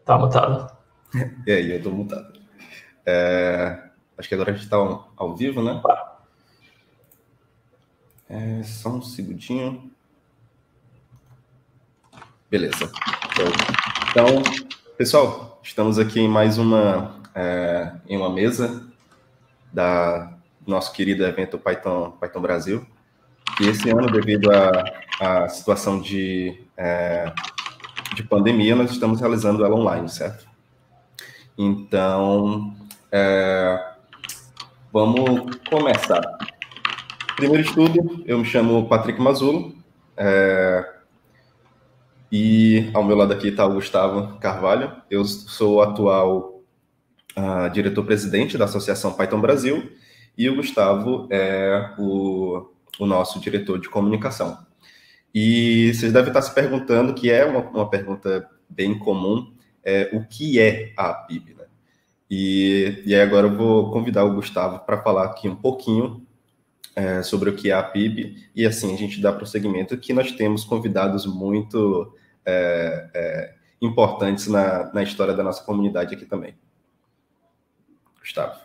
Tá mutado. E aí, eu tô mutado. Acho que agora a gente tá ao vivo, né? Só um segundinho. Beleza. Então, pessoal, estamos aqui em mais em uma mesa do nosso querido evento Python Brasil. E esse ano, devido à situação de pandemia, nós estamos realizando ela online, certo? Então, vamos começar. Primeiro de tudo, eu me chamo Patrick Mazzulo, e ao meu lado aqui está o Gustavo Carvalho. Eu sou o atual diretor-presidente da Associação Python Brasil, e o Gustavo é o nosso diretor de comunicação. E vocês devem estar se perguntando, que é uma pergunta bem comum, o que é a PIB, né? E aí agora eu vou convidar o Gustavo para falar aqui um pouquinho sobre o que é a PIB, e assim a gente dá prosseguimento, que nós temos convidados muito importantes na história da nossa comunidade aqui também. Gustavo.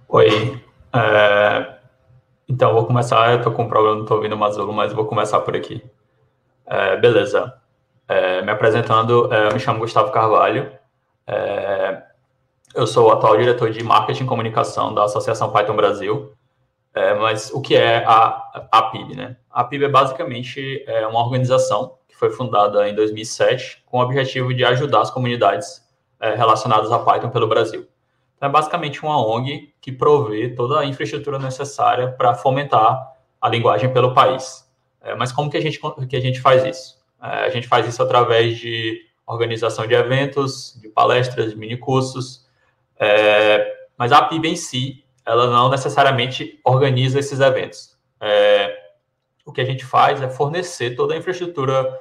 Oi. Então, vou começar. Eu tô com um problema, não tô ouvindo o Mazzulo, mas vou começar por aqui. Beleza. Me apresentando, eu me chamo Gustavo Carvalho. Eu sou o atual diretor de marketing e comunicação da Associação Python Brasil. Mas o que é a PIB, né? A PIB é basicamente uma organização que foi fundada em 2007 com o objetivo de ajudar as comunidades relacionadas a Python pelo Brasil. Então, é basicamente uma ONG que provê toda a infraestrutura necessária para fomentar a linguagem pelo país. Mas como que a gente faz isso? A gente faz isso através de organização de eventos, de palestras, de minicursos, mas a PIB em si, ela não necessariamente organiza esses eventos. O que a gente faz é fornecer toda a infraestrutura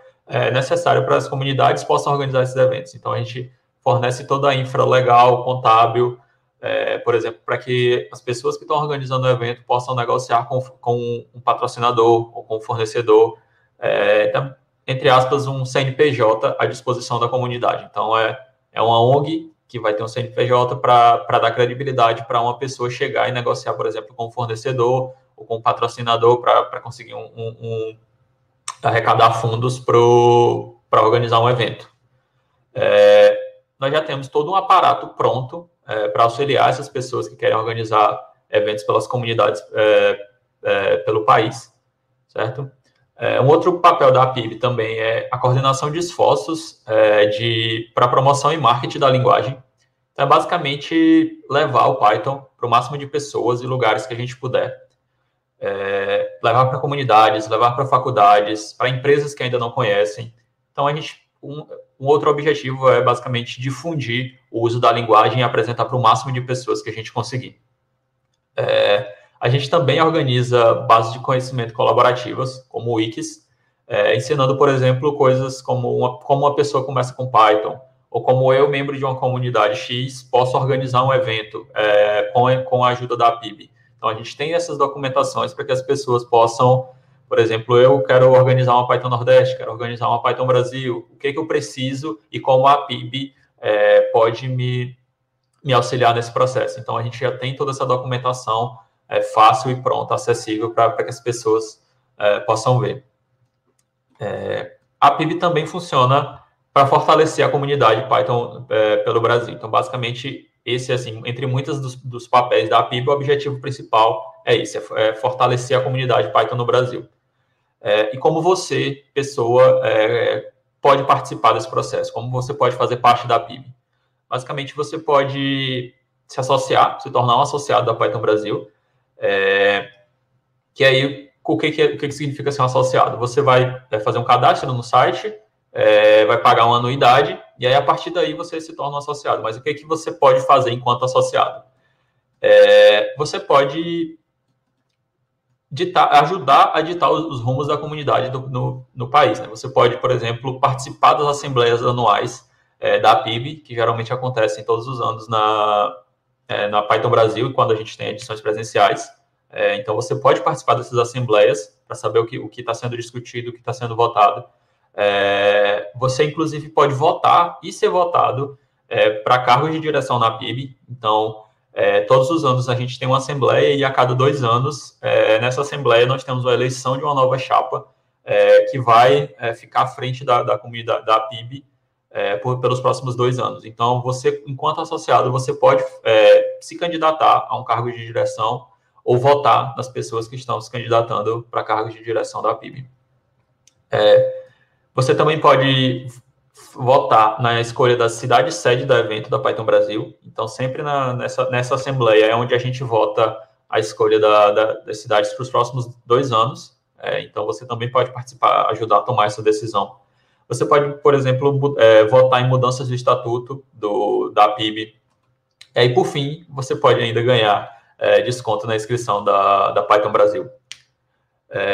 necessária para as comunidades possam organizar esses eventos. Então, a gente fornece toda a infra legal, contábil, por exemplo, para que as pessoas que estão organizando o evento possam negociar com um patrocinador ou com um fornecedor, então, entre aspas, um CNPJ à disposição da comunidade. Então, é uma ONG que vai ter um CNPJ para dar credibilidade para uma pessoa chegar e negociar, por exemplo, com um fornecedor ou com um patrocinador para conseguir arrecadar fundos para organizar um evento. Nós já temos todo um aparato pronto para auxiliar essas pessoas que querem organizar eventos pelas comunidades pelo país, certo? Um outro papel da PIB também é a coordenação de esforços para promoção e marketing da linguagem. Então, é basicamente levar o Python para o máximo de pessoas e lugares que a gente puder. Levar para comunidades, levar para faculdades, para empresas que ainda não conhecem. Então, um outro objetivo é basicamente difundir o uso da linguagem e apresentar para o máximo de pessoas que a gente conseguir. A gente também organiza bases de conhecimento colaborativas, como o Wikis, ensinando, por exemplo, coisas como uma pessoa começa com Python, ou como eu, membro de uma comunidade X, posso organizar um evento com a ajuda da PIB. Então, a gente tem essas documentações para que as pessoas possam, por exemplo, eu quero organizar uma Python Nordeste, quero organizar uma Python Brasil, o que eu preciso e como a PIB pode me auxiliar nesse processo. Então, a gente já tem toda essa documentação fácil e pronta, acessível para que as pessoas possam ver. A PIB também funciona para fortalecer a comunidade Python pelo Brasil. Então, basicamente, esse, assim, entre muitos dos papéis da PIB, o objetivo principal é esse, é fortalecer a comunidade Python no Brasil. E como você, pessoa, pode participar desse processo? Como você pode fazer parte da PIB? Basicamente, você pode se associar, se tornar um associado da Python Brasil, que aí, o que significa ser um associado? Você vai fazer um cadastro no site, vai pagar uma anuidade, e aí, a partir daí, você se torna um associado. Mas o que você pode fazer enquanto associado? Você pode ajudar a ditar os rumos da comunidade no país, né? Você pode, por exemplo, participar das assembleias anuais da PIB, que geralmente acontecem todos os anos na Python Brasil, quando a gente tem edições presenciais. Então, você pode participar dessas assembleias para saber o que está sendo discutido, o que está sendo votado. Você, inclusive, pode votar e ser votado para cargos de direção na PIB. Então, todos os anos a gente tem uma assembleia e a cada 2 anos, nessa assembleia, nós temos a eleição de uma nova chapa que vai ficar à frente da comunidade da PIB pelos próximos 2 anos. Então, você, enquanto associado, você pode se candidatar a um cargo de direção ou votar nas pessoas que estão se candidatando para cargos de direção da PIB. Você também pode votar na escolha da cidade sede do evento da Python Brasil. Então, sempre nessa assembleia é onde a gente vota a escolha das cidades para os próximos 2 anos. Então, você também pode participar, ajudar a tomar essa decisão. Você pode, por exemplo, votar em mudanças do estatuto da PIB. E, por fim, você pode ainda ganhar desconto na inscrição da Python Brasil.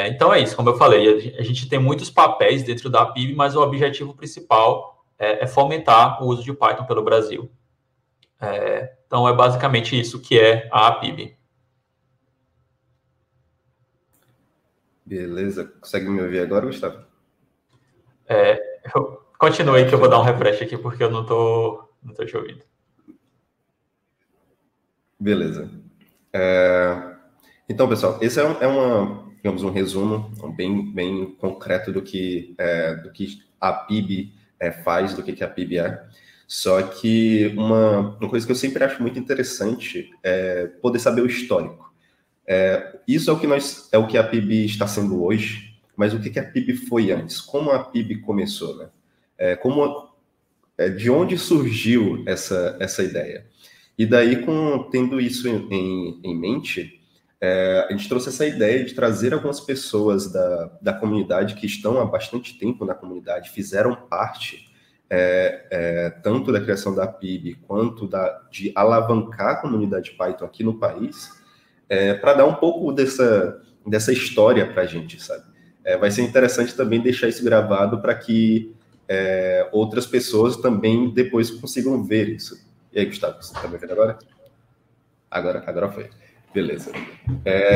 Então, é isso, como eu falei, a gente tem muitos papéis dentro da PIB, mas o objetivo principal é fomentar o uso de Python pelo Brasil. Então, é basicamente isso que é a PIB. Beleza. Consegue me ouvir agora, Gustavo? Continue que eu vou dar um refresh aqui, porque eu não tô te ouvindo. Beleza. Então, pessoal, esse digamos, um resumo bem concreto do que a PIB faz, do que a PIB é. Só que uma coisa que eu sempre acho muito interessante é poder saber o histórico. Isso é o que a PIB está sendo hoje, mas o que a PIB foi antes? Como a PIB começou, né? De onde surgiu essa ideia? E daí, tendo isso em mente, a gente trouxe essa ideia de trazer algumas pessoas da comunidade que estão há bastante tempo na comunidade, fizeram parte tanto da criação da PIB quanto de alavancar a comunidade Python aqui no país, para dar um pouco dessa história para a gente, sabe? Vai ser interessante também deixar isso gravado para que outras pessoas também depois consigam ver isso. E aí, Gustavo, você está me vendo agora? Agora foi. Beleza.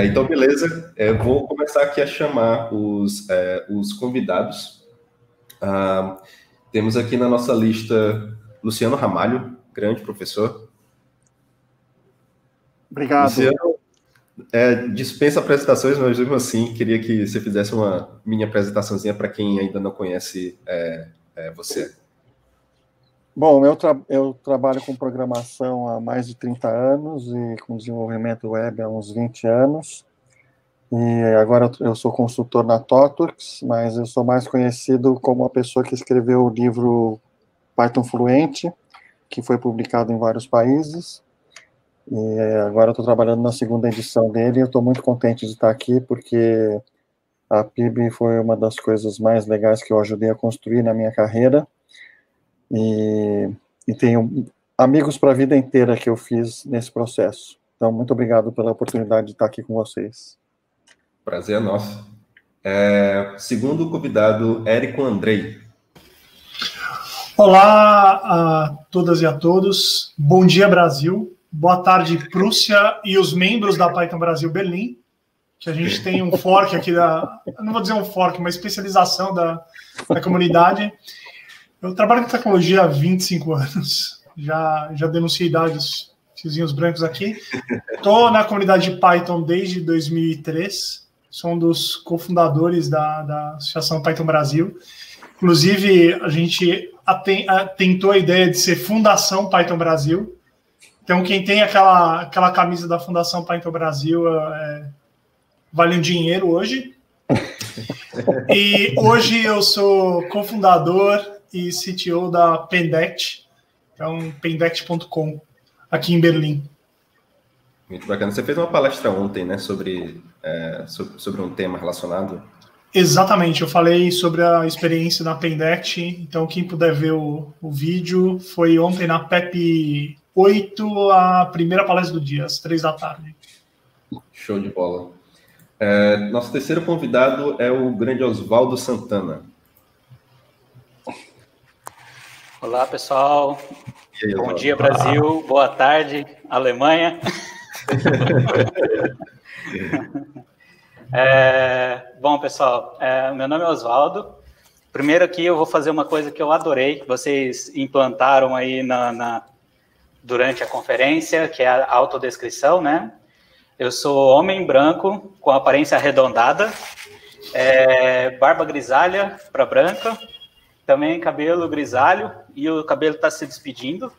Então, beleza. Vou começar aqui a chamar os convidados. Temos aqui na nossa lista Luciano Ramalho, grande professor. Obrigado. Luciano, dispensa apresentações, mas mesmo assim, queria que você fizesse uma mini apresentaçãozinha para quem ainda não conhece você. Bom, eu trabalho com programação há mais de 30 anos e com desenvolvimento web há uns 20 anos. E agora eu sou consultor na ThoughtWorks, mas eu sou mais conhecido como a pessoa que escreveu o livro Python Fluente, que foi publicado em vários países. E agora eu estou trabalhando na 2ª edição dele e eu estou muito contente de estar aqui, porque a PIB foi uma das coisas mais legais que eu ajudei a construir na minha carreira. E tenho amigos para a vida inteira que eu fiz nesse processo. Então, muito obrigado pela oportunidade de estar aqui com vocês. Prazer é nosso. Segundo convidado, Érico Andrei. Olá a todas e a todos. Bom dia, Brasil. Boa tarde, Prússia e os membros da Python Brasil Berlim, que a gente tem um fork aqui não vou dizer um fork, uma especialização da comunidade. Eu trabalho com tecnologia há 25 anos, já denunciei idades, fiozinhos brancos aqui. Estou na comunidade de Python desde 2003, sou um dos cofundadores da Associação Python Brasil. Inclusive, a gente tentou a ideia de ser Fundação Python Brasil. Então, quem tem aquela camisa da Fundação Python Brasil vale um dinheiro hoje. E hoje eu sou cofundador e CTO da Pendect, então pendect.com, aqui em Berlim. Muito bacana. Você fez uma palestra ontem, né, sobre um tema relacionado. Exatamente, eu falei sobre a experiência na Pendect, então quem puder ver o vídeo, foi ontem na PEP 8, a primeira palestra do dia, às 3h. Show de bola. Nosso terceiro convidado é o grande Oswaldo Santana. Olá, pessoal. Aí, bom dia, Brasil. Boa tarde, Alemanha. Bom, pessoal, meu nome é Oswaldo. primeiro aqui eu vou fazer uma coisa que eu adorei, que vocês implantaram aí durante a conferência, que é a autodescrição, né? Eu sou homem branco, com aparência arredondada, barba grisalha para branca, também cabelo grisalho, e o cabelo está se despedindo.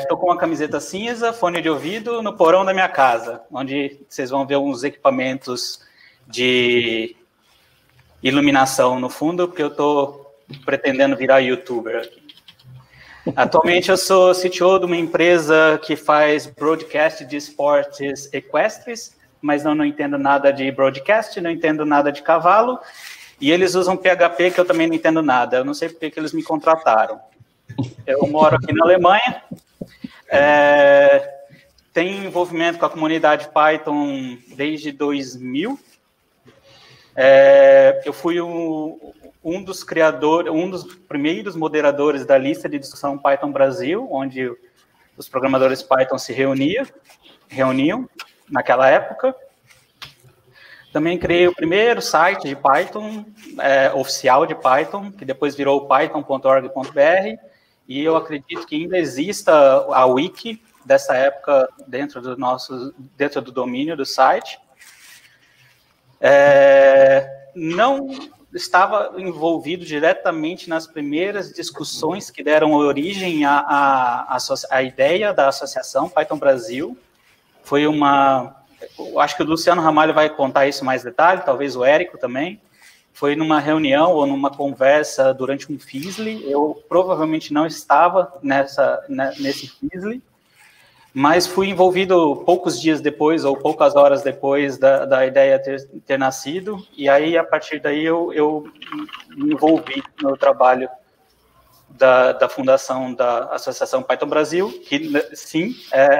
Estou com uma camiseta cinza, fone de ouvido, no porão da minha casa, onde vocês vão ver uns equipamentos de iluminação no fundo, porque eu estou pretendendo virar youtuber aqui. Atualmente eu sou CTO de uma empresa que faz broadcast de esportes equestres, mas não entendo nada de broadcast, não entendo nada de cavalo, e eles usam PHP que eu também não entendo nada. Eu não sei porque que eles me contrataram. Eu moro aqui na Alemanha, tenho envolvimento com a comunidade Python desde 2000. Eu fui um dos criadores, um dos primeiros moderadores da lista de discussão Python Brasil, onde os programadores Python se reuniam naquela época. Também criei o primeiro site de Python, oficial de Python, que depois virou python.org.br, e eu acredito que ainda exista a wiki dessa época dentro do domínio do site. Não estava envolvido diretamente nas primeiras discussões que deram origem à ideia da associação Python Brasil. Foi eu acho que o Luciano Ramalho vai contar isso em mais detalhe, talvez o Érico também. Foi numa reunião ou numa conversa durante um FISLI. Eu provavelmente não estava nesse FISLI, mas fui envolvido poucos dias depois ou poucas horas depois da ideia ter nascido, e aí, a partir daí, eu me envolvi no trabalho da fundação da Associação Python Brasil, que, sim,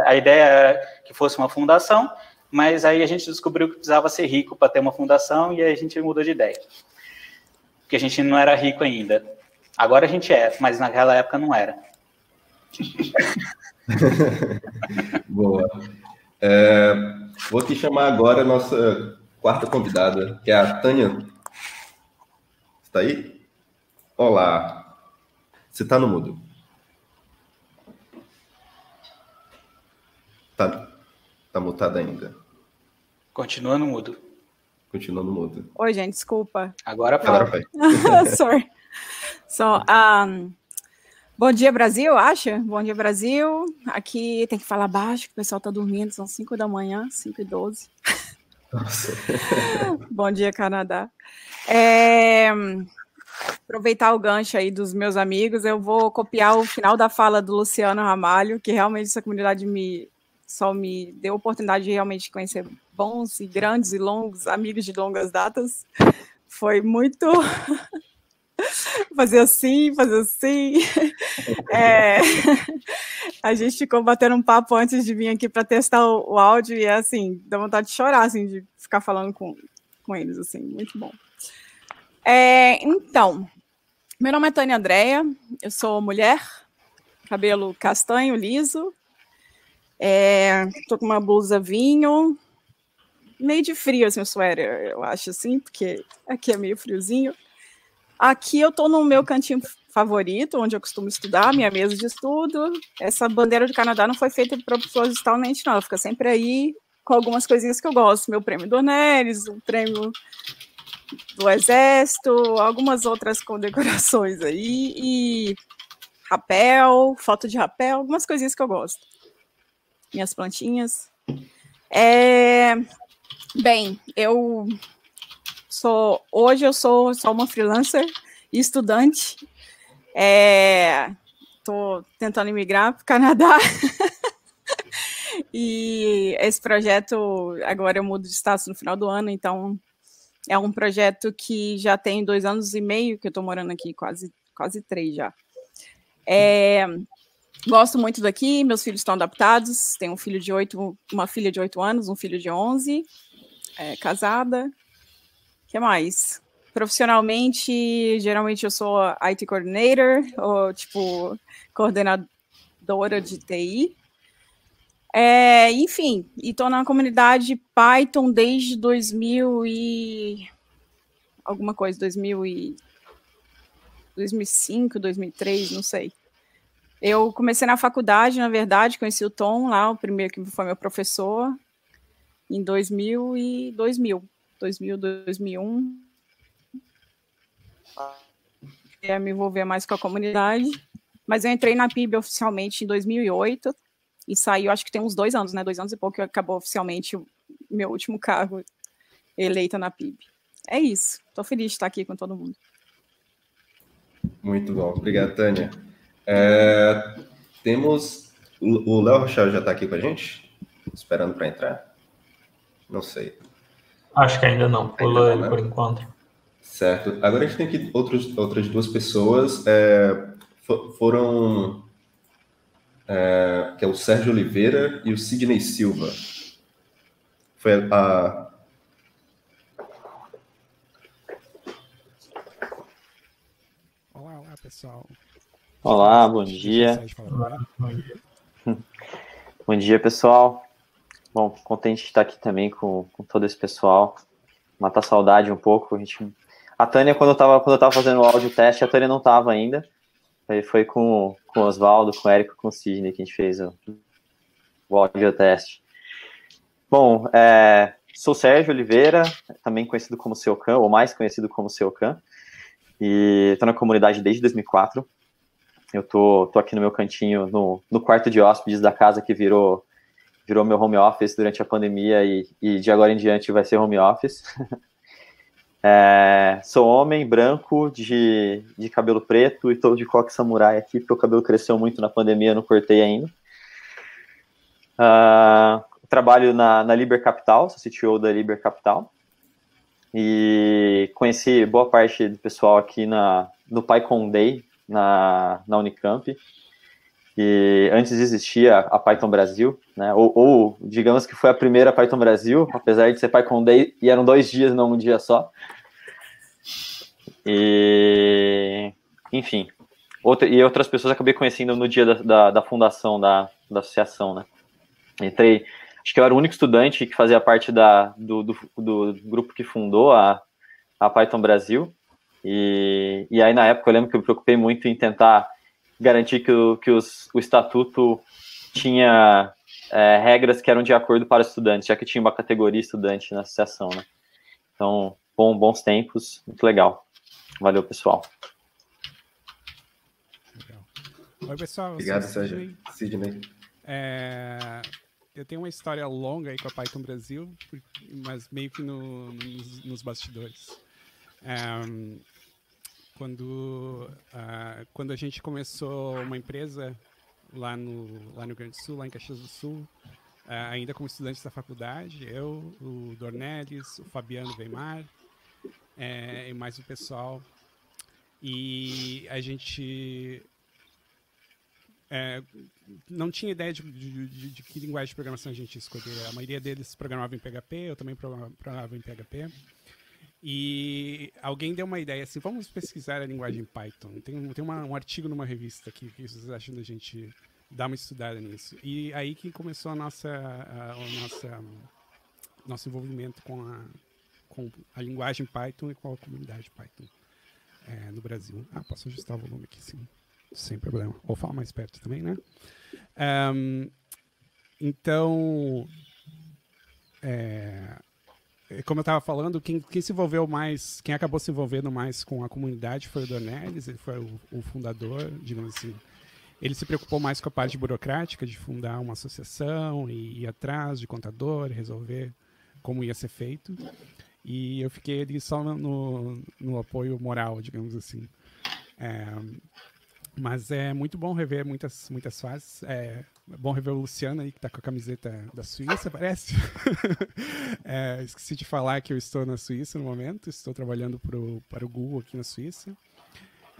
a ideia era que fosse uma fundação, mas aí a gente descobriu que precisava ser rico para ter uma fundação, e aí a gente mudou de ideia, porque a gente não era rico ainda. Agora a gente mas naquela época não era. Boa. Vou te chamar agora a nossa quarta convidada, que é a Tânia. Está aí? Olá. Você está no mudo. Tá mutada ainda. Continua no mudo. Continua no mudo. Oi, gente, desculpa. Agora vai. Sorry. Bom dia, Brasil, acha? Bom dia, Brasil. Aqui tem que falar baixo, que o pessoal tá dormindo, são 5 da manhã, 5h12. Nossa. Bom dia, Canadá. Aproveitar o gancho aí dos meus amigos, eu vou copiar o final da fala do Luciano Ramalho, que realmente essa comunidade só me deu a oportunidade de realmente conhecer bons e grandes e longos amigos de longas datas. Foi muito... fazer assim. A gente ficou batendo um papo antes de vir aqui para testar o áudio e assim, dá vontade de chorar, assim, de ficar falando com eles, assim, muito bom. Então, meu nome é Tânia Andréia, eu sou mulher, cabelo castanho, liso, tô com uma blusa vinho, meio de frio, assim, o suéter, eu acho, assim, porque aqui é meio friozinho. Aqui eu estou no meu cantinho favorito, onde eu costumo estudar, minha mesa de estudo. Essa bandeira do Canadá não foi feita propositalmente, não. Ela fica sempre aí com algumas coisinhas que eu gosto. Meu prêmio do Oneres, o prêmio do Exército, algumas outras condecorações aí, e rapel, foto de rapel, algumas coisinhas que eu gosto. Minhas plantinhas. Bem, hoje eu sou só uma freelancer e estudante. Estou tentando imigrar para o Canadá. E esse projeto, agora eu mudo de status no final do ano, então é um projeto que já tem 2 anos e meio que eu estou morando aqui, quase 3 já. Gosto muito daqui, meus filhos estão adaptados, tenho uma filha de 8 anos, um filho de 11, casada. O que mais? Profissionalmente, geralmente eu sou IT Coordinator, ou tipo, coordenadora de TI. Enfim, e estou na comunidade Python desde 2000 e... alguma coisa, 2000 e... 2005, 2003, não sei. Eu comecei na faculdade, na verdade, conheci o Tom lá, o primeiro que foi meu professor, em 2001. Eu me envolver mais com a comunidade, mas eu entrei na PIB oficialmente em 2008 e saiu, acho que tem uns 2 anos, né? 2 anos e pouco que acabou oficialmente o meu último cargo eleita na PIB. É isso. Estou feliz de estar aqui com todo mundo. Muito bom. Obrigado, Tânia. Temos... O Léo Rochel já está aqui com a gente? Esperando para entrar? Não sei. Acho que ainda não. Pula ele, né? Por enquanto. Certo. Agora a gente tem aqui outras 2 pessoas. Foram... que é o Sérgio Oliveira e o Sidney Silva. Foi a... Olá, pessoal. Olá, bom dia. Bom dia, pessoal. Bom, contente de estar aqui também com todo esse pessoal. Matar saudade um pouco. A Tânia, quando eu tava fazendo o áudio teste, a Tânia não estava ainda. Foi com o Oswaldo, com o Érico, com o Sidney que a gente fez o áudio teste. Bom, sou Sérgio Oliveira, também conhecido como Seocan, ou mais conhecido como Seocan. E estou na comunidade desde 2004. Eu tô aqui no meu cantinho, no quarto de hóspedes da casa que virou meu home office durante a pandemia e de agora em diante vai ser home office. Sou homem, branco, de cabelo preto e tô de coque samurai aqui, porque o cabelo cresceu muito na pandemia, eu não cortei ainda. Trabalho na Liber Capital, sou CTO da Liber Capital. E conheci boa parte do pessoal aqui no PyCon Day, na Unicamp. E antes existia a Python Brasil, né? Ou digamos que foi a primeira Python Brasil, apesar de ser PyCon Day, e eram 2 dias, não um dia só. E, enfim, outras pessoas acabei conhecendo no dia da fundação da associação, né? Entrei, acho que eu era o único estudante que fazia parte do grupo que fundou a Python Brasil. E aí, na época, eu lembro que eu me preocupei muito em tentar garantir que o estatuto tinha regras que eram de acordo para estudantes, já que tinha uma categoria estudante na associação, né? Então, bons tempos, muito legal. Valeu, pessoal. Legal. Oi, pessoal. Obrigado, Sérgio. Sidney. Eu tenho uma história longa aí com a Python Brasil, mas meio que nos bastidores. Quando a gente começou uma empresa lá no Rio Grande do Sul, lá em Caxias do Sul, ainda como estudante da faculdade, eu, o Dornelles, o Fabiano Weimar, e mais o pessoal. E a gente não tinha ideia de que linguagem de programação a gente ia escolher. A maioria deles programava em PHP, eu também programava em PHP. E alguém deu uma ideia assim, vamos pesquisar a linguagem Python. Tem um artigo numa revista aqui, que vocês acham da gente dar uma estudada nisso. E aí que começou nosso envolvimento com a linguagem Python e com a comunidade Python no Brasil. Posso ajustar o volume aqui, sim, sem problema. Ou falar mais perto também, né? Então, como eu estava falando, quem se envolveu mais, quem acabou se envolvendo mais com a comunidade foi o Dornelles, ele foi o fundador, digamos assim. Ele se preocupou mais com a parte burocrática de fundar uma associação e ir atrás de contador, resolver como ia ser feito. E eu fiquei ali só no apoio moral, digamos assim. Mas é muito bom rever muitas fases. É bom rever o Luciano aí, que está com a camiseta da Suíça, parece. Esqueci de falar que eu estou na Suíça no momento. Estou trabalhando para o Google aqui na Suíça.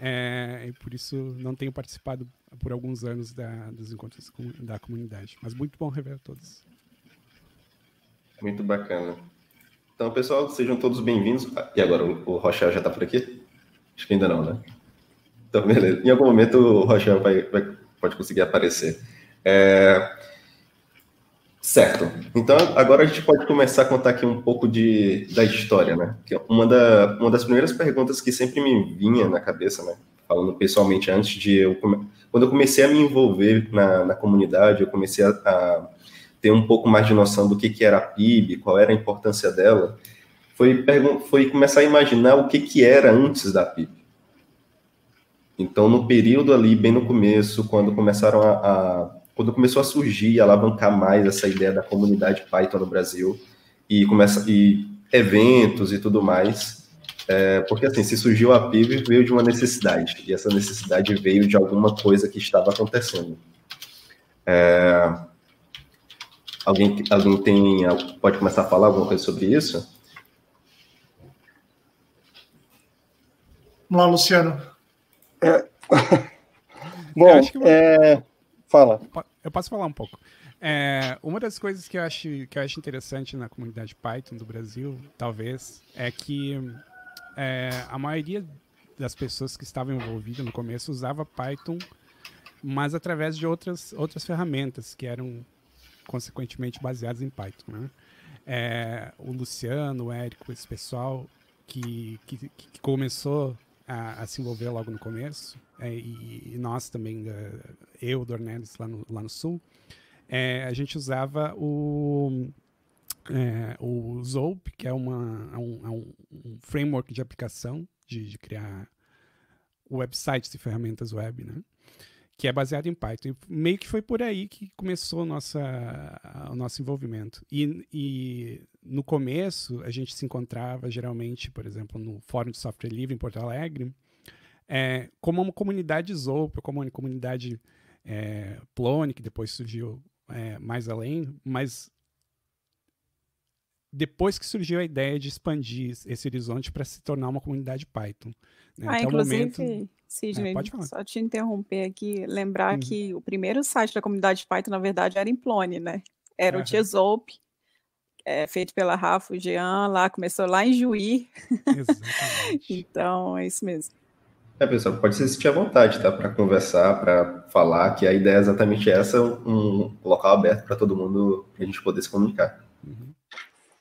E por isso não tenho participado por alguns anos dos encontros da comunidade. Mas muito bom rever todos. Muito bacana. Então, pessoal, sejam todos bem-vindos. E agora, o Rochel já está por aqui? Acho que ainda não, né? Então, beleza. Em algum momento, o Rochel pode conseguir aparecer. Certo. Então, agora a gente pode começar a contar aqui um pouco da história, né? Que uma das primeiras perguntas que sempre me vinha na cabeça, né? falando pessoalmente, antes de eu... Quando eu comecei a me envolver na comunidade, eu comecei a ter um pouco mais de noção do que era a PIB, qual era a importância dela, foi começar a imaginar o que era antes da PIB. Então, no período ali, bem no começo, quando quando começou a surgir e alavancar mais essa ideia da comunidade Python no Brasil, e eventos e tudo mais, porque assim, se surgiu a PIB, veio de uma necessidade, e essa necessidade veio de alguma coisa que estava acontecendo. Alguém pode começar a falar alguma coisa sobre isso? Vamos lá, Luciano. Bom, fala. Eu posso falar um pouco. Uma das coisas que eu acho interessante na comunidade Python do Brasil, talvez, é que a maioria das pessoas que estavam envolvidas no começo usava Python, mas através de outras ferramentas que eram consequentemente baseadas em Python, né? O Luciano, o Érico, esse pessoal que começou a se envolver logo no começo, e nós também, eu, Dornelles, lá no Sul, a gente usava o Zope, que é um framework de aplicação de criar websites e ferramentas web, né? Que é baseado em Python. E meio que foi por aí que começou o nosso envolvimento. E no começo, a gente se encontrava, geralmente, por exemplo, no Fórum de Software Livre, em Porto Alegre, como uma comunidade Zope, como uma comunidade Plone, que depois surgiu mais além, mas depois que surgiu a ideia de expandir esse horizonte para se tornar uma comunidade Python. Né? Até inclusive... o momento... Sidney, pode falar. só te interromper aqui, lembrar que o primeiro site da comunidade Python, na verdade, era em Plone, né? Era o Tiezope, feito pela Rafa e Jean, começou lá em Juí. Exatamente. Então, é isso mesmo. Pessoal, pode se sentir à vontade, tá? Para conversar, para falar, que a ideia é exatamente essa, um local aberto para todo mundo, para a gente poder se comunicar.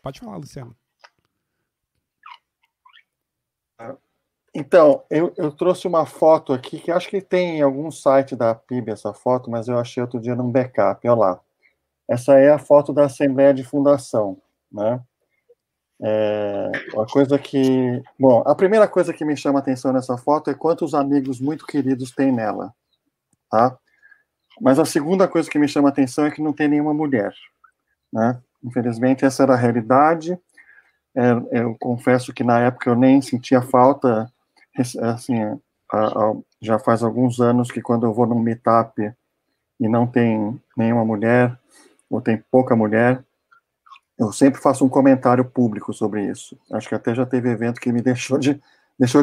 Pode falar, Luciano. Então, eu trouxe uma foto aqui, que acho que tem em algum site da PIB essa foto, mas eu achei outro dia num backup, olha lá. Essa é a foto da Assembleia de Fundação, né? Uma coisa que... Bom, a primeira coisa que me chama a atenção nessa foto é quantos amigos muito queridos tem nela, tá? Mas a segunda coisa que me chama a atenção é que não tem nenhuma mulher, né? Infelizmente, essa era a realidade. Eu confesso que na época eu nem sentia falta, assim, já faz alguns anos que quando eu vou num meetup e não tem nenhuma mulher, ou tem pouca mulher, eu sempre faço um comentário público sobre isso. Acho que até já teve evento que me deixou de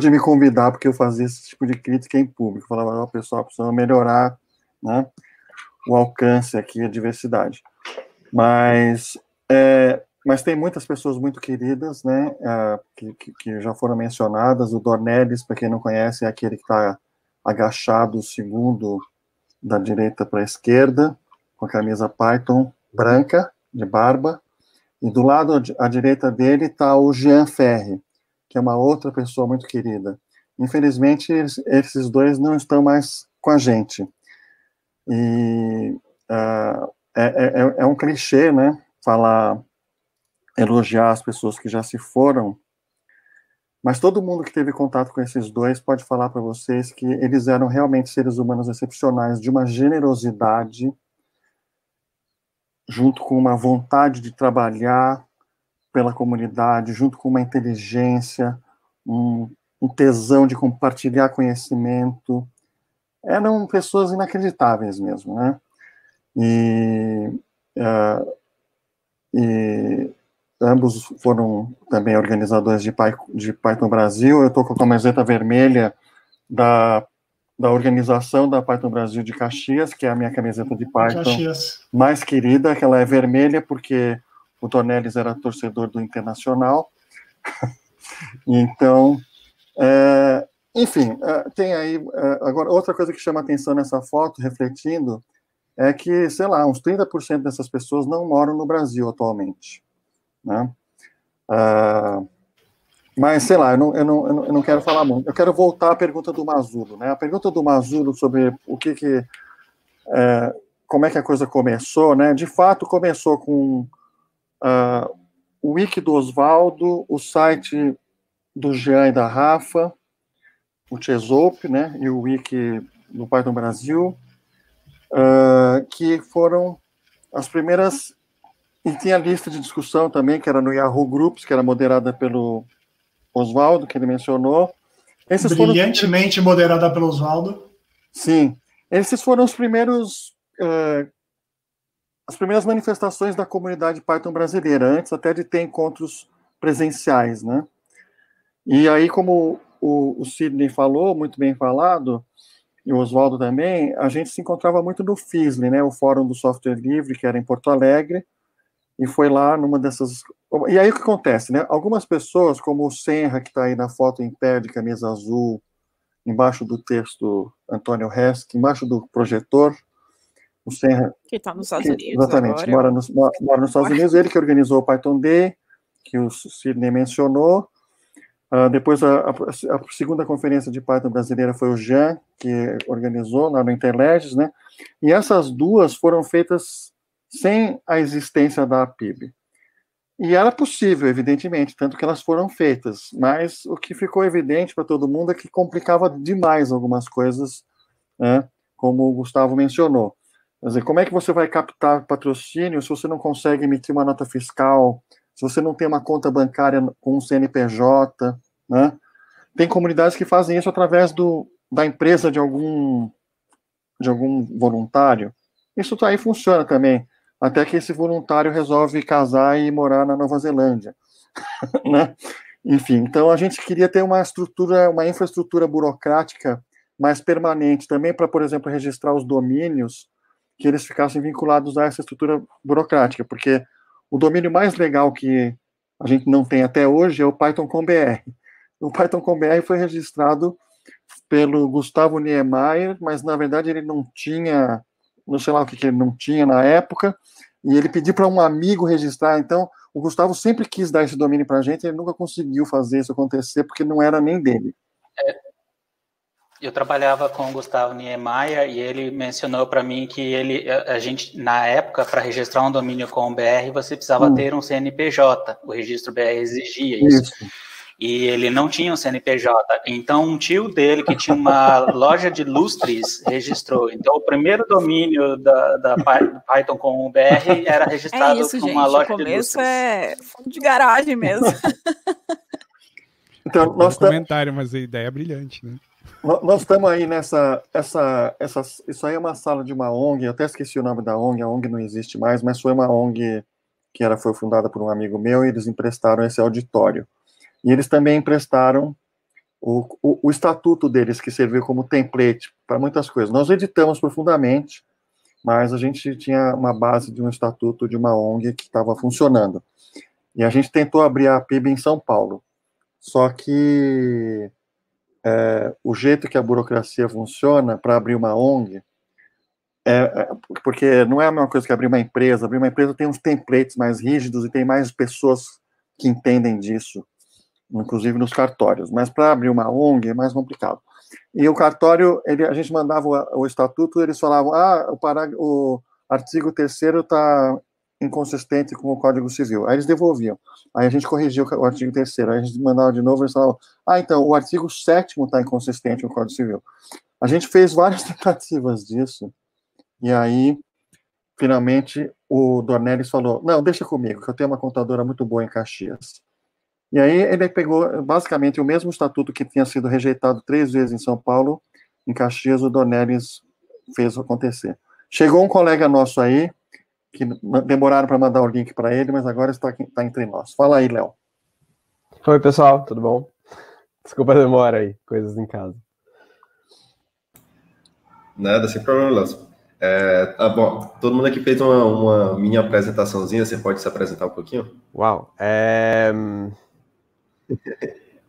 me convidar porque eu fazia esse tipo de crítica em público. Falava, pessoal, precisa melhorar, né, o alcance aqui, a diversidade. Mas tem muitas pessoas muito queridas, né, que já foram mencionadas. O Dornelles, para quem não conhece, é aquele que está agachado, segundo da direita para a esquerda, com a camisa Python branca, de barba. E do lado à direita dele está o Jean Ferri, que é uma outra pessoa muito querida. Infelizmente, esses dois não estão mais com a gente. E é um clichê, né, elogiar as pessoas que já se foram, mas todo mundo que teve contato com esses dois pode falar para vocês que eles eram realmente seres humanos excepcionais, de uma generosidade, junto com uma vontade de trabalhar pela comunidade, junto com uma inteligência, um tesão de compartilhar conhecimento. Eram pessoas inacreditáveis mesmo, né? E ambos foram também organizadores de Python Brasil. Eu estou com a camiseta vermelha da organização da Python Brasil de Caxias, que é a minha camiseta de Python mais querida, que ela é vermelha porque o Dornelles era torcedor do Internacional. Então, enfim, tem aí... agora, outra coisa que chama atenção nessa foto, refletindo, é que, sei lá, uns 30% dessas pessoas não moram no Brasil atualmente, né? Mas, sei lá, eu não quero falar muito. Eu quero voltar à pergunta do Mazulo, né? A pergunta do Mazulo sobre como é que a coisa começou, né? De fato, começou com o wiki do Oswaldo, o site do Jean e da Rafa, o Chesop, né? E o wiki do Python Brasil, que foram as primeiras. E tinha a lista de discussão também, que era no Yahoo Groups, que era moderada pelo Oswaldo, que ele mencionou. Brilhantemente moderada pelo Oswaldo. Sim. Esses foram os primeiros... as primeiras manifestações da comunidade Python brasileira, antes até de ter encontros presenciais, né? E aí, como o Sidney falou, muito bem falado, e o Oswaldo também, a gente se encontrava muito no FISLE, né? O Fórum do Software Livre, que era em Porto Alegre, e foi lá numa dessas... E aí o que acontece, né? Algumas pessoas, como o Senra, que está aí na foto em pé, de camisa azul, embaixo do texto Antônio Hess, embaixo do projetor, o Senra... Que está nos Estados Unidos exatamente, agora. mora nos Estados Unidos, ele que organizou o Python Day, que o Sidney mencionou. Depois, a segunda conferência de Python brasileira foi o Jean, que organizou lá no Interledges, né? E essas duas foram feitas sem a existência da PIB. E era possível, evidentemente, tanto que elas foram feitas, mas o que ficou evidente para todo mundo é que complicava demais algumas coisas, né, como o Gustavo mencionou. Quer dizer, como é que você vai captar patrocínio se você não consegue emitir uma nota fiscal, se você não tem uma conta bancária com um CNPJ, né? Tem comunidades que fazem isso através da empresa de algum voluntário. Isso aí funciona também, até que esse voluntário resolve casar e morar na Nova Zelândia, né? Enfim, então a gente queria ter uma infraestrutura burocrática mais permanente também para, por exemplo, registrar os domínios, que eles ficassem vinculados a essa estrutura burocrática, porque o domínio mais legal que a gente não tem até hoje é o Python.com.br. O Python.com.br foi registrado pelo Gustavo Niemeyer, mas na verdade ele não tinha, não sei lá o que ele não tinha na época, e ele pediu para um amigo registrar. Então o Gustavo sempre quis dar esse domínio para a gente, ele nunca conseguiu fazer isso acontecer, porque não era nem dele. Eu trabalhava com o Gustavo Niemeyer e ele mencionou para mim que a gente, na época, para registrar um domínio com o BR, você precisava ter um CNPJ, o registro BR exigia isso. E ele não tinha um CNPJ, então um tio dele que tinha uma loja de lustres registrou. Então o primeiro domínio do Python com o BR era registrado com uma loja de lustres. É fundo de garagem mesmo. Então, nós comentário, mas a ideia é brilhante, né? Nós estamos aí isso aí é uma sala de uma ONG, eu até esqueci o nome da ONG, a ONG não existe mais, mas foi uma ONG que foi fundada por um amigo meu, e eles emprestaram esse auditório. E eles também emprestaram o estatuto deles, que serviu como template para muitas coisas. Nós editamos profundamente, mas a gente tinha uma base de um estatuto de uma ONG que estava funcionando. E a gente tentou abrir a PIB em São Paulo. Só que o jeito que a burocracia funciona para abrir uma ONG, porque não é a mesma coisa que abrir uma empresa. Abrir uma empresa tem uns templates mais rígidos e tem mais pessoas que entendem disso, inclusive nos cartórios, mas para abrir uma ONG é mais complicado. E o cartório, a gente mandava o estatuto, eles falavam, o artigo 3º está inconsistente com o Código Civil. Aí eles devolviam. Aí a gente corrigia o artigo 3º, aí a gente mandava de novo, eles falavam, então, o artigo 7º está inconsistente com o Código Civil. A gente fez várias tentativas disso, e aí, finalmente, o Dornelles falou, não, deixa comigo, que eu tenho uma contadora muito boa em Caxias. E aí ele pegou, basicamente, o mesmo estatuto que tinha sido rejeitado 3 vezes em São Paulo, em Caxias, o Dornelles fez acontecer. Chegou um colega nosso aí, que demoraram para mandar o link para ele, mas agora está entre nós. Fala aí, Léo. Oi, pessoal, tudo bom? Desculpa a demora aí, coisas em casa. Nada, sem problema, Léo. Bom, todo mundo aqui fez uma mini apresentaçãozinha, você pode se apresentar um pouquinho? Uau,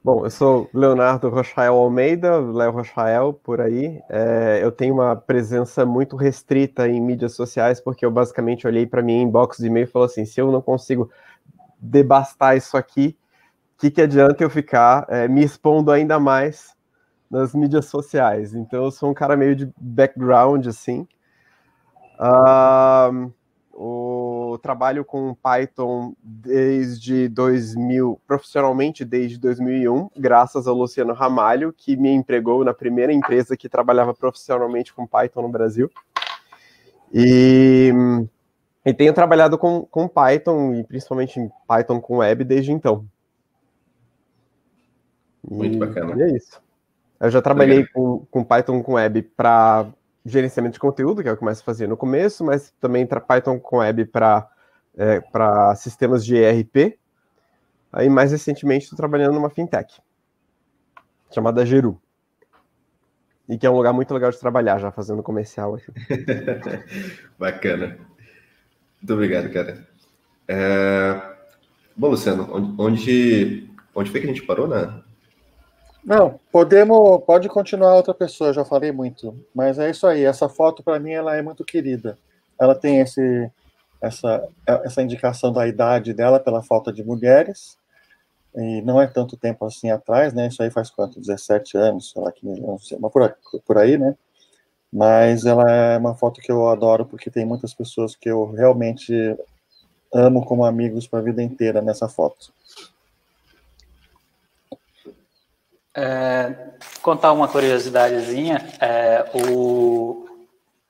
Bom, eu sou Leonardo Rochael Almeida, Léo Rochael, por aí. Eu tenho uma presença muito restrita em mídias sociais, porque eu basicamente olhei para minha inbox de e-mail e falei assim, se eu não consigo debastar isso aqui, que adianta eu ficar me expondo ainda mais nas mídias sociais? Então, eu sou um cara meio de background, assim. O trabalho com Python desde 2000, profissionalmente desde 2001, graças ao Luciano Ramalho, que me empregou na primeira empresa que trabalhava profissionalmente com Python no Brasil. E tenho trabalhado com Python, e principalmente em Python com web, desde então. Muito bacana. E é isso. Eu já trabalhei com Python com web para gerenciamento de conteúdo, que é o que mais fazia no começo, mas também Python com web para sistemas de ERP. Aí, mais recentemente, estou trabalhando numa fintech chamada Geru. E que é um lugar muito legal de trabalhar, já fazendo comercial aqui. Bacana. Muito obrigado, cara. Bom, Luciano, onde foi que a gente parou, né? Não, pode continuar outra pessoa, já falei muito. Mas é isso aí, essa foto, para mim, ela é muito querida. Ela tem essa indicação da idade dela pela falta de mulheres, e não é tanto tempo assim atrás, né? Isso aí faz quanto? 17 anos, sei lá, não sei, mas por aí, né? Mas ela é uma foto que eu adoro, porque tem muitas pessoas que eu realmente amo como amigos para a vida inteira nessa foto. Contar uma curiosidadezinha, o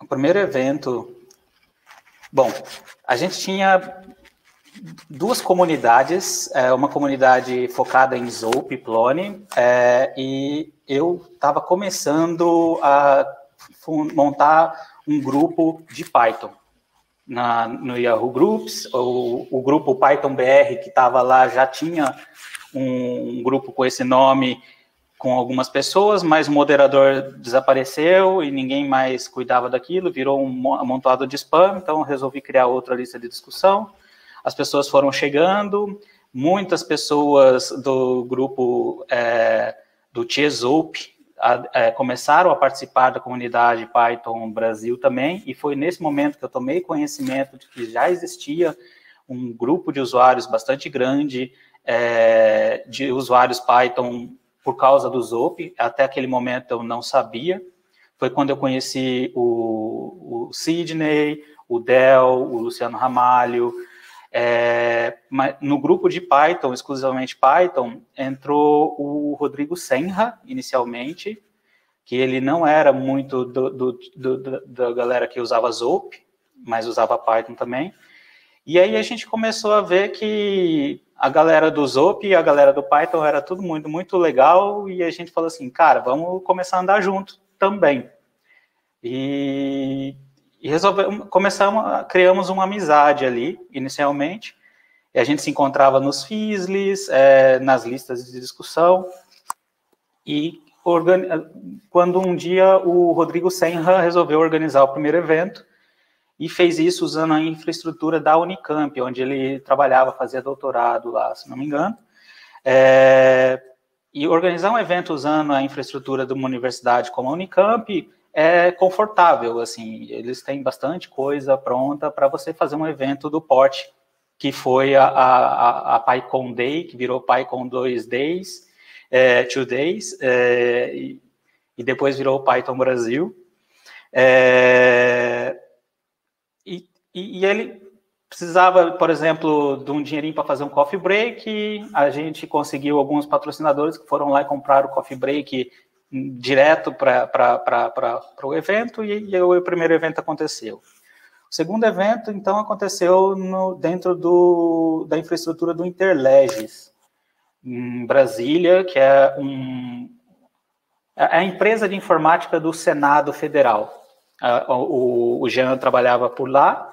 primeiro evento, bom, a gente tinha duas comunidades, uma comunidade focada em Zope e Plone, e eu estava começando a montar um grupo de Python no Yahoo Groups. O grupo Python BR que estava lá já tinha um grupo com esse nome, com algumas pessoas, mas o moderador desapareceu e ninguém mais cuidava daquilo, virou um amontoado de spam, então resolvi criar outra lista de discussão. As pessoas foram chegando, muitas pessoas do grupo do Tiezope começaram a participar da comunidade Python Brasil também, e foi nesse momento que eu tomei conhecimento de que já existia um grupo de usuários bastante grande, de usuários Python por causa do Zope. Até aquele momento eu não sabia. Foi quando eu conheci o Sidney, o Del, o Luciano Ramalho. No grupo de Python, exclusivamente Python, entrou o Rodrigo Senra, inicialmente, que ele não era muito da galera que usava Zope, mas usava Python também. E aí a gente começou a ver que a galera do Zope e a galera do Python era tudo muito, muito legal, e a gente falou assim, cara, vamos começar a andar junto também. E criamos uma amizade ali, inicialmente, e a gente se encontrava nos Fizzlies, nas listas de discussão, e quando um dia o Rodrigo Senra resolveu organizar o primeiro evento, e fez isso usando a infraestrutura da Unicamp, onde ele trabalhava, fazia doutorado lá, se não me engano. E organizar um evento usando a infraestrutura de uma universidade como a Unicamp é confortável, assim, eles têm bastante coisa pronta para você fazer um evento do porte, que foi a PyCon Day, que virou PyCon 2 Days, 2 Days, e depois virou o Python Brasil. E ele precisava, por exemplo, de um dinheirinho para fazer um coffee break. A gente conseguiu alguns patrocinadores que foram lá e compraram o coffee break direto para o evento, e o primeiro evento aconteceu. O segundo evento, então, aconteceu dentro da infraestrutura do Interleges, em Brasília, que é a empresa de informática do Senado Federal. O Jean trabalhava por lá,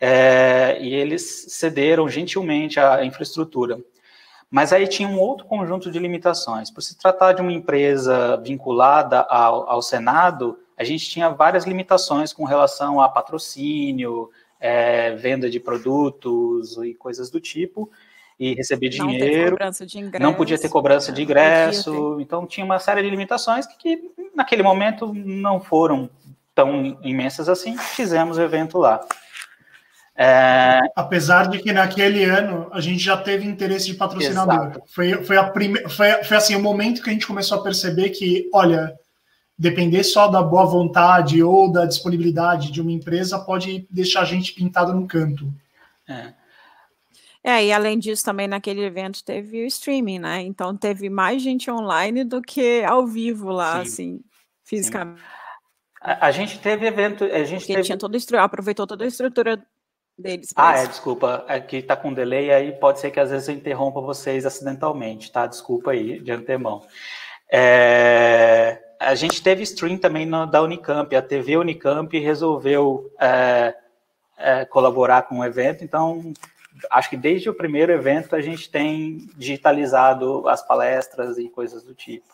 e eles cederam gentilmente a infraestrutura. Mas aí tinha um outro conjunto de limitações. Por se tratar de uma empresa vinculada ao Senado, a gente tinha várias limitações com relação a patrocínio, venda de produtos e coisas do tipo, e receber dinheiro. Não podia ter cobrança de ingresso. Então tinha uma série de limitações que naquele momento não foram tão imensas assim. Fizemos o evento lá. Apesar de que naquele ano a gente já teve interesse de patrocinador. Foi assim, o momento que a gente começou a perceber que, olha, depender só da boa vontade ou da disponibilidade de uma empresa pode deixar a gente pintado num canto. E além disso, também naquele evento teve o streaming, né? Então teve mais gente online do que ao vivo lá, assim, fisicamente. A gente teve evento... tinha aproveitou toda a estrutura deles. Desculpa, aqui tá com delay, aí pode ser que às vezes eu interrompa vocês acidentalmente, tá? Desculpa aí, de antemão. A gente teve stream também da Unicamp, a TV Unicamp resolveu colaborar com o evento, então acho que desde o primeiro evento a gente tem digitalizado as palestras e coisas do tipo.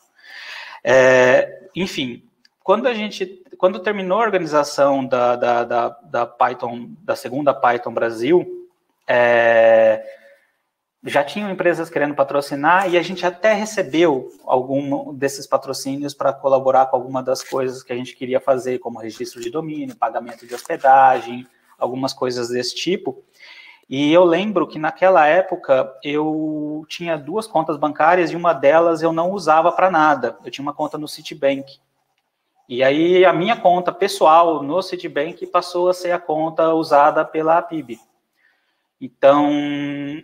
Enfim, quando terminou a organização da Python, da segunda Python Brasil, já tinham empresas querendo patrocinar e a gente até recebeu algum desses patrocínios para colaborar com alguma das coisas que a gente queria fazer, como registro de domínio, pagamento de hospedagem, algumas coisas desse tipo. E eu lembro que naquela época eu tinha 2 contas bancárias e uma delas eu não usava para nada. Eu tinha uma conta no Citibank. E aí a minha conta pessoal no Citibank passou a ser a conta usada pela APIB. Então,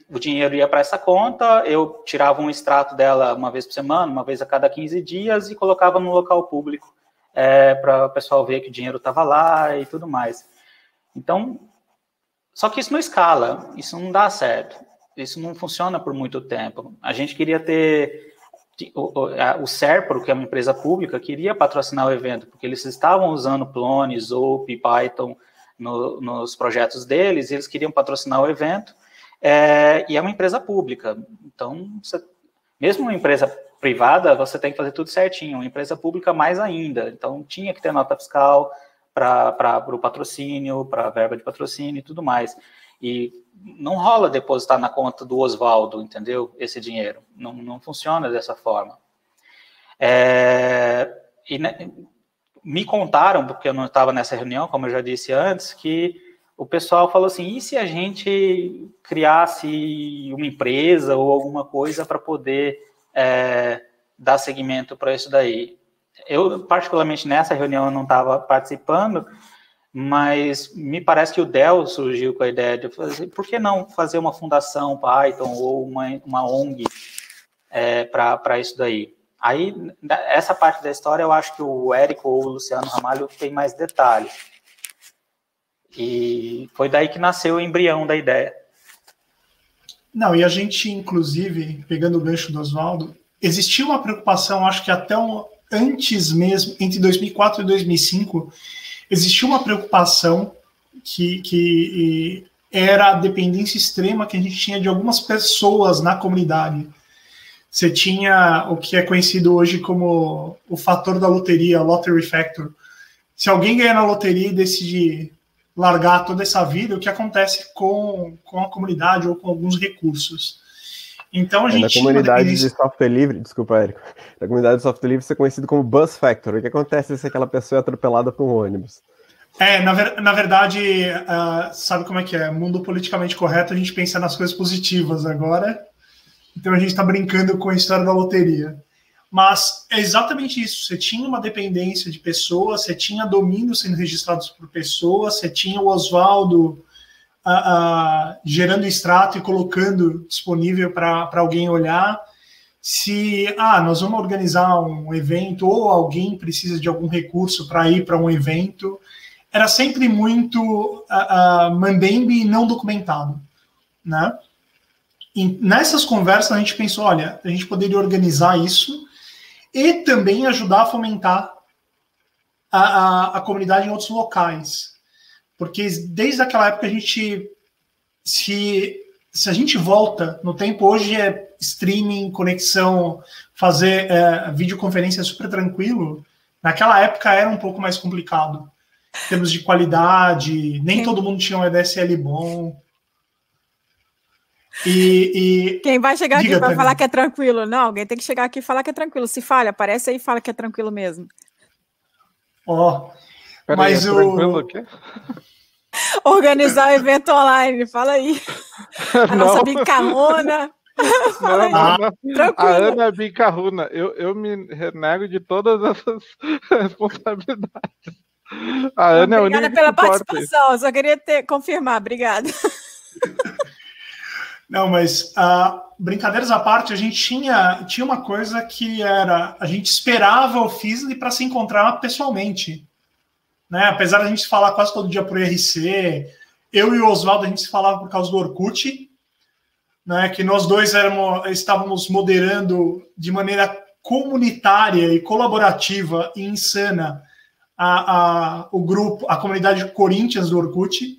o dinheiro ia para essa conta, eu tirava um extrato dela uma vez por semana, uma vez a cada 15 dias e colocava no local público para o pessoal ver que o dinheiro estava lá e tudo mais. Então, só que isso não escala, isso não dá certo, isso não funciona por muito tempo. A gente queria ter... O Serpro, que é uma empresa pública, queria patrocinar o evento, porque eles estavam usando Plone, Zope, Python nos projetos deles, e eles queriam patrocinar o evento, e é uma empresa pública. Então, mesmo uma empresa privada, você tem que fazer tudo certinho, uma empresa pública mais ainda. Então, tinha que ter nota fiscal para o patrocínio, para a verba de patrocínio e tudo mais. E não rola depositar na conta do Oswaldo, entendeu? Esse dinheiro. Não funciona dessa forma. Me contaram, porque eu não estava nessa reunião, como eu já disse antes, que o pessoal falou assim, e se a gente criasse uma empresa ou alguma coisa para poder dar seguimento para isso daí? Eu, particularmente, nessa reunião, eu não estava participando, mas me parece que o Dell surgiu com a ideia de fazer, por que não fazer uma fundação Python ou uma ONG para isso daí? Aí, essa parte da história, eu acho que o Érico ou o Luciano Ramalho tem mais detalhes. E foi daí que nasceu o embrião da ideia. Não, e a gente, inclusive, pegando o gancho do Oswaldo, existia uma preocupação, acho que até antes mesmo, entre 2004 e 2005, existia uma preocupação que era a dependência extrema que a gente tinha de algumas pessoas na comunidade. Você tinha o que é conhecido hoje como o fator da loteria, lottery factor. Se alguém ganhar na loteria e decidir largar toda essa vida, o que acontece com a comunidade ou com alguns recursos? Então a gente... Na comunidade de software livre, desculpa, Érico, na comunidade de software livre isso é conhecido como bus factor. O que acontece se aquela pessoa é atropelada por um ônibus? Na verdade, sabe como é que é? Mundo politicamente correto, a gente pensa nas coisas positivas agora. Então a gente está brincando com a história da loteria. Mas é exatamente isso. Você tinha uma dependência de pessoas, você tinha domínios sendo registrados por pessoas, você tinha o Oswaldo gerando extrato e colocando disponível para alguém olhar. Se nós vamos organizar um evento ou alguém precisa de algum recurso para ir para um evento, era sempre muito mambembe e não documentado, né? E nessas conversas a gente pensou, olha, a gente poderia organizar isso e também ajudar a fomentar a comunidade em outros locais. Porque desde aquela época a gente, se a gente volta no tempo, hoje é streaming, conexão, fazer videoconferência super tranquilo. Naquela época era um pouco mais complicado. Em termos de qualidade, nem todo mundo tinha um ADSL bom. Quem vai chegar aqui para falar que é tranquilo? Não, alguém tem que chegar aqui e falar que é tranquilo. Se falha, aparece aí e fala que é tranquilo mesmo. Mas tranquilo aqui? organizar o evento online. Fala aí. A nossa bicarrona. Não. A Ana é bicarruna. Eu me renego de todas essas responsabilidades. A Ana é a única. Obrigada pela participação. Eu só queria confirmar. Obrigada. Não, mas brincadeiras à parte, a gente tinha uma coisa que era, a gente esperava o Fizzly para se encontrar pessoalmente, né? Apesar de a gente se falar quase todo dia por IRC, eu e o Oswaldo a gente se falava por causa do Orkut, né? Que nós dois estávamos moderando de maneira comunitária e colaborativa e insana o grupo, a comunidade Corinthians do Orkut.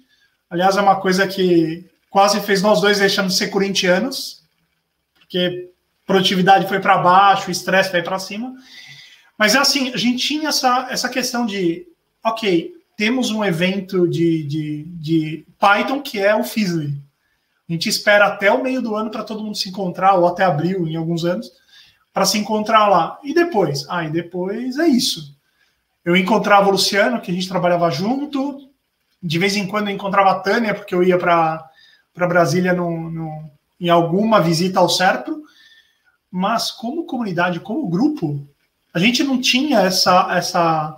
Aliás, é uma coisa que quase fez nós dois deixando de ser corintianos, porque produtividade foi para baixo, o estresse foi para cima. Mas é assim, a gente tinha essa questão de, ok, temos um evento de Python que é o Fizzly. A gente espera até o meio do ano para todo mundo se encontrar, ou até abril, em alguns anos, para se encontrar lá. E depois? E depois é isso. Eu encontrava o Luciano, que a gente trabalhava junto, de vez em quando eu encontrava a Tânia, porque eu ia para Brasília em alguma visita ao Serpro, mas como comunidade, como grupo, a gente não tinha essa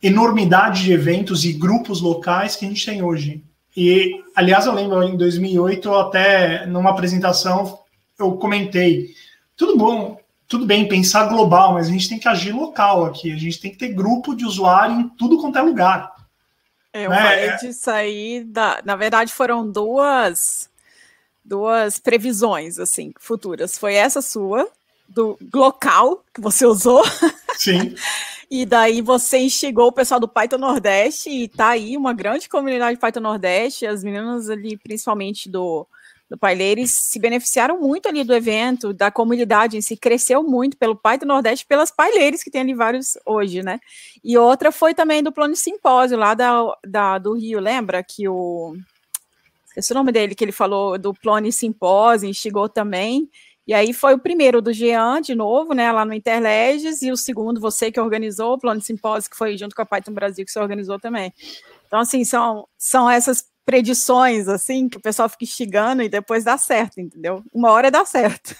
enormidade de eventos e grupos locais que a gente tem hoje. E, aliás, eu lembro, em 2008, até numa apresentação, eu comentei, tudo bem pensar global, mas a gente tem que agir local aqui, a gente tem que ter grupo de usuário em tudo quanto é lugar. Eu falei disso aí, na verdade foram duas previsões assim, futuras. Foi essa sua, do local, que você usou. Sim. E daí você instigou o pessoal do Python Nordeste, e tá aí uma grande comunidade de Python Nordeste, as meninas ali, principalmente do Paileiros, se beneficiaram muito ali do evento, da comunidade em si, cresceu muito pelo Python Nordeste, pelas Paileiros, que tem ali vários hoje, né? E outra foi também do Plone Simpósio, lá do Rio, lembra? Que esqueci o nome dele, que ele falou do Plone Simpósio, instigou também. E aí foi o primeiro do Jean, de novo, né, lá no Interleges, e o segundo, você que organizou, o Plone Simpósio, que foi junto com a Python Brasil, que você organizou também. Então, assim, são essas predições, assim, que o pessoal fica instigando e depois dá certo, entendeu? Uma hora dá certo.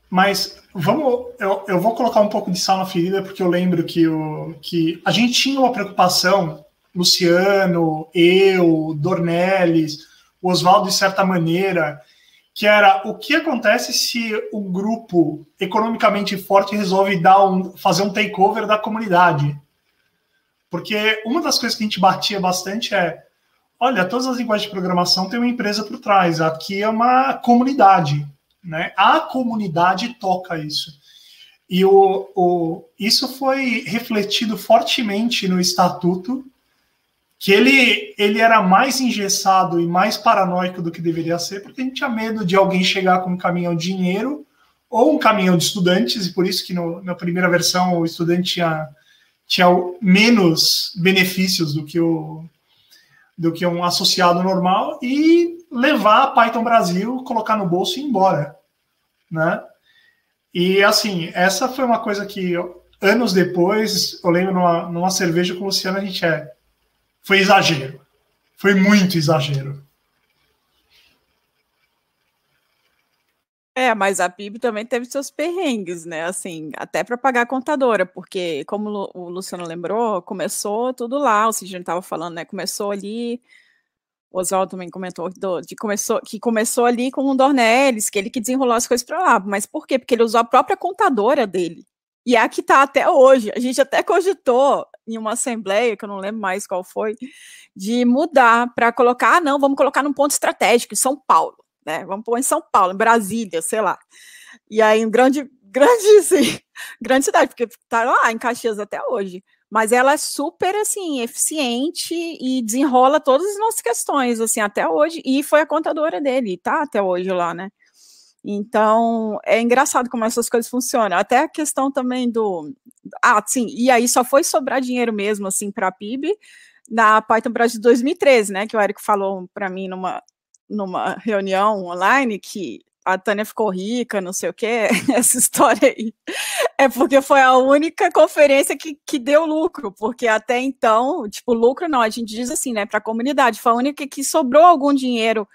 Mas eu vou colocar um pouco de sal na ferida, porque eu lembro que a gente tinha uma preocupação, Luciano, eu, Dornelles, o Oswaldo, de certa maneira, que era o que acontece se o grupo economicamente forte resolve fazer um takeover da comunidade. Porque uma das coisas que a gente batia bastante olha, todas as linguagens de programação têm uma empresa por trás, aqui é uma comunidade, né? A comunidade toca isso. E isso foi refletido fortemente no estatuto, que ele era mais engessado e mais paranoico do que deveria ser, porque a gente tinha medo de alguém chegar com um caminhão de dinheiro ou um caminhão de estudantes, e por isso que na primeira versão o estudante tinha menos benefícios do que um associado normal, e levar a Python Brasil, colocar no bolso e ir embora, né? E, assim, essa foi uma coisa que, anos depois, eu lembro numa cerveja com o Luciano, a gente foi exagero. Foi muito exagero. Mas a PIB também teve seus perrengues, né? Assim, até para pagar a contadora, porque, como o Luciano lembrou, começou tudo lá, o Sidney estava falando, né? Começou ali, o Oswaldo também comentou que começou ali com o Dornelles, que ele que desenrolou as coisas para lá. Mas por quê? Porque ele usou a própria contadora dele. E é a que está até hoje. A gente até cogitou em uma assembleia, que eu não lembro mais qual foi, de mudar para colocar, não, vamos colocar num ponto estratégico, em São Paulo, né? Vamos pôr em São Paulo, em Brasília, sei lá. E aí, em grande cidade, porque está lá em Caxias até hoje. Mas ela é super, assim, eficiente e desenrola todas as nossas questões, assim, até hoje. E foi a contadora dele, tá até hoje lá, né? Então, é engraçado como essas coisas funcionam. Até a questão também sim, e aí só foi sobrar dinheiro mesmo, assim, para a PIB na Python Brasil de 2013, né, que o Érico falou para mim numa reunião online, que a Tânia ficou rica, não sei o quê, essa história aí, é porque foi a única conferência que deu lucro, porque até então, tipo, lucro não, a gente diz assim, né, para a comunidade, foi a única que sobrou algum dinheiro,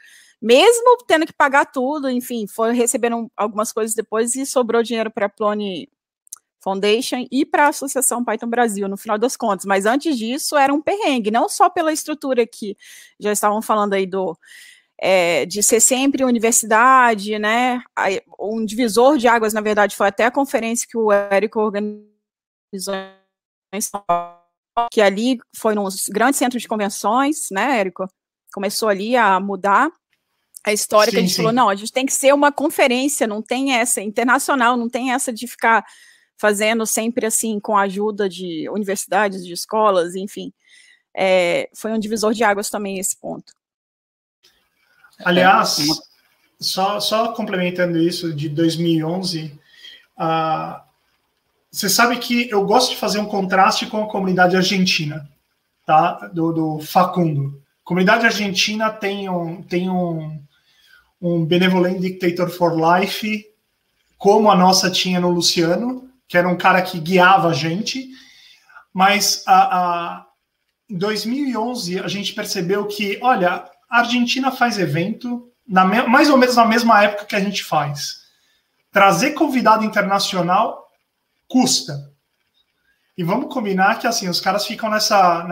mesmo tendo que pagar tudo, enfim, receberam algumas coisas depois e sobrou dinheiro para a Plone Foundation e para a Associação Python Brasil, no final das contas, mas antes disso era um perrengue, não só pela estrutura que já estavam falando aí de ser sempre universidade, né, um divisor de águas, na verdade, foi até a conferência que o Érico organizou em São Paulo, que ali foi num grande centro de convenções, né, Érico? Começou ali a mudar a história, sim, que a gente falou, não, a gente tem que ser uma conferência, não tem essa, internacional, não tem essa de ficar fazendo sempre assim, com a ajuda de universidades, de escolas, enfim. Foi um divisor de águas também esse ponto. Aliás, só complementando isso de 2011, você sabe que eu gosto de fazer um contraste com a comunidade argentina, tá? Do Facundo. A comunidade argentina tem um Benevolent Dictator for Life, como a nossa tinha no Luciano, que era um cara que guiava a gente, mas em 2011 a gente percebeu que, olha, a Argentina faz evento mais ou menos na mesma época que a gente faz. Trazer convidado internacional custa. E vamos combinar que assim, os caras ficam nessa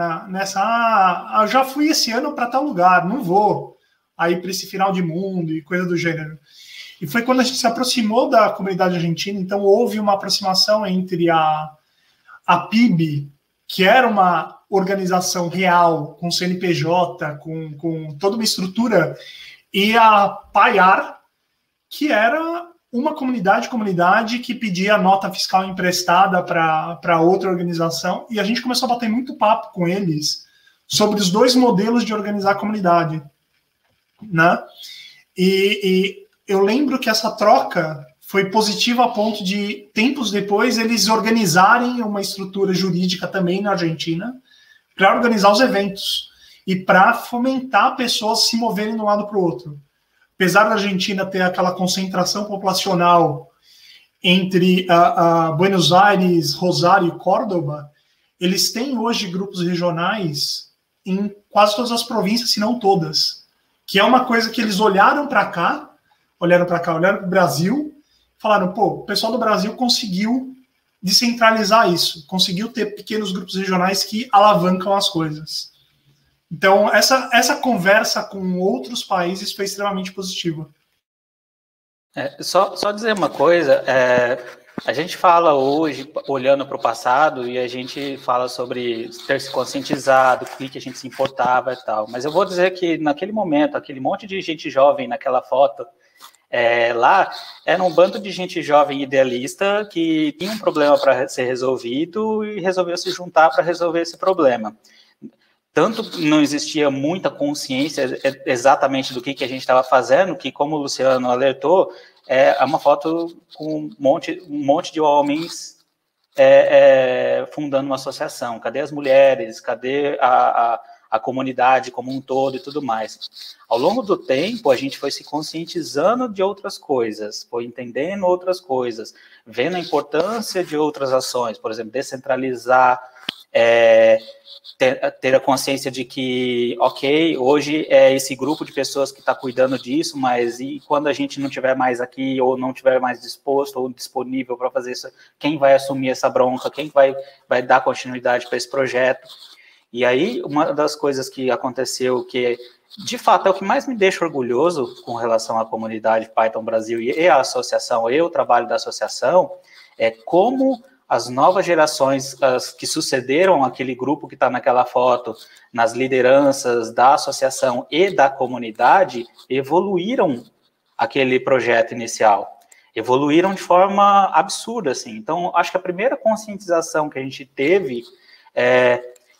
eu já fui esse ano para tal lugar, não vou aí para esse final de mundo e coisa do gênero. E foi quando a gente se aproximou da comunidade argentina, então houve uma aproximação entre a PIB, que era uma organização real, com CNPJ, com toda uma estrutura, e a PAIAR, que era uma comunidade que pedia nota fiscal emprestada para outra organização, e a gente começou a bater muito papo com eles sobre os dois modelos de organizar a comunidade, né? E eu lembro que essa troca foi positiva a ponto de, tempos depois, eles organizarem uma estrutura jurídica também na Argentina para organizar os eventos e para fomentar pessoas se moverem de um lado para o outro. Apesar da Argentina ter aquela concentração populacional entre Buenos Aires, Rosário e Córdoba, eles têm hoje grupos regionais em quase todas as províncias, se não todas, que é uma coisa que eles olharam para o Brasil, falaram, pô, o pessoal do Brasil conseguiu descentralizar isso, conseguiu ter pequenos grupos regionais que alavancam as coisas. Então, essa conversa com outros países foi extremamente positiva. Só dizer uma coisa, a gente fala hoje, olhando para o passado, e a gente fala sobre ter se conscientizado, o que a gente se importava e tal, mas eu vou dizer que naquele momento, aquele monte de gente jovem naquela foto, lá era um bando de gente jovem idealista que tinha um problema para ser resolvido e resolveu se juntar para resolver esse problema. Tanto não existia muita consciência exatamente do que a gente estava fazendo, que, como o Luciano alertou, é uma foto com um monte de homens fundando uma associação. Cadê as mulheres? Cadê a comunidade como um todo e tudo mais? Ao longo do tempo, a gente foi se conscientizando de outras coisas, foi entendendo outras coisas, vendo a importância de outras ações, por exemplo, descentralizar, ter a consciência de que, ok, hoje é esse grupo de pessoas que está cuidando disso, mas e quando a gente não estiver mais aqui, ou não estiver mais disposto ou disponível para fazer isso, quem vai assumir essa bronca, quem vai dar continuidade para esse projeto? E aí, uma das coisas que aconteceu, que de fato é o que mais me deixa orgulhoso com relação à comunidade Python Brasil e à associação, e o trabalho da associação, é como as novas gerações, as que sucederam aquele grupo que está naquela foto, nas lideranças da associação e da comunidade, evoluíram aquele projeto inicial. Evoluíram de forma absurda, assim. Então, acho que a primeira conscientização que a gente teve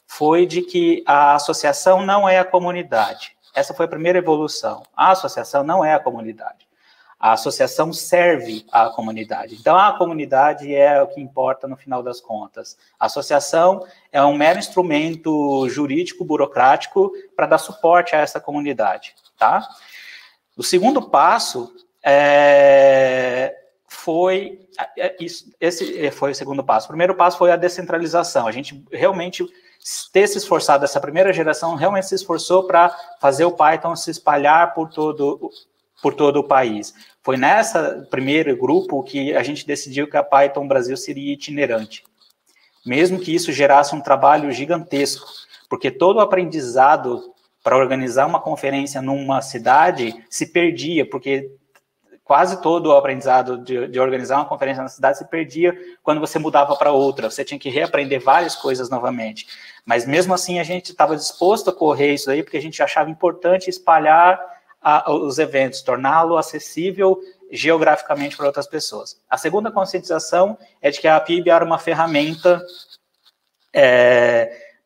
foi de que a associação não é a comunidade. Essa foi a primeira evolução. A associação não é a comunidade. A associação serve à comunidade. Então, a comunidade é o que importa no final das contas. A associação é um mero instrumento jurídico, burocrático, para dar suporte a essa comunidade, tá? O segundo passo esse foi o segundo passo. O primeiro passo foi a descentralização. A gente realmente ter se esforçado, essa primeira geração realmente se esforçou para fazer o Python se espalhar por todo o país. Foi nessa primeiro grupo que a gente decidiu que a Python Brasil seria itinerante, mesmo que isso gerasse um trabalho gigantesco, porque todo o aprendizado para organizar uma conferência numa cidade se perdia, porque quase todo o aprendizado de organizar uma conferência na cidade se perdia quando você mudava para outra, você tinha que reaprender várias coisas novamente. Mas mesmo assim a gente estava disposto a correr isso aí, porque a gente achava importante espalhar os eventos, torná-lo acessível geograficamente para outras pessoas. A segunda conscientização é de que a PIB era uma ferramenta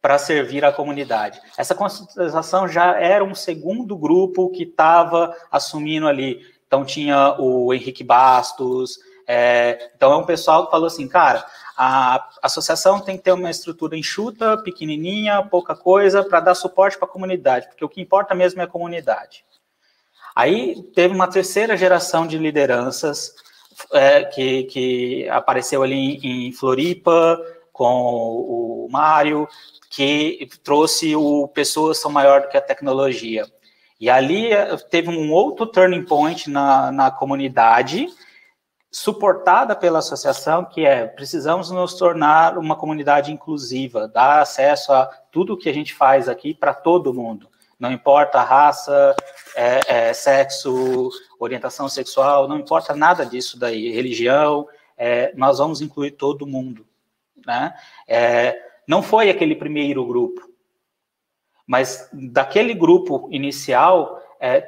para servir a comunidade. Essa conscientização já era um segundo grupo que estava assumindo ali. Então, tinha o Henrique Bastos. Então, é um pessoal que falou assim, cara, a associação tem que ter uma estrutura enxuta, pequenininha, pouca coisa, para dar suporte para a comunidade, porque o que importa mesmo é a comunidade. Aí, teve uma terceira geração de lideranças que apareceu ali em Floripa, com o Mário, que trouxe o Pessoas São Maior do que a Tecnologia. E ali teve um outro turning point na comunidade, suportada pela associação, que precisamos nos tornar uma comunidade inclusiva, dar acesso a tudo que a gente faz aqui para todo mundo. Não importa a raça, sexo, orientação sexual, não importa nada disso daí, religião, nós vamos incluir todo mundo, né? Não foi aquele primeiro grupo, mas daquele grupo inicial,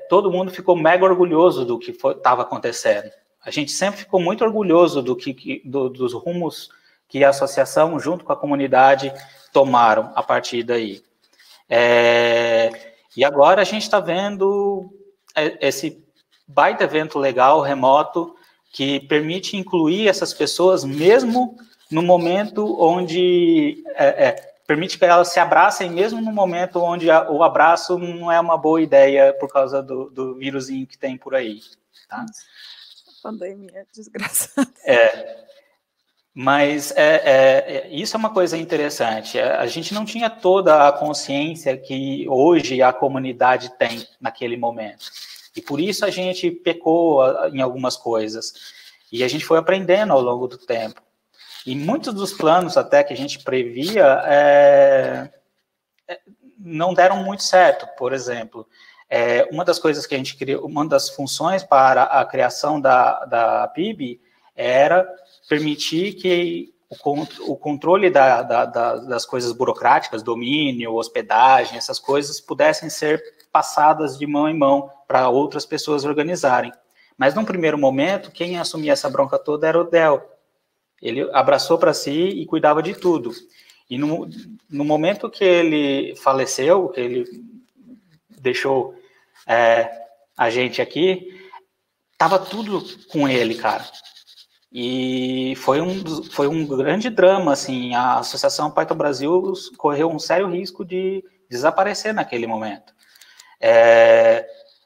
todo mundo ficou mega orgulhoso do que estava acontecendo. A gente sempre ficou muito orgulhoso dos rumos que a associação, junto com a comunidade, tomaram a partir daí. E agora a gente está vendo esse baita evento legal, remoto, que permite incluir essas pessoas mesmo no momento onde... permite que elas se abracem mesmo no momento onde o abraço não é uma boa ideia por causa do vírusinho que tem por aí. Tá? Pandemia desgraçada. Mas isso é uma coisa interessante. A gente não tinha toda a consciência que hoje a comunidade tem naquele momento. E por isso a gente pecou em algumas coisas. E a gente foi aprendendo ao longo do tempo. E muitos dos planos até que a gente previa não deram muito certo. Por exemplo, uma das coisas que a gente criou, uma das funções para a criação da PIB era permitir que o controle das coisas burocráticas, domínio, hospedagem, essas coisas pudessem ser passadas de mão em mão para outras pessoas organizarem. Mas, num primeiro momento, quem assumia essa bronca toda era o Del. Ele abraçou para si e cuidava de tudo. E no momento que ele faleceu, que ele deixou a gente aqui, estava tudo com ele, cara. E foi um grande drama, assim, a Associação Python Brasil correu um sério risco de desaparecer naquele momento.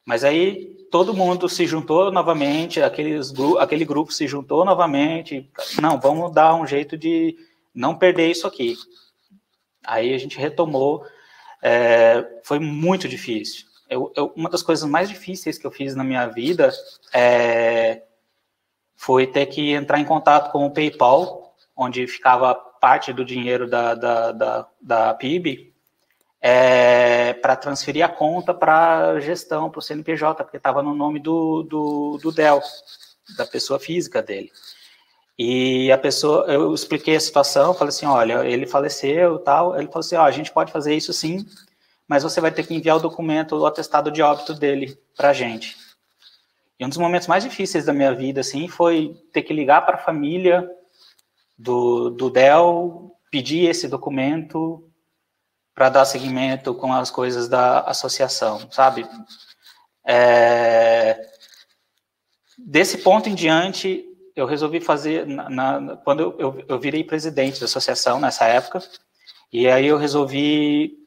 Mas aí todo mundo se juntou novamente, aquele grupo se juntou novamente, não, vamos dar um jeito de não perder isso aqui. Aí a gente retomou, foi muito difícil. Uma das coisas mais difíceis que eu fiz na minha vida foi ter que entrar em contato com o PayPal, onde ficava parte do dinheiro da PIB, para transferir a conta para gestão, para o CNPJ, porque estava no nome do Del, da pessoa física dele. E eu expliquei a situação, falei assim, olha, ele faleceu e tal, ele falou assim, a gente pode fazer isso sim, mas você vai ter que enviar o documento, o atestado de óbito dele para a gente. E um dos momentos mais difíceis da minha vida, assim, foi ter que ligar para a família do Del, pedir esse documento para dar seguimento com as coisas da associação, sabe? Desse ponto em diante, eu resolvi fazer, quando eu virei presidente da associação nessa época, e aí eu resolvi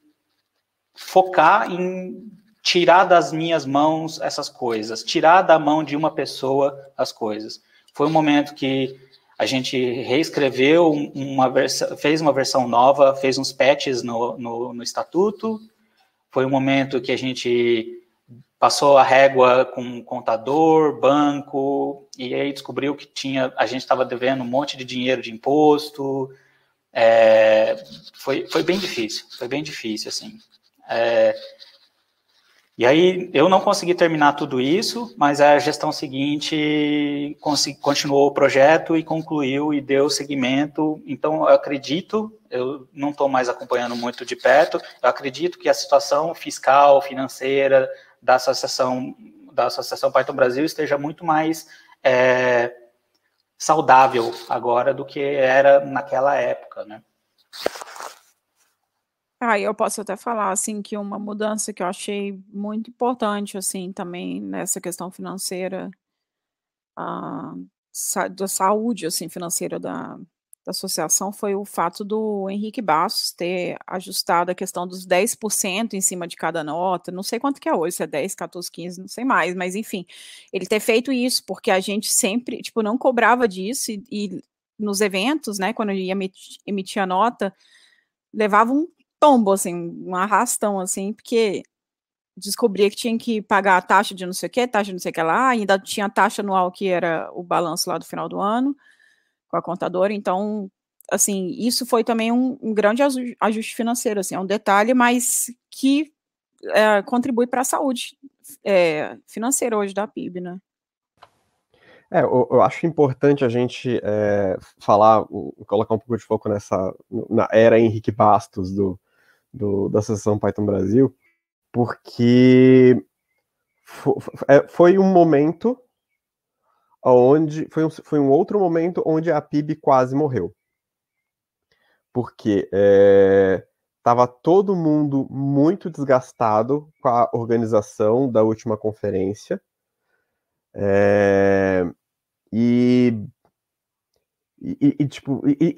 focar em tirar das minhas mãos essas coisas, tirar da mão de uma pessoa as coisas. Foi um momento que a gente reescreveu fez uma versão nova, fez uns patches no estatuto. Foi um momento que a gente passou a régua com contador, banco, e aí descobriu que a gente estava devendo um monte de dinheiro de imposto. Foi bem difícil, assim. E aí eu não consegui terminar tudo isso, mas a gestão seguinte continuou o projeto e concluiu e deu seguimento. Então eu não estou mais acompanhando muito de perto, eu acredito que a situação fiscal, financeira da Associação Python Brasil esteja muito mais saudável agora do que era naquela época, né? Eu posso até falar, assim, que uma mudança que eu achei muito importante, assim, também nessa questão financeira, da saúde, assim, financeira da associação, foi o fato do Henrique Bastos ter ajustado a questão dos 10% em cima de cada nota, não sei quanto que é hoje, se é 10, 14, 15, não sei mais, mas enfim, ele ter feito isso, porque a gente sempre, tipo, não cobrava disso, e nos eventos, né, quando eu ia emitir a nota, levava um tombo, assim, um arrastão, assim, porque descobria que tinha que pagar a taxa de não sei o que, taxa de não sei o que lá, ainda tinha a taxa anual que era o balanço lá do final do ano, com a contadora, então, assim, isso foi também um grande ajuste financeiro, assim, é um detalhe, mas que contribui para a saúde financeira hoje da PIB, né? Eu acho importante a gente falar, colocar um pouco de foco na era Henrique Bastos da Associação Python Brasil, porque foi um momento foi um outro momento onde a PIB quase morreu. Porque estava todo mundo muito desgastado com a organização da última conferência,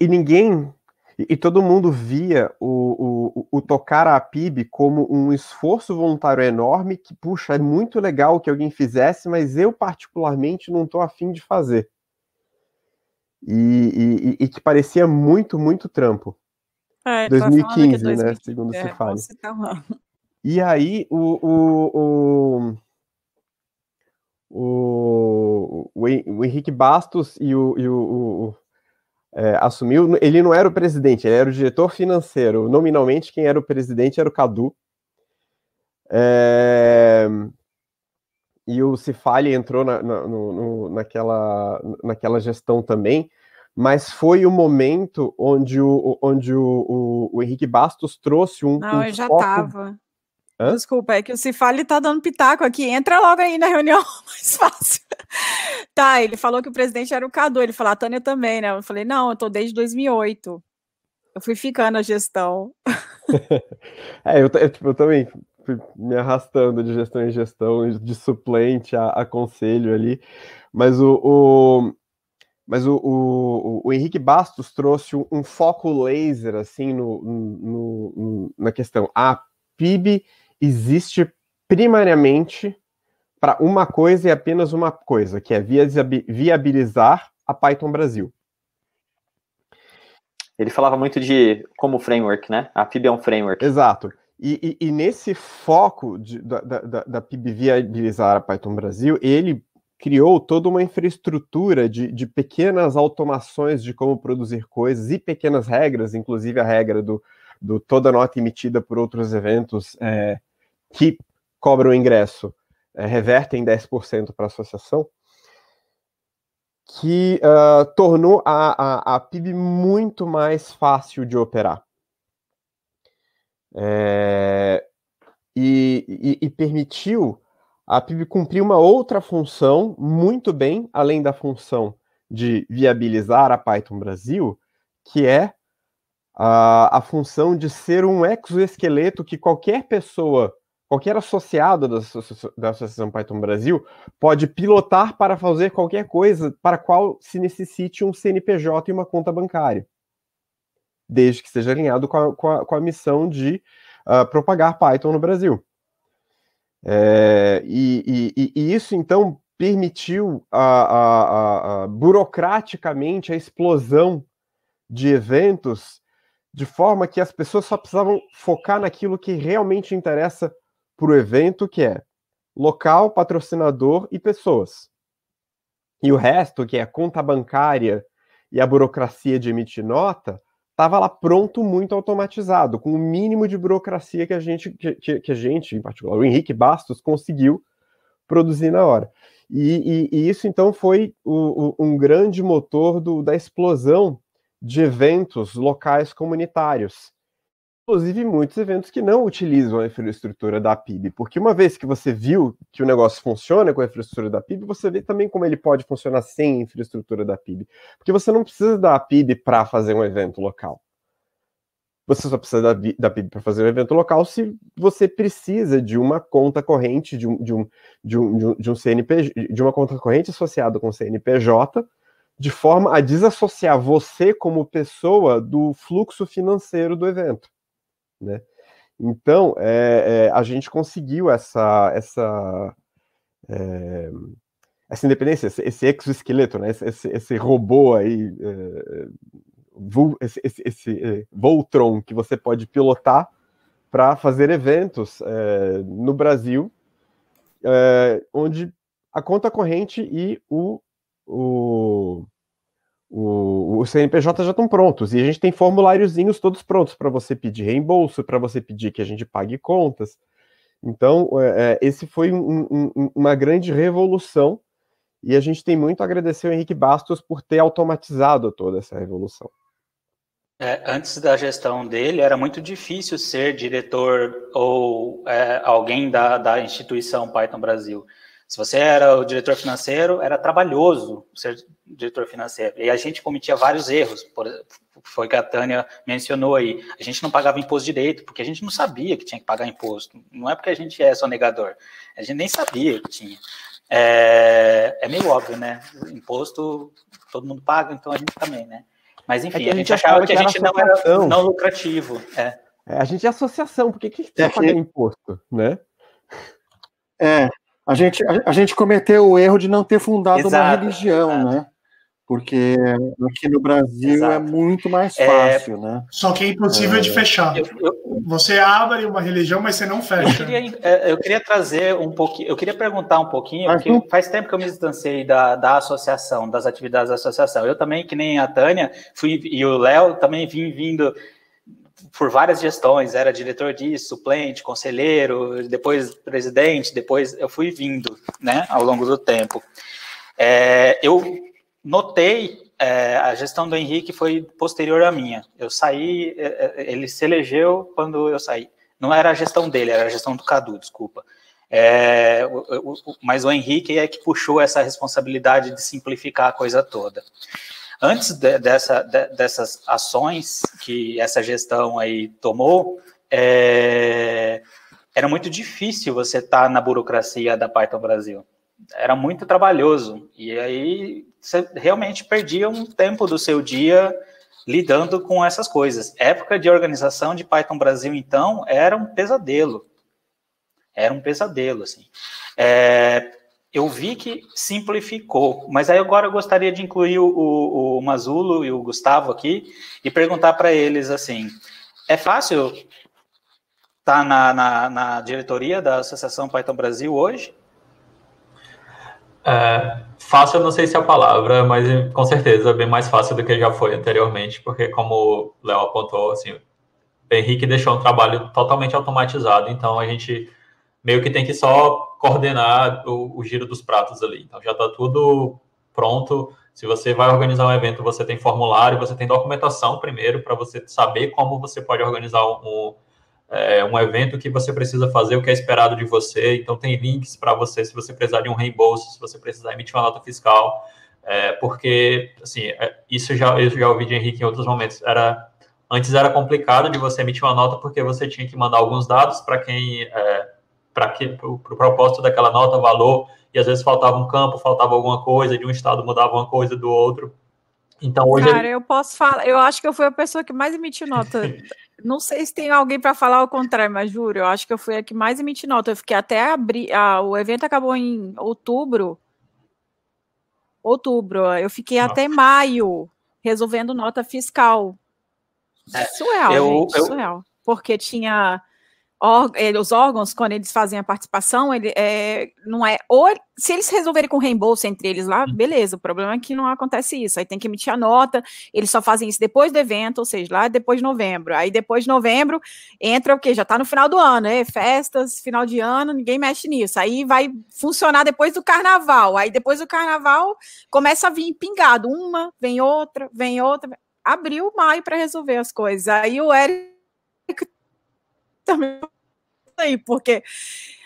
ninguém... E todo mundo via o tocar a PIB como um esforço voluntário enorme que, puxa, é muito legal que alguém fizesse, mas eu particularmente não estou afim de fazer. E que parecia muito, muito trampo. 2015, né, segundo se fala. E aí, o Henrique Bastos assumiu, ele não era o presidente, ele era o diretor financeiro. Nominalmente, quem era o presidente era o Cadu. E o Cifali entrou naquela gestão também, mas foi o momento onde o Henrique Bastos trouxe um Não, eu já estava. Desculpa, é que o Cifali tá dando pitaco aqui. Entra logo aí na reunião, mais fácil. Tá, ele falou que o presidente era o Cadu. Ele falou, a Tânia também, né? Eu falei, não, eu tô desde 2008. Eu fui ficando na gestão. Eu também fui me arrastando de gestão em gestão, de suplente a conselho ali. Mas o Henrique Bastos trouxe um foco laser, assim, na questão. A PIB existe primariamente para uma coisa e apenas uma coisa, que é viabilizar a Python Brasil. Ele falava muito de como framework, né? A PIB é um framework. Exato. E nesse foco da PIB viabilizar a Python Brasil, ele criou toda uma infraestrutura de pequenas automações de como produzir coisas e pequenas regras, inclusive a regra do toda nota emitida por outros eventos que cobram ingresso revertem 10% para a associação, que tornou a PIB muito mais fácil de operar. E permitiu a PIB cumprir uma outra função muito bem, além da função de viabilizar a Python Brasil, que é a função de ser um exoesqueleto que qualquer pessoa, qualquer associado da Associação Python Brasil pode pilotar para fazer qualquer coisa para a qual se necessite um CNPJ e uma conta bancária, desde que esteja alinhado com a missão de propagar Python no Brasil. E isso, então, permitiu burocraticamente a explosão de eventos, de forma que as pessoas só precisavam focar naquilo que realmente interessa para o evento, que é local, patrocinador e pessoas. E o resto, que é a conta bancária e a burocracia de emitir nota, estava lá pronto, muito automatizado, com o mínimo de burocracia que a gente, em particular, o Henrique Bastos, conseguiu produzir na hora. E isso, então, foi um grande motor da explosão de eventos locais comunitários. Inclusive, muitos eventos que não utilizam a infraestrutura da PIB, porque uma vez que você viu que o negócio funciona com a infraestrutura da PIB, você vê também como ele pode funcionar sem a infraestrutura da PIB. Porque você não precisa da PIB para fazer um evento local. Você só precisa da PIB para fazer um evento local se você precisa de uma conta corrente, de um CNPJ, de uma conta corrente associada com o CNPJ, de forma a desassociar você como pessoa do fluxo financeiro do evento, né? Então, a gente conseguiu essa independência, esse exoesqueleto, né? Esse robô aí, esse Voltron que você pode pilotar para fazer eventos no Brasil, onde a conta corrente e o CNPJ já estão prontos, e a gente tem formuláriozinhos todos prontos para você pedir reembolso, para você pedir que a gente pague contas. Então, esse foi uma grande revolução, e a gente tem muito a agradecer ao Henrique Bastos por ter automatizado toda essa revolução. Antes da gestão dele, era muito difícil ser diretor ou alguém da instituição Python Brasil. Se você era o diretor financeiro, era trabalhoso ser diretor financeiro. E a gente cometia vários erros. Foi o que a Tânia mencionou aí. A gente não pagava imposto direito, porque a gente não sabia que tinha que pagar imposto. Não é porque a gente é sonegador. A gente nem sabia que tinha. É meio óbvio, né? Imposto todo mundo paga, então a gente também, né? Mas enfim, a gente achava que a gente não era não lucrativo. A gente é associação, por que a gente precisa pagar imposto, né? A gente cometeu o erro de não ter fundado uma religião, né? Porque aqui no Brasil é muito mais fácil, né? Só que é impossível de fechar. Você abre uma religião, mas você não fecha. Eu queria trazer um pouquinho, eu queria perguntar um pouquinho, porque faz tempo que eu me distanciei da associação, das atividades da associação. Eu também, que nem a Tânia, e o Léo, também vindo por várias gestões, era diretor disso, suplente, conselheiro, depois presidente, depois eu fui vindo, né, ao longo do tempo. Eu notei, a gestão do Henrique foi posterior à minha. Eu saí, ele se elegeu quando eu saí. Não era a gestão dele, era a gestão do Cadu, desculpa. Mas o Henrique é que puxou essa responsabilidade de simplificar a coisa toda. Antes dessas ações que essa gestão aí tomou, era muito difícil você estar na burocracia da Python Brasil. Era muito trabalhoso. E aí você realmente perdia um tempo do seu dia lidando com essas coisas. Época de organização de Python Brasil, então, era um pesadelo. Era um pesadelo, assim. Eu vi que simplificou, mas aí agora eu gostaria de incluir o Mazulo e o Gustavo aqui e perguntar para eles assim, é fácil estar na diretoria da Associação Python Brasil hoje? Fácil, eu não sei se é a palavra, mas com certeza é bem mais fácil do que já foi anteriormente, porque como o Léo apontou, assim, o Henrique deixou um trabalho totalmente automatizado, então a gente meio que tem que só coordenar o giro dos pratos ali. Então, já está tudo pronto. Se você vai organizar um evento, você tem formulário, você tem documentação primeiro, para você saber como você pode organizar um evento que você precisa fazer, o que é esperado de você. Então, tem links para você, se você precisar de um reembolso, se você precisar emitir uma nota fiscal. Porque, assim, eu já ouvi de Henrique em outros momentos. Antes era complicado de você emitir uma nota, porque você tinha que mandar alguns dados para quem... para o propósito daquela nota, valor, e às vezes faltava um campo, faltava alguma coisa, de um estado mudava uma coisa do outro. Então, hoje... Cara, eu posso falar, eu acho que eu fui a pessoa que mais emitiu nota Não sei se tem alguém para falar o contrário, mas juro, eu acho que eu fui a que mais emiti nota. Eu fiquei até abrir. O evento acabou em outubro. Eu fiquei até maio resolvendo nota fiscal. Surreal, gente, surreal. Porque tinha os órgãos, quando eles fazem a participação, não é. Ou se eles resolverem com reembolso entre eles lá, beleza. O problema é que não acontece isso. Aí tem que emitir a nota. Eles só fazem isso depois do evento, ou seja, lá depois de novembro. Aí depois de novembro entra o quê? Já tá no final do ano, né? Festas, final de ano, ninguém mexe nisso. Aí vai funcionar depois do carnaval. Aí depois do carnaval começa a vir pingado. Uma, vem outra. Abril, maio para resolver as coisas. Aí o Érico também aí, porque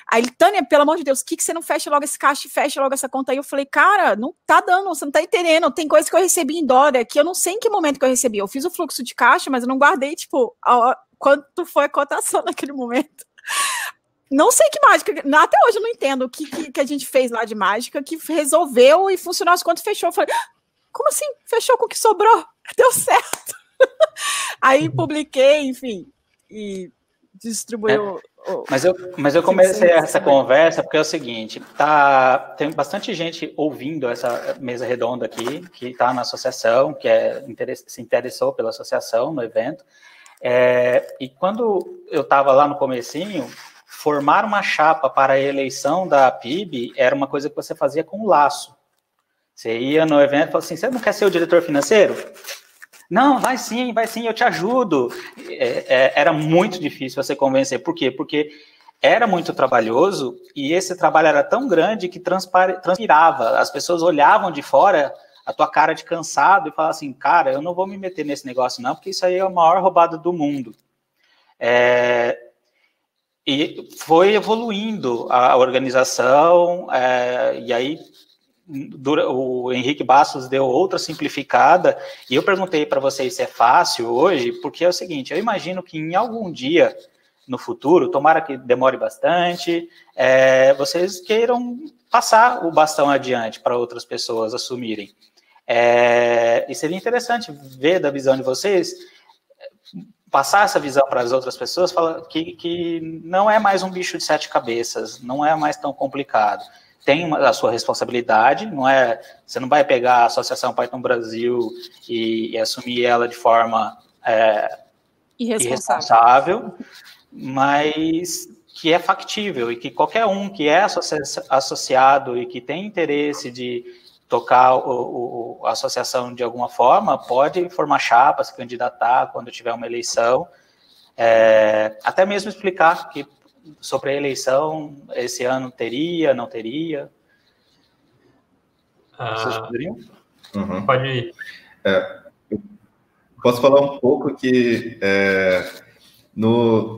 aí, Tânia, pelo amor de Deus, que você não fecha logo esse caixa e fecha logo essa conta aí? Eu falei, cara, não tá dando, você não tá entendendo, tem coisa que eu recebi em dólar, que eu não sei em que momento que eu recebi, eu fiz o fluxo de caixa, mas eu não guardei, tipo, quanto foi a cotação naquele momento. Não sei que mágica, até hoje eu não entendo o que a gente fez lá de mágica, que resolveu e funcionou as contas, fechou. Eu falei, como assim? Fechou com o que sobrou? Deu certo. Aí publiquei, enfim, e distribuiu. Mas eu comecei essa conversa porque é o seguinte, tem bastante gente ouvindo essa mesa redonda aqui, que está na associação, que se interessou pela associação no evento, e quando eu estava lá no comecinho, formar uma chapa para a eleição da PIB era uma coisa que você fazia com laço. Você ia no evento e falava assim, você não quer ser o diretor financeiro? Não, vai sim, eu te ajudo. Era muito difícil você convencer. Por quê? Porque era muito trabalhoso e esse trabalho era tão grande que transpirava. As pessoas olhavam de fora a tua cara de cansado e falavam assim, cara, eu não vou me meter nesse negócio não, porque isso aí é a maior roubada do mundo. E foi evoluindo a organização, e aí o Henrique Bastos deu outra simplificada, e eu perguntei para vocês se é fácil hoje, porque é o seguinte, eu imagino que em algum dia no futuro, tomara que demore bastante, vocês queiram passar o bastão adiante para outras pessoas assumirem. E seria interessante ver da visão de vocês, passar essa visão para as outras pessoas, que não é mais um bicho de 7 cabeças, não é mais tão complicado. Tem a sua responsabilidade, você não vai pegar a Associação Python Brasil e assumir ela de forma irresponsável, mas que é factível e que qualquer um que é associado e que tem interesse de tocar a associação de alguma forma, pode formar chapa, se candidatar quando tiver uma eleição, até mesmo explicar que sobre a eleição, esse ano teria, não teria? Vocês poderiam? Pode ir. Posso falar um pouco que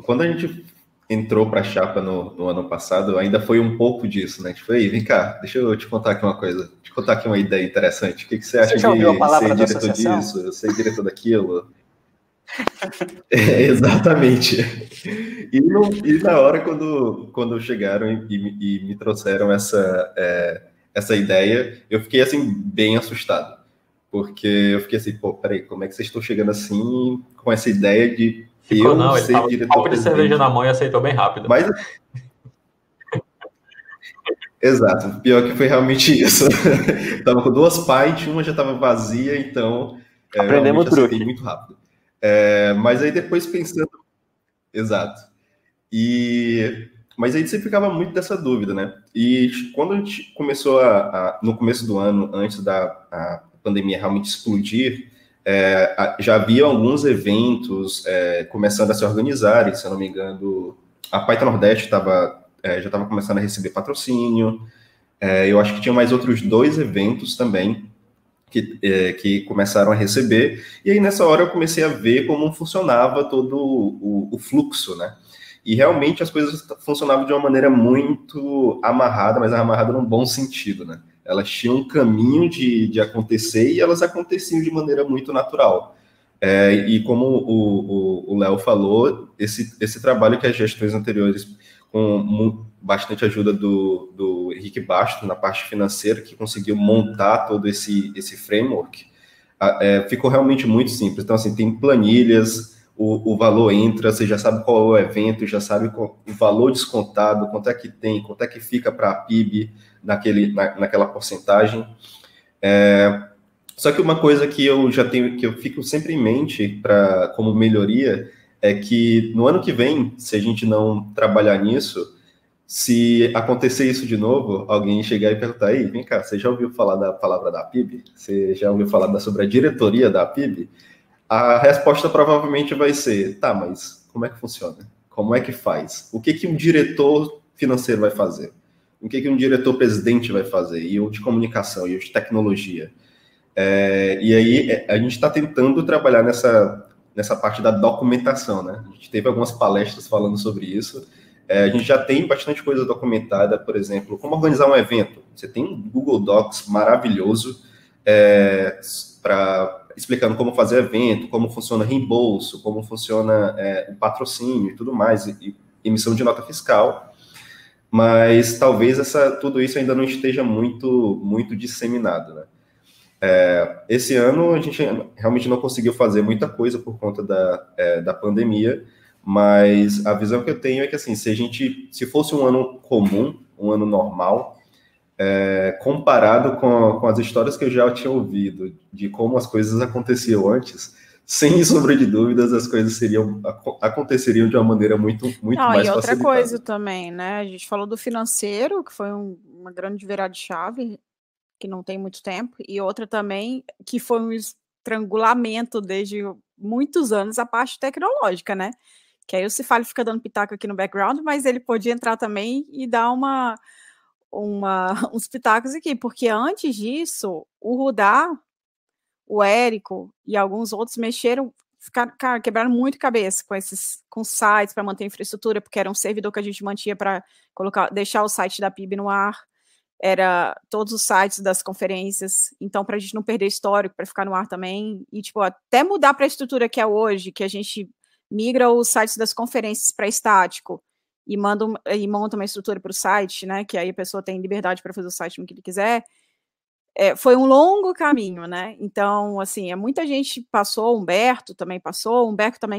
quando a gente entrou para a chapa no ano passado, ainda foi um pouco disso, né? Tipo, vem cá, deixa eu te contar aqui uma coisa, te contar aqui uma ideia interessante. O que você acha de ser diretor disso, ser diretor daquilo? Exatamente. E na hora quando chegaram e me trouxeram essa ideia, eu fiquei assim bem assustado, porque eu fiquei assim, pô, peraí, como é que vocês estão chegando assim com essa ideia de ser diretor de cerveja na mão e aceitou bem rápido. Mas exato, pior que foi realmente isso. Tava com 2 pints, uma já estava vazia, então aprendemos o truque muito rápido. Mas aí depois pensando... Exato. Mas aí você ficava muito dessa dúvida, né? E quando a gente começou no começo do ano, antes da pandemia realmente explodir, já havia alguns eventos começando a se organizarem, se eu não me engano, a Python Nordeste já estava começando a receber patrocínio, eu acho que tinha mais outros 2 eventos também, que começaram a receber, e aí nessa hora eu comecei a ver como funcionava todo o fluxo, né? E realmente as coisas funcionavam de uma maneira muito amarrada, mas amarrada num bom sentido, né? Elas tinham um caminho de acontecer e elas aconteciam de maneira muito natural. E como o Léo falou, esse trabalho que as gestões anteriores, com bastante ajuda do Henrique Bastos na parte financeira, que conseguiu montar todo esse framework, ficou realmente muito simples. Então, assim, tem planilhas, o valor entra, você já sabe qual é o evento, já sabe o valor descontado, quanto é que tem, quanto é que fica para a PIB naquela porcentagem. Só que uma coisa que eu já tenho, que eu fico sempre em mente como melhoria, é que no ano que vem, se a gente não trabalhar nisso, se acontecer isso de novo, alguém chegar e perguntar, aí, vem cá, você já ouviu falar da palavra da PIB? Você já ouviu falar sobre a diretoria da PIB? A resposta provavelmente vai ser, tá, mas como é que funciona? Como é que faz? O que um diretor financeiro vai fazer? O que um diretor-presidente vai fazer? E o de comunicação, e o de tecnologia? E aí, a gente está tentando trabalhar nessa parte da documentação, né? A gente teve algumas palestras falando sobre isso. A gente já tem bastante coisa documentada, por exemplo, como organizar um evento. Você tem um Google Docs maravilhoso explicando como fazer evento, como funciona reembolso, como funciona o patrocínio e tudo mais, e emissão de nota fiscal. Mas talvez tudo isso ainda não esteja muito disseminado, né? Esse ano a gente realmente não conseguiu fazer muita coisa por conta da pandemia, mas a visão que eu tenho é que, assim, se fosse um ano comum, um ano normal, comparado com as histórias que eu já tinha ouvido de como as coisas aconteciam antes, sem sombra de dúvidas, as coisas aconteceriam de uma maneira muito mais facilitada. E outra coisa também, né? A gente falou do financeiro, que foi uma grande virada de chave, que não tem muito tempo, e outra também, que foi um estrangulamento desde muitos anos, a parte tecnológica, né? Que aí o Cifali fica dando pitaco aqui no background, mas ele podia entrar também e dar uns pitacos aqui, porque antes disso, o Rudá, o Érico e alguns outros quebraram muito cabeça com sites para manter a infraestrutura, porque era um servidor que a gente mantinha para deixar o site da PIB no ar, era todos os sites das conferências, então para a gente não perder histórico, para ficar no ar também, e tipo, até mudar para a estrutura que é hoje, que a gente migra os sites das conferências para estático e monta uma estrutura para o site, né, que aí a pessoa tem liberdade para fazer o site no que ele quiser. Foi um longo caminho, né? Então, assim, muita gente passou, Humberto também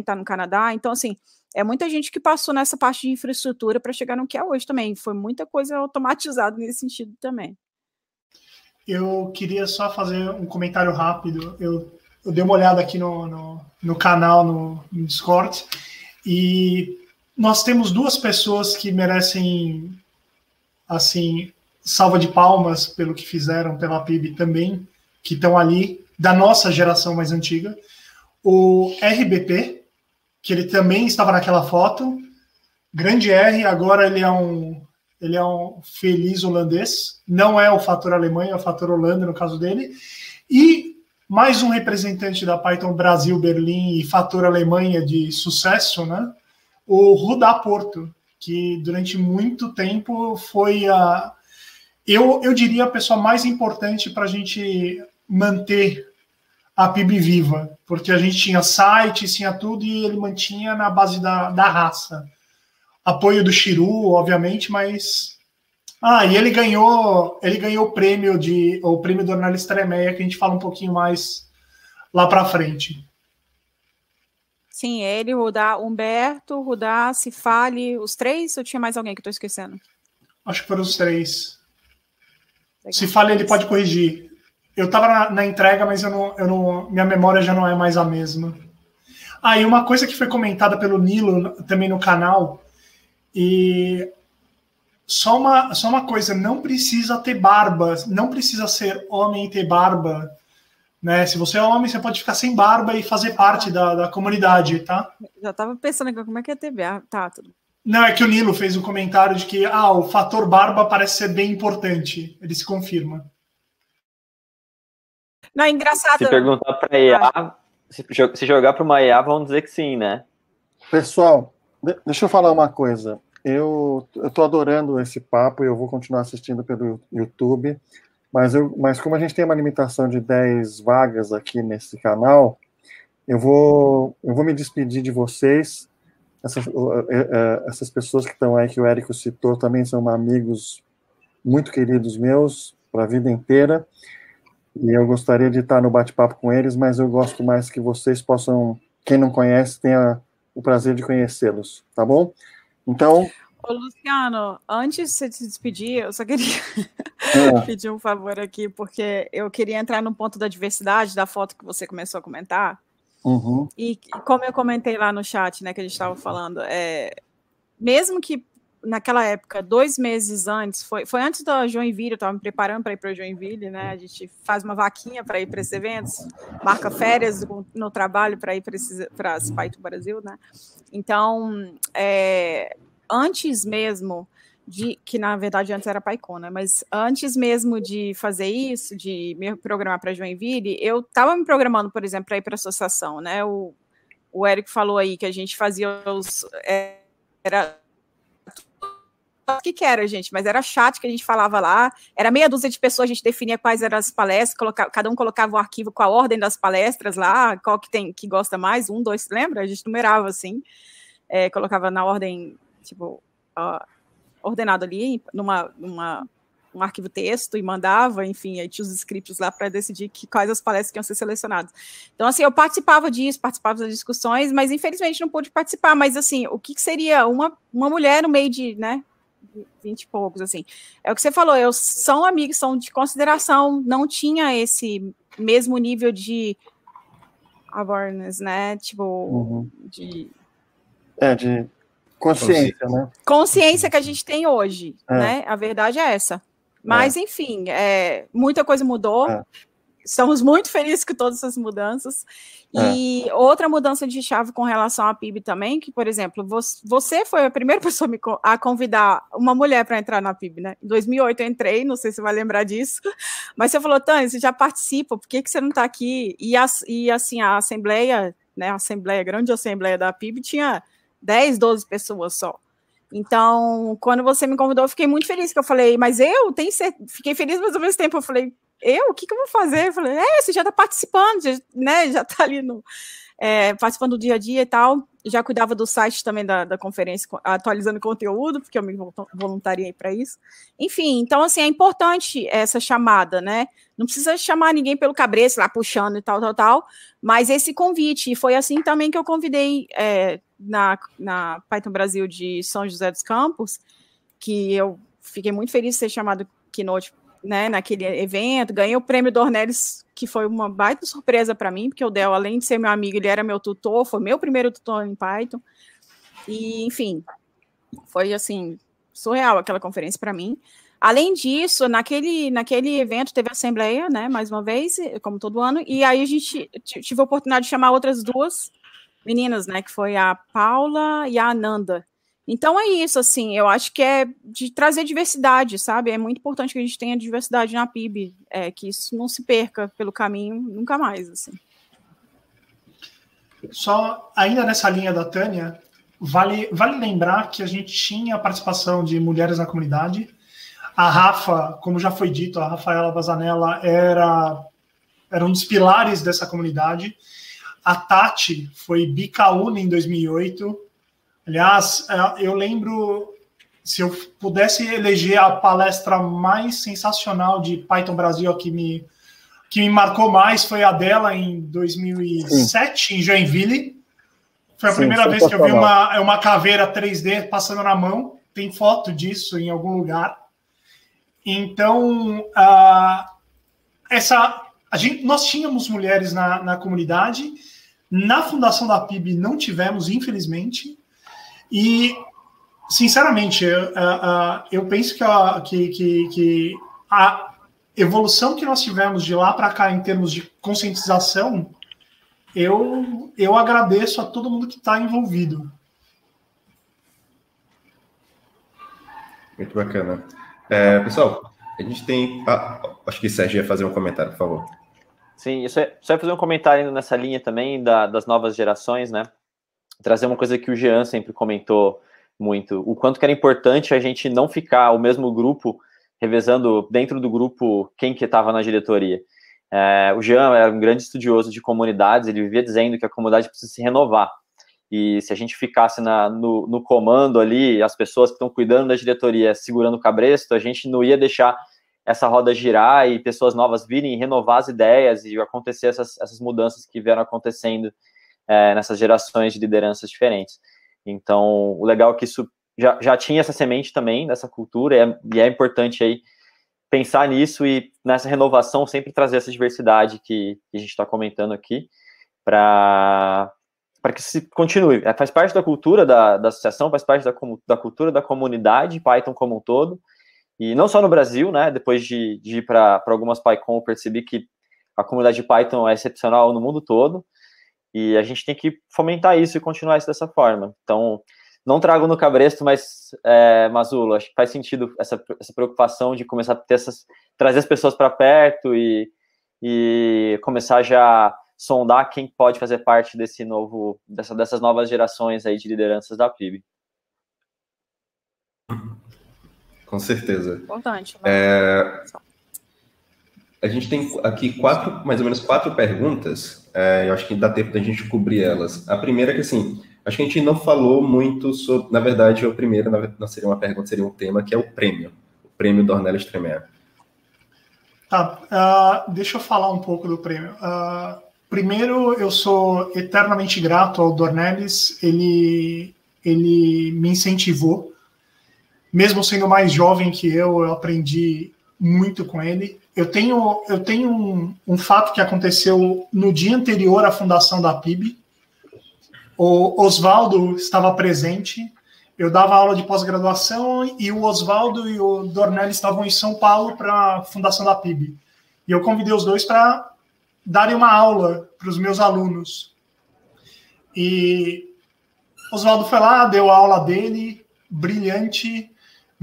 está no Canadá, então, assim, muita gente que passou nessa parte de infraestrutura para chegar no que é hoje também. Foi muita coisa automatizada nesse sentido também. Eu queria só fazer um comentário rápido. Eu dei uma olhada aqui no canal, no Discord, e nós temos duas pessoas que merecem, assim, salva de palmas pelo que fizeram pela PIB também, que estão ali, da nossa geração mais antiga. O RBP, que ele também estava naquela foto, grande R, agora ele é um feliz holandês, não é o fator Alemanha, é o fator Holanda no caso dele, e mais um representante da Python Brasil, Berlim e fator Alemanha de sucesso, né? O Rudá Porto, que durante muito tempo foi eu diria a pessoa mais importante para a gente manter a PIB viva, porque a gente tinha site, tinha tudo, e ele mantinha na base da raça. Apoio do Chiru, obviamente, mas... e ele ganhou o prêmio do Ornelis Tremeia, que a gente fala um pouquinho mais lá para frente. Sim, ele, Rudá, Humberto, Rudá, Cifali, os três, ou tinha mais alguém que eu estou esquecendo? Acho que foram os três. Cifali, ele pode corrigir. Eu estava na entrega, mas minha memória já não é mais a mesma. E uma coisa que foi comentada pelo Nilo também no canal, e só uma coisa, não precisa ter barba, não precisa ser homem e ter barba, né? Se você é homem, você pode ficar sem barba e fazer parte da comunidade, tá? Já estava pensando aqui, como é que é ter barba? Tá, tudo. Não, é que o Nilo fez um comentário de que o fator barba parece ser bem importante. Ele se confirma. Não, é engraçado. Se perguntar para IA, se jogar para uma IA, vão dizer que sim, né? Pessoal, deixa eu falar uma coisa. Eu tô adorando esse papo e eu vou continuar assistindo pelo YouTube, mas como a gente tem uma limitação de 10 vagas aqui nesse canal, eu vou me despedir de vocês. Essas pessoas que estão aí, que o Érico citou, também são amigos muito queridos meus para a vida inteira, e eu gostaria de estar no bate-papo com eles, mas eu gosto mais que vocês possam quem não conhece tenha o prazer de conhecê-los, tá bom? Então... Ô, Luciano, antes de você se despedir, eu só queria pedir um favor aqui, porque eu queria entrar no ponto da diversidade, da foto que você começou a comentar. Uhum. E como eu comentei lá no chat, né, que a gente estava falando, mesmo que naquela época, 2 meses antes, foi antes da Joinville, eu estava me preparando para ir para Joinville, né? A gente faz uma vaquinha para ir para esses eventos, marca férias no trabalho para ir para as Python Brasil, né? Então, antes mesmo que na verdade antes era PyCon, né? Mas antes mesmo de fazer isso, de me programar para Joinville, eu estava me programando, por exemplo, para ir para a associação, né? O Eric falou aí que a gente fazia era o que era, gente, mas era chat que a gente falava lá, era meia dúzia de pessoas, a gente definia quais eram as palestras, cada um colocava o arquivo com a ordem das palestras lá, qual que gosta mais, 1, 2, lembra? A gente numerava assim, colocava na ordem, tipo, ordenado ali, um arquivo texto e mandava, enfim, aí tinha os scripts lá para decidir quais as palestras que iam ser selecionadas. Então, assim, eu participava disso, participava das discussões, mas infelizmente não pude participar, mas assim, o que seria uma mulher no meio de, né, 20 e poucos, assim, é o que você falou, são amigos, são de consideração, não tinha esse mesmo nível de awareness, né, tipo, de consciência, né? Consciência que a gente tem hoje, né, a verdade é essa. Mas, enfim, muita coisa mudou, estamos muito felizes com todas essas mudanças, e outra mudança de chave com relação à PIB também, que, por exemplo, você foi a primeira pessoa a convidar uma mulher para entrar na PIB, né? Em 2008 eu entrei, não sei se você vai lembrar disso, mas você falou, Tânia, você já participa, por que você não está aqui? E assim, a Assembleia, né, a grande Assembleia da PIB tinha 10, 12 pessoas só. Então, quando você me convidou, eu fiquei muito feliz, que eu falei, mas fiquei feliz, mas ao mesmo tempo eu falei, o que eu vou fazer? Eu falei, você já está participando, né, já está ali participando do dia a dia e tal, já cuidava do site também da conferência, atualizando conteúdo, porque eu me voluntariei para isso. Enfim, então, assim, é importante essa chamada, né, não precisa chamar ninguém pelo cabresto lá, puxando e tal, mas esse convite, e foi assim também que eu convidei na Python Brasil de São José dos Campos, que eu fiquei muito feliz de ser chamado keynote, né, naquele evento, ganhei o prêmio Dornelles, que foi uma baita surpresa para mim, porque o Del, além de ser meu amigo, ele era meu tutor, foi meu primeiro tutor em Python, e, enfim, foi, assim, surreal aquela conferência para mim. Além disso, naquele evento teve a assembleia, né, mais uma vez, como todo ano, e aí a gente tive a oportunidade de chamar outras 2 meninas, né, que foi a Paula e a Ananda. Então é isso, assim, eu acho que é de trazer diversidade, sabe? É muito importante que a gente tenha diversidade na PIB, que isso não se perca pelo caminho nunca mais, assim. Só ainda nessa linha da Tânia, vale lembrar que a gente tinha a participação de mulheres na comunidade. A Rafa, como já foi dito, a Rafaela Bazanella era um dos pilares dessa comunidade. A Tati foi bicaúna em 2008. Aliás, eu lembro, se eu pudesse eleger a palestra mais sensacional de Python Brasil que me marcou mais, foi a dela em 2007, em Joinville. Foi a primeira vez que eu vi uma caveira 3D passando na mão. Tem foto disso em algum lugar. Então, nós tínhamos mulheres na comunidade. Na fundação da PIB não tivemos, infelizmente. E, sinceramente, eu penso que a evolução que nós tivemos de lá para cá em termos de conscientização, eu agradeço a todo mundo que está envolvido. Muito bacana. Pessoal, a gente tem... acho que o Sérgio ia fazer um comentário, por favor. Sim, só ia fazer um comentário indo nessa linha também das novas gerações, né? Trazer uma coisa que o Jean sempre comentou muito, o quanto que era importante a gente não ficar o mesmo grupo revezando dentro do grupo quem que estava na diretoria. O Jean era um grande estudioso de comunidades, ele vivia dizendo que a comunidade precisa se renovar, e se a gente ficasse no comando ali, as pessoas que estão cuidando da diretoria segurando o cabresto, a gente não ia deixar essa roda girar e pessoas novas virem e renovar as ideias e acontecer essas mudanças que vieram acontecendo nessas gerações de lideranças diferentes. Então, o legal é que isso já tinha essa semente também, dessa cultura, e é importante aí pensar nisso e nessa renovação sempre trazer essa diversidade que a gente está comentando aqui, para que se continue. Faz parte da cultura da associação, faz parte da cultura da comunidade Python como um todo, e não só no Brasil, né? Depois de ir para algumas PyCon, eu percebi que a comunidade de Python é excepcional no mundo todo, e a gente tem que fomentar isso e continuar isso dessa forma. Então, não trago no cabresto, mas, Masulo, acho que faz sentido essa preocupação de começar a trazer as pessoas para perto e começar já a sondar quem pode fazer parte dessas novas gerações aí de lideranças da PIB. Com certeza. Importante. Né? A gente tem aqui mais ou menos quatro perguntas. Eu acho que dá tempo da gente cobrir elas. A primeira é que, assim, acho que a gente não falou muito sobre... Na verdade, o primeiro não seria uma pergunta, seria um tema, que é o prêmio Dornelles Tremere. Tá, deixa eu falar um pouco do prêmio. Primeiro, eu sou eternamente grato ao Dornelles. Ele me incentivou. Mesmo sendo mais jovem que eu aprendi muito com ele. Eu tenho um fato que aconteceu no dia anterior à fundação da PIB. O Oswaldo estava presente. Eu dava aula de pós-graduação e o Oswaldo e o Dornelles estavam em São Paulo para a fundação da PIB. E eu convidei os dois para darem uma aula para os meus alunos. E Oswaldo foi lá, deu a aula dele, brilhante.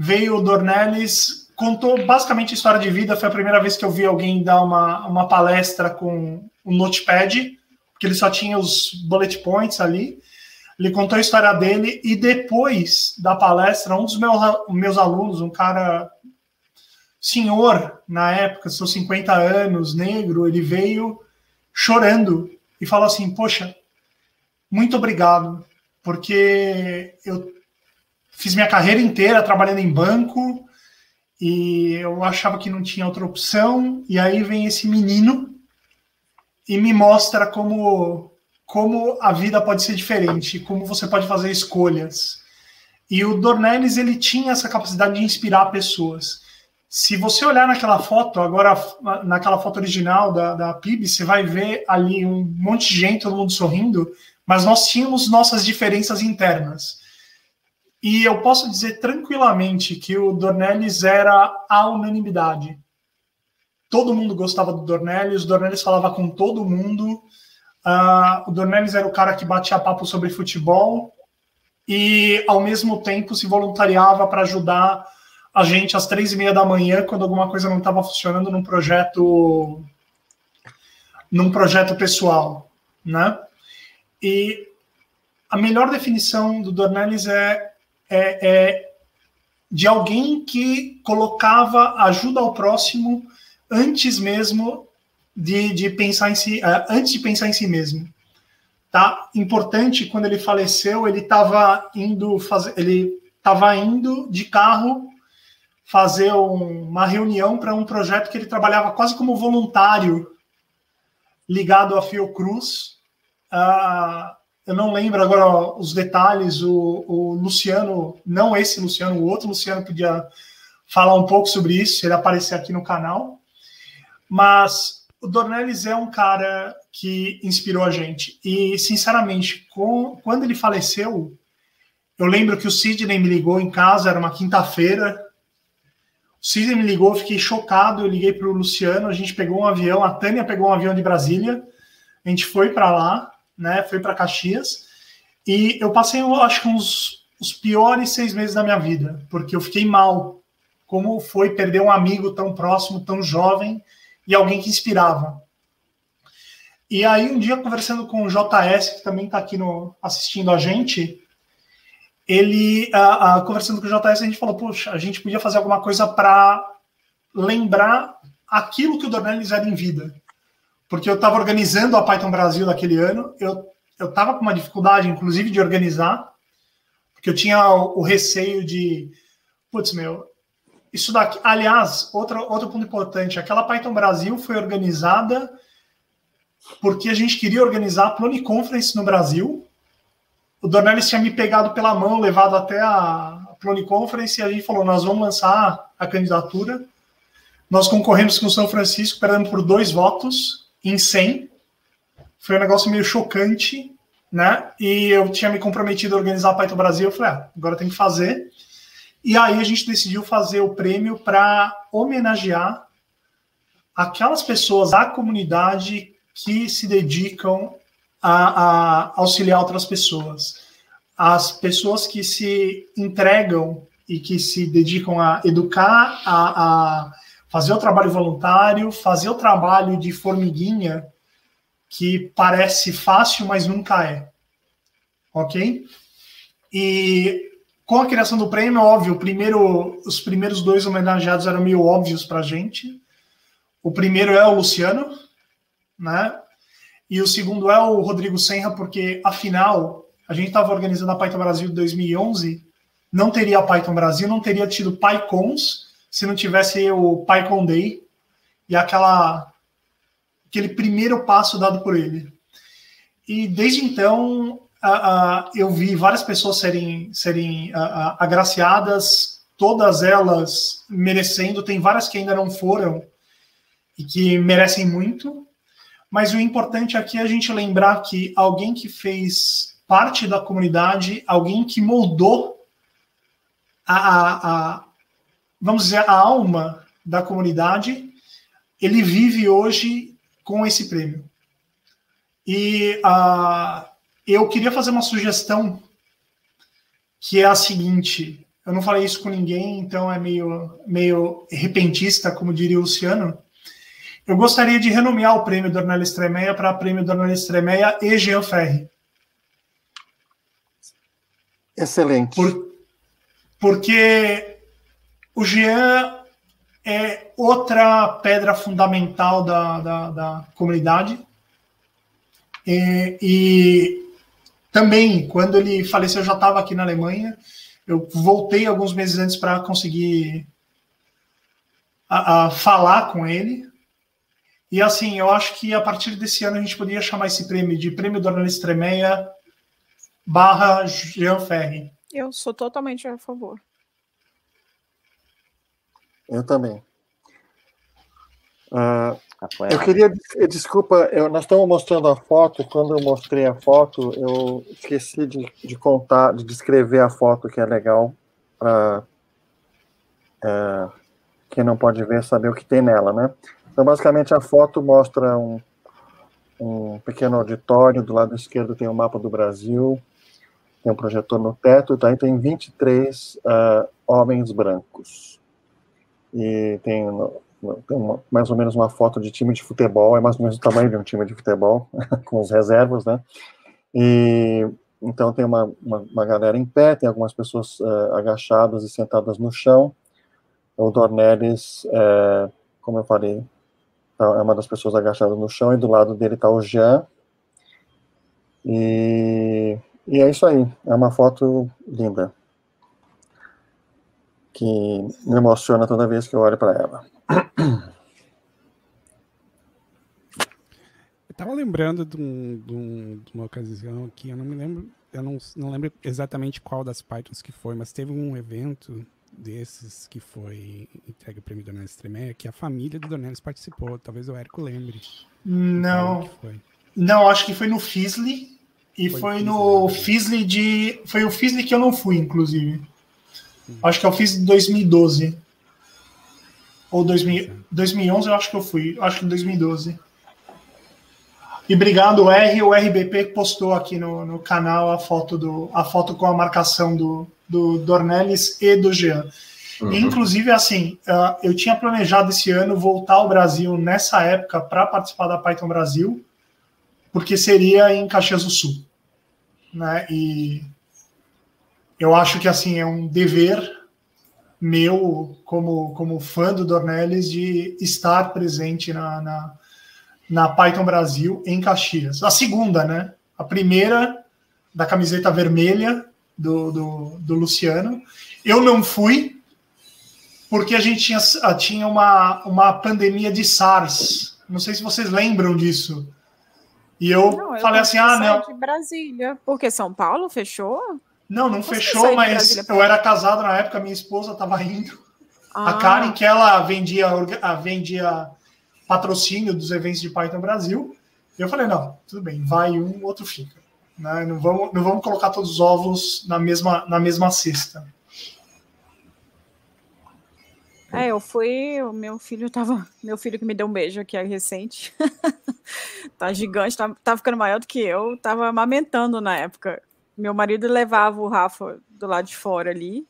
Veio o Dornelles, contou basicamente a história de vida. Foi a primeira vez que eu vi alguém dar uma palestra com um notepad, porque ele só tinha os bullet points ali. Ele contou a história dele e depois da palestra, um dos meus alunos, um cara senhor na época, seus 50 anos, negro, ele veio chorando e falou assim: poxa, muito obrigado, porque eu fiz minha carreira inteira trabalhando em banco e eu achava que não tinha outra opção, e aí vem esse menino e me mostra como a vida pode ser diferente, como você pode fazer escolhas. E o Dornelles, ele tinha essa capacidade de inspirar pessoas. Se você olhar naquela foto, agora naquela foto original da PIB, você vai ver ali um monte de gente, todo mundo sorrindo, mas nós tínhamos nossas diferenças internas. E eu posso dizer tranquilamente que o Dornelles era a unanimidade. Todo mundo gostava do Dornelles, o Dornelles falava com todo mundo. O Dornelles era o cara que batia papo sobre futebol e, ao mesmo tempo, se voluntariava para ajudar a gente às 3:30 da manhã, quando alguma coisa não estava funcionando num projeto pessoal, né? E a melhor definição do Dornelles é de alguém que colocava ajuda ao próximo antes mesmo de pensar em si, antes de pensar em si mesmo. Tá? Importante, quando ele faleceu, ele estava indo de carro fazer uma reunião para um projeto que ele trabalhava quase como voluntário ligado à Fiocruz. Eu não lembro agora os detalhes. O Luciano, não esse Luciano, o outro Luciano podia falar um pouco sobre isso, se ele aparecer aqui no canal. Mas o Dornelles é um cara que inspirou a gente. E, sinceramente, quando ele faleceu, eu lembro que o Sidney me ligou em casa, era uma quinta-feira. O Sidney me ligou, eu fiquei chocado. Eu liguei para o Luciano, a gente pegou um avião, a Tânia pegou um avião de Brasília, a gente foi para lá, né, foi para Caxias, e eu passei, eu acho que os piores 6 meses da minha vida, porque eu fiquei mal. Como foi perder um amigo tão próximo, tão jovem, e alguém que inspirava. E aí, um dia, conversando com o JS, que também está aqui assistindo a gente, conversando com o JS, a gente falou, poxa, a gente podia fazer alguma coisa para lembrar aquilo que o Dornelles era em vida. Porque eu estava organizando a Python Brasil daquele ano, eu estava com uma dificuldade, inclusive, de organizar, porque eu tinha o receio de, isso daqui... Aliás, outro ponto importante, aquela Python Brasil foi organizada porque a gente queria organizar a Plone Conference no Brasil. O Dornelles tinha me pegado pela mão, levado até a Plone Conference, e a gente falou, nós vamos lançar a candidatura. Nós concorremos com o São Francisco, perdendo por 2 votos em 100. Foi um negócio meio chocante, né? E eu tinha me comprometido a organizar a Python Brasil. Eu falei, agora tem que fazer. E aí a gente decidiu fazer o prêmio para homenagear aquelas pessoas da comunidade que se dedicam a auxiliar outras pessoas. As pessoas que se entregam e que se dedicam a educar, a fazer o trabalho voluntário, fazer o trabalho de formiguinha, que parece fácil, mas nunca é. Ok? E com a criação do prêmio, óbvio, os primeiros 2 homenageados eram meio óbvios para a gente. O primeiro é o Luciano, né? E o segundo é o Rodrigo Senra, porque, afinal, a gente estava organizando a Python Brasil de 2011, não teria a Python Brasil, não teria tido PyCons se não tivesse o PyCon Day e aquele primeiro passo dado por ele. E, desde então, eu vi várias pessoas serem agraciadas, todas elas merecendo, tem várias que ainda não foram e que merecem muito. Mas o importante aqui é a gente lembrar que alguém que fez parte da comunidade, alguém que moldou vamos dizer, a alma da comunidade, ele vive hoje com esse prêmio. E eu queria fazer uma sugestão que é a seguinte, eu não falei isso com ninguém, então é meio repentista, como diria o Luciano. Eu gostaria de renomear o prêmio Dornelles Tremeia para prêmio Dornelles Tremeia e Jean Ferri. Excelente. Porque o Jean é outra pedra fundamental da comunidade. E também, quando ele faleceu, eu já estava aqui na Alemanha. Eu voltei alguns meses antes para conseguir falar com ele. E assim, eu acho que a partir desse ano a gente poderia chamar esse prêmio de Prêmio Dornelles Tremeia / Jean Ferri. Eu sou totalmente a favor. Eu também. Eu queria, desculpa, nós estamos mostrando a foto. Quando eu mostrei a foto, eu esqueci de contar, de descrever a foto, que é legal para quem não pode ver saber o que tem nela, né? Então, basicamente, a foto mostra um pequeno auditório. Do lado esquerdo tem o mapa do Brasil, tem um projetor no teto, tá? E tem 23 homens brancos. E tem mais ou menos uma foto de time de futebol, é mais ou menos o tamanho de um time de futebol, com os reservas, né? E então tem uma galera em pé, tem algumas pessoas agachadas e sentadas no chão. O Dornelles, como eu falei, é uma das pessoas agachadas no chão, e do lado dele está o Jean. E é isso aí, é uma foto linda, que me emociona toda vez que eu olho para ela. Eu estava lembrando de uma ocasião aqui, eu não me lembro, eu não lembro exatamente qual das Pythons que foi, mas teve um evento desses que foi entregue o prêmio Dornelles Tremeia, que a família do Dornelles participou, talvez o Érico lembre. Não, acho que foi no Fizzly, e foi no Fizzly foi o Fizzly que eu não fui, inclusive. Acho que é o Fizzly de 2012. Ou 2011 eu acho que eu fui, acho que 2012. E obrigado, o RBP que postou aqui no canal a foto com a marcação do Dornelles e do Jean. Uhum. E, inclusive, assim, eu tinha planejado esse ano voltar ao Brasil nessa época para participar da Python Brasil, porque seria em Caxias do Sul, né? E eu acho que, assim, é um dever meu, como fã do Dornelles, de estar presente na Python Brasil em Caxias. A segunda, né? A primeira, da camiseta vermelha do Luciano. Eu não fui, porque a gente tinha uma pandemia de SARS. Não sei se vocês lembram disso. E eu falei assim, não. De Brasília, porque São Paulo fechou? Não fechou, mas eu era casado na época, minha esposa estava indo. A Karen, que ela vendia patrocínio dos eventos de Python Brasil. Eu falei, não, tudo bem, vai um, outro fica. Né? Não vamos colocar todos os ovos na mesma cesta. Eu fui, o meu filho que me deu um beijo aqui, é recente, tá gigante, tá ficando maior do que eu, tava amamentando na época. Meu marido levava o Rafa do lado de fora ali,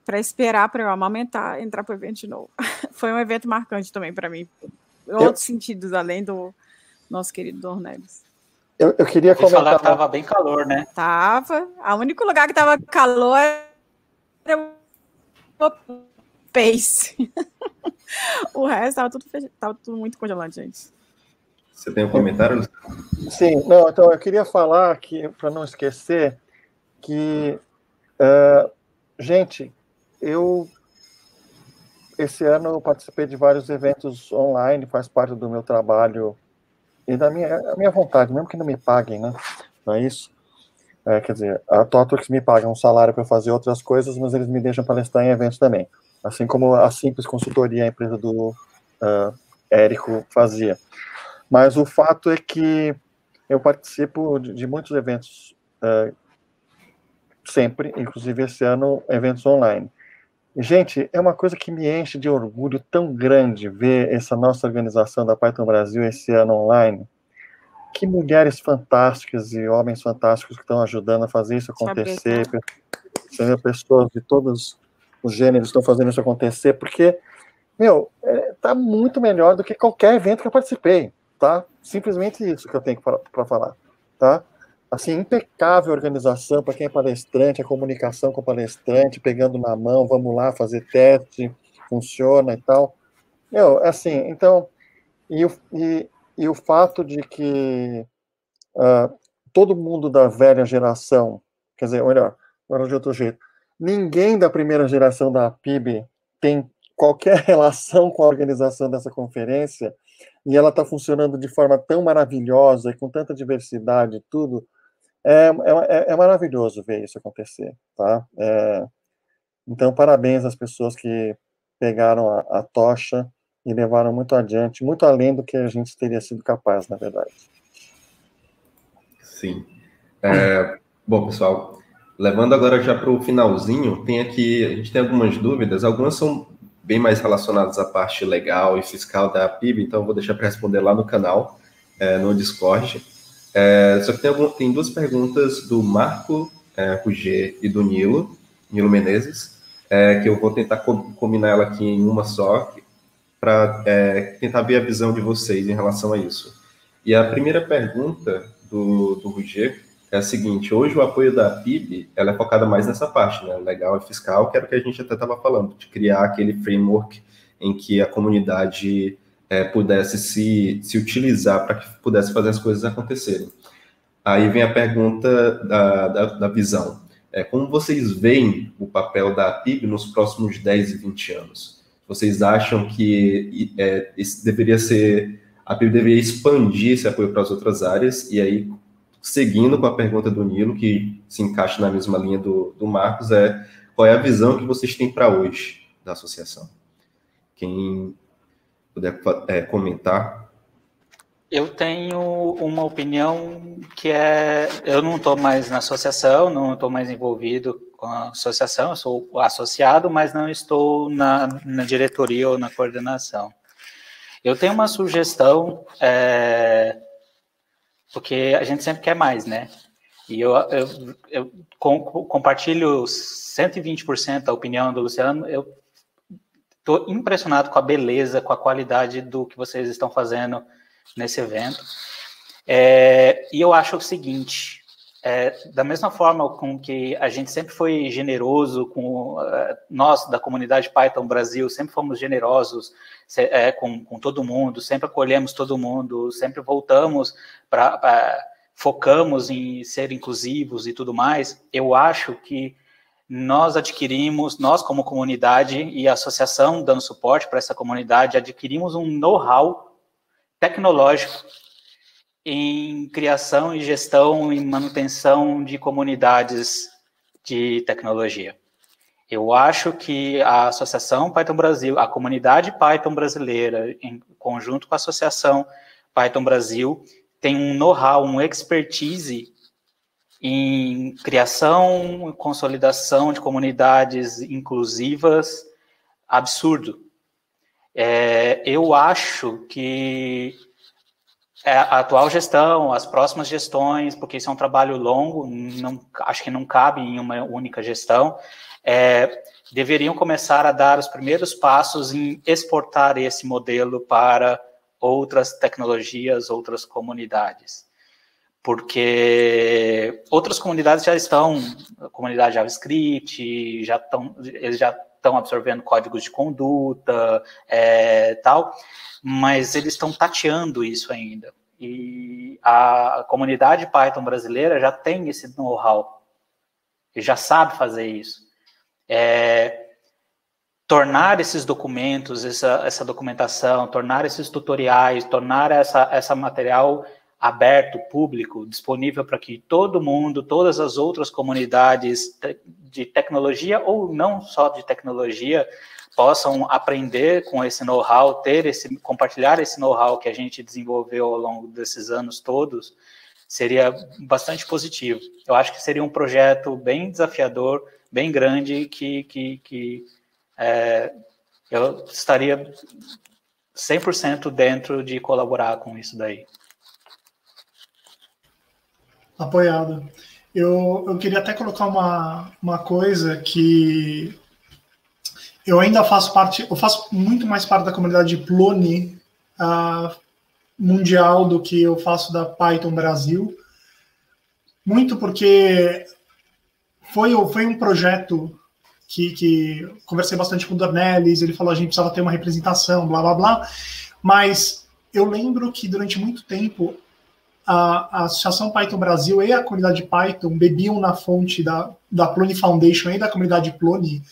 para esperar para eu amamentar, entrar pro evento de novo. Foi um evento marcante também para mim, em outros sentidos, além do nosso querido Dornelles. Eu queria comentar... falar que tava bem calor, né? Tava. O único lugar que tava calor era o Pace. O resto tava tudo muito congelante, gente. Você tem um comentário? Sim, então eu queria falar que, para não esquecer, que gente, esse ano eu participei de vários eventos online, faz parte do meu trabalho e da minha vontade, mesmo que não me paguem, né? Não é isso? Quer dizer, a ThoughtWorks me paga um salário para fazer outras coisas, mas eles me deixam palestrar em eventos também. Assim como a simples consultoria, a empresa do Érico fazia. Mas o fato é que eu participo de muitos eventos sempre, inclusive esse ano, eventos online. E, gente, é uma coisa que me enche de orgulho tão grande ver essa nossa organização da Python Brasil esse ano online. Que mulheres fantásticas e homens fantásticos que estão ajudando a fazer isso acontecer. Pessoas de todos os gêneros estão fazendo isso acontecer, porque, tá muito melhor do que qualquer evento que eu participei, tá? Simplesmente isso que eu tenho para falar, tá? Assim, impecável organização para quem é palestrante, a comunicação com o palestrante, pegando na mão, vamos lá fazer teste, funciona e tal. Assim, então, e o fato de que todo mundo da velha geração, quer dizer, melhor, agora de outro jeito, ninguém da primeira geração da PIB tem qualquer relação com a organização dessa conferência, e ela está funcionando de forma tão maravilhosa, com tanta diversidade e tudo, é maravilhoso ver isso acontecer, tá? Então, parabéns às pessoas que pegaram a tocha e levaram muito adiante, muito além do que a gente teria sido capaz, na verdade. Sim. Bom, pessoal, levando agora já para o finalzinho, a gente tem algumas dúvidas, algumas são bem mais relacionadas à parte legal e fiscal da PIB, então eu vou deixar para responder lá no canal, no Discord. Só que tem duas perguntas do Marco Ruger e do Nilo Menezes, que eu vou tentar combinar ela aqui em uma só, para tentar ver a visão de vocês em relação a isso. E a primeira pergunta do Ruger é a seguinte: hoje o apoio da PIB ela é focada mais nessa parte, né, legal e fiscal, que era o que a gente até estava falando, de criar aquele framework em que a comunidade pudesse se utilizar para que pudesse fazer as coisas acontecerem. Aí vem a pergunta da visão. Como vocês veem o papel da PIB nos próximos 10 e 20 anos? Vocês acham que a PIB deveria expandir esse apoio para as outras áreas? E aí, seguindo com a pergunta do Nilo, que se encaixa na mesma linha do Marcos, qual é a visão que vocês têm para hoje da associação? Quem puder comentar. Eu tenho uma opinião que eu não estou mais na associação, não estou mais envolvido com a associação, eu sou associado, mas não estou na diretoria ou na coordenação. Eu tenho uma sugestão, porque a gente sempre quer mais, né? E eu compartilho 120% da opinião do Luciano. Eu estou impressionado com a beleza, com a qualidade do que vocês estão fazendo nesse evento. E eu acho o seguinte, da mesma forma com que a gente sempre foi generoso, nós da comunidade Python Brasil sempre fomos generosos com todo mundo, sempre acolhemos todo mundo, sempre voltamos focamos em ser inclusivos e tudo mais. Eu acho que nós como comunidade e a associação dando suporte para essa comunidade, adquirimos um know-how tecnológico em criação e gestão e manutenção de comunidades de tecnologia. Eu acho que a Associação Python Brasil, a comunidade Python brasileira, em conjunto com a Associação Python Brasil, tem um know-how, uma expertise em criação e consolidação de comunidades inclusivas absurdo. Eu acho que a atual gestão, as próximas gestões, porque isso é um trabalho longo, acho que não cabe em uma única gestão, deveriam começar a dar os primeiros passos em exportar esse modelo para outras tecnologias, outras comunidades. Porque outras comunidades já estão, a comunidade JavaScript, eles já estão absorvendo códigos de conduta, tal, mas eles estão tateando isso ainda. E a comunidade Python brasileira já tem esse know-how, e já sabe fazer isso. Tornar esses documentos, essa documentação, tornar esses tutoriais, tornar essa material aberto, público, disponível para que todo mundo, todas as outras comunidades de tecnologia, ou não só de tecnologia, possam aprender com esse know-how, compartilhar esse know-how que a gente desenvolveu ao longo desses anos todos, seria bastante positivo. Eu acho que seria um projeto bem desafiador, bem grande, que eu estaria 100% dentro de colaborar com isso daí. Apoiado. Eu queria até colocar uma coisa que eu ainda faço parte, eu faço muito mais parte da comunidade Plone mundial do que eu faço da Python Brasil, muito porque foi um projeto que conversei bastante com o Dornelles, ele falou a gente precisava ter uma representação, blá, blá, blá, mas eu lembro que durante muito tempo a Associação Python Brasil e a comunidade Python bebiam na fonte da Plone Foundation e da comunidade Plone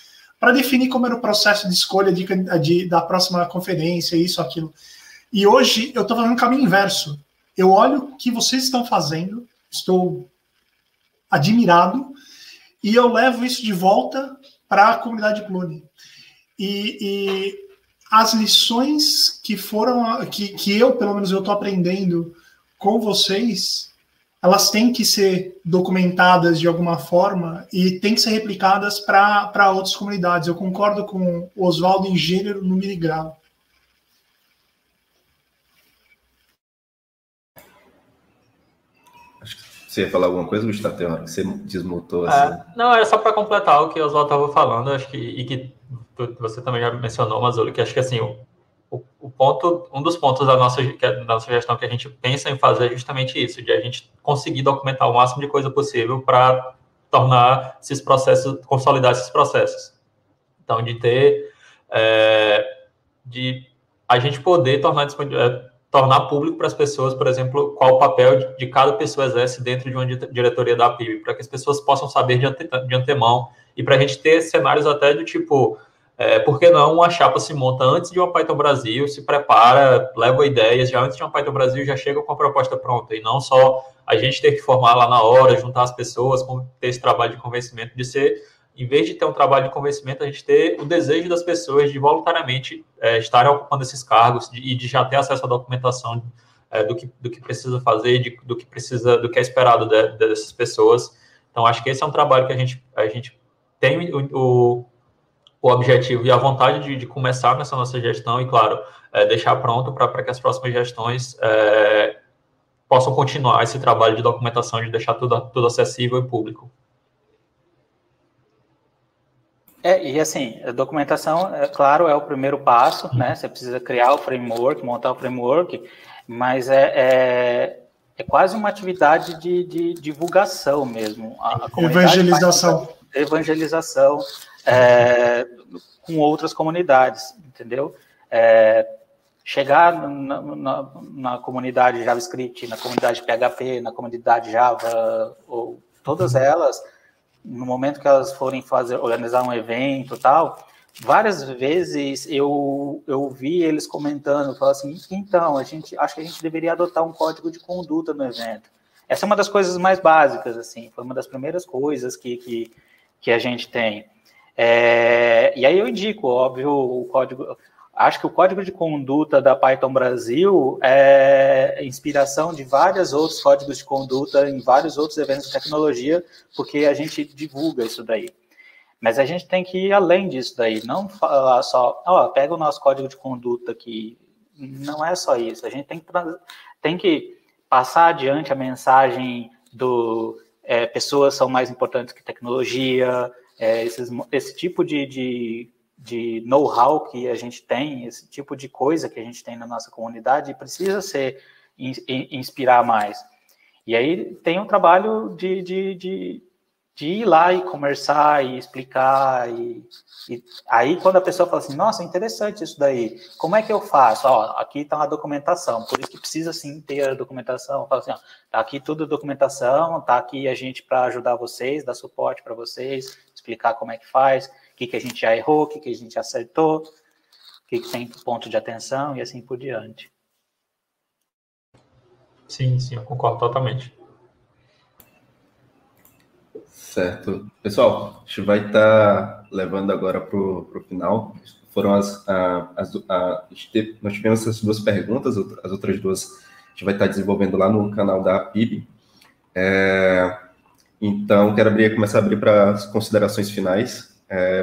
para definir como era o processo de escolha da próxima conferência, isso, aquilo. E hoje eu estou fazendo um caminho inverso. Eu olho o que vocês estão fazendo, estou admirado, e eu levo isso de volta para a comunidade Plone. E as lições que eu, pelo menos, eu estou aprendendo com vocês, elas têm que ser documentadas de alguma forma e têm que ser replicadas para outras comunidades. Eu concordo com o Oswaldo em gênero, número e grau. Acho que você ia falar alguma coisa, Gustavo? Tem hora que você desmutou assim. Não, era só para completar o que o Oswaldo estava falando, acho que você também já mencionou, Mazzulo, que acho que assim, um dos pontos da nossa gestão que a gente pensa em fazer é justamente isso, de a gente conseguir documentar o máximo de coisa possível para tornar esses processos, consolidar esses processos. Então, de a gente poder tornar público para as pessoas, por exemplo, qual o papel de cada pessoa exerce dentro de uma diretoria da PIB, para que as pessoas possam saber de antemão, e para a gente ter cenários até do tipo, por que não uma chapa se monta antes de uma Python Brasil, se prepara, leva ideias, já antes de uma Python Brasil já chega com a proposta pronta, e não só a gente ter que formar lá na hora, juntar as pessoas, ter esse trabalho de convencimento, de ser, em vez de ter um trabalho de convencimento, a gente ter o desejo das pessoas de voluntariamente estarem ocupando esses cargos e de já ter acesso à documentação do que precisa fazer, do que é esperado dessas pessoas. Então, acho que esse é um trabalho que a gente tem o objetivo e a vontade de começar nessa nossa gestão e, claro, deixar pronto para que as próximas gestões possam continuar esse trabalho de documentação, de deixar tudo acessível e público. E assim, a documentação, claro, é o primeiro passo, né? Você precisa criar o framework, montar o framework, mas é quase uma atividade de divulgação mesmo. A evangelização. Evangelização com outras comunidades, entendeu? Chegar na comunidade JavaScript, na comunidade PHP, na comunidade Java, ou todas elas, no momento que elas forem organizar um evento e tal, várias vezes eu vi eles comentando, falando assim, então, acho que a gente deveria adotar um código de conduta no evento. Essa é uma das coisas mais básicas, assim, foi uma das primeiras coisas que a gente tem. E aí eu indico, óbvio, o código... Acho que o código de conduta da Python Brasil é inspiração de vários outros códigos de conduta em vários outros eventos de tecnologia, porque a gente divulga isso daí. Mas a gente tem que ir além disso daí, não falar só, pega o nosso código de conduta aqui. Não é só isso, a gente tem que passar adiante a mensagem do pessoas são mais importantes que tecnologia, esse tipo de know-how que a gente tem, esse tipo de coisa que a gente tem na nossa comunidade precisa inspirar mais. E aí tem um trabalho de ir lá e conversar e explicar, e aí quando a pessoa fala assim, nossa, interessante isso daí, como é que eu faço? Aqui está uma documentação, por isso que precisa sim ter a documentação. Fala assim, tá aqui tudo a documentação, tá aqui a gente para ajudar vocês, dar suporte para vocês, explicar como é que faz, o que a gente já errou, o que a gente acertou, o que tem ponto de atenção e assim por diante. Sim, eu concordo totalmente. Certo. Pessoal, a gente vai estar levando agora para o final. Foram nós tivemos essas duas perguntas, as outras duas a gente vai estar desenvolvendo lá no canal da PIB. Então, começar a abrir para as considerações finais.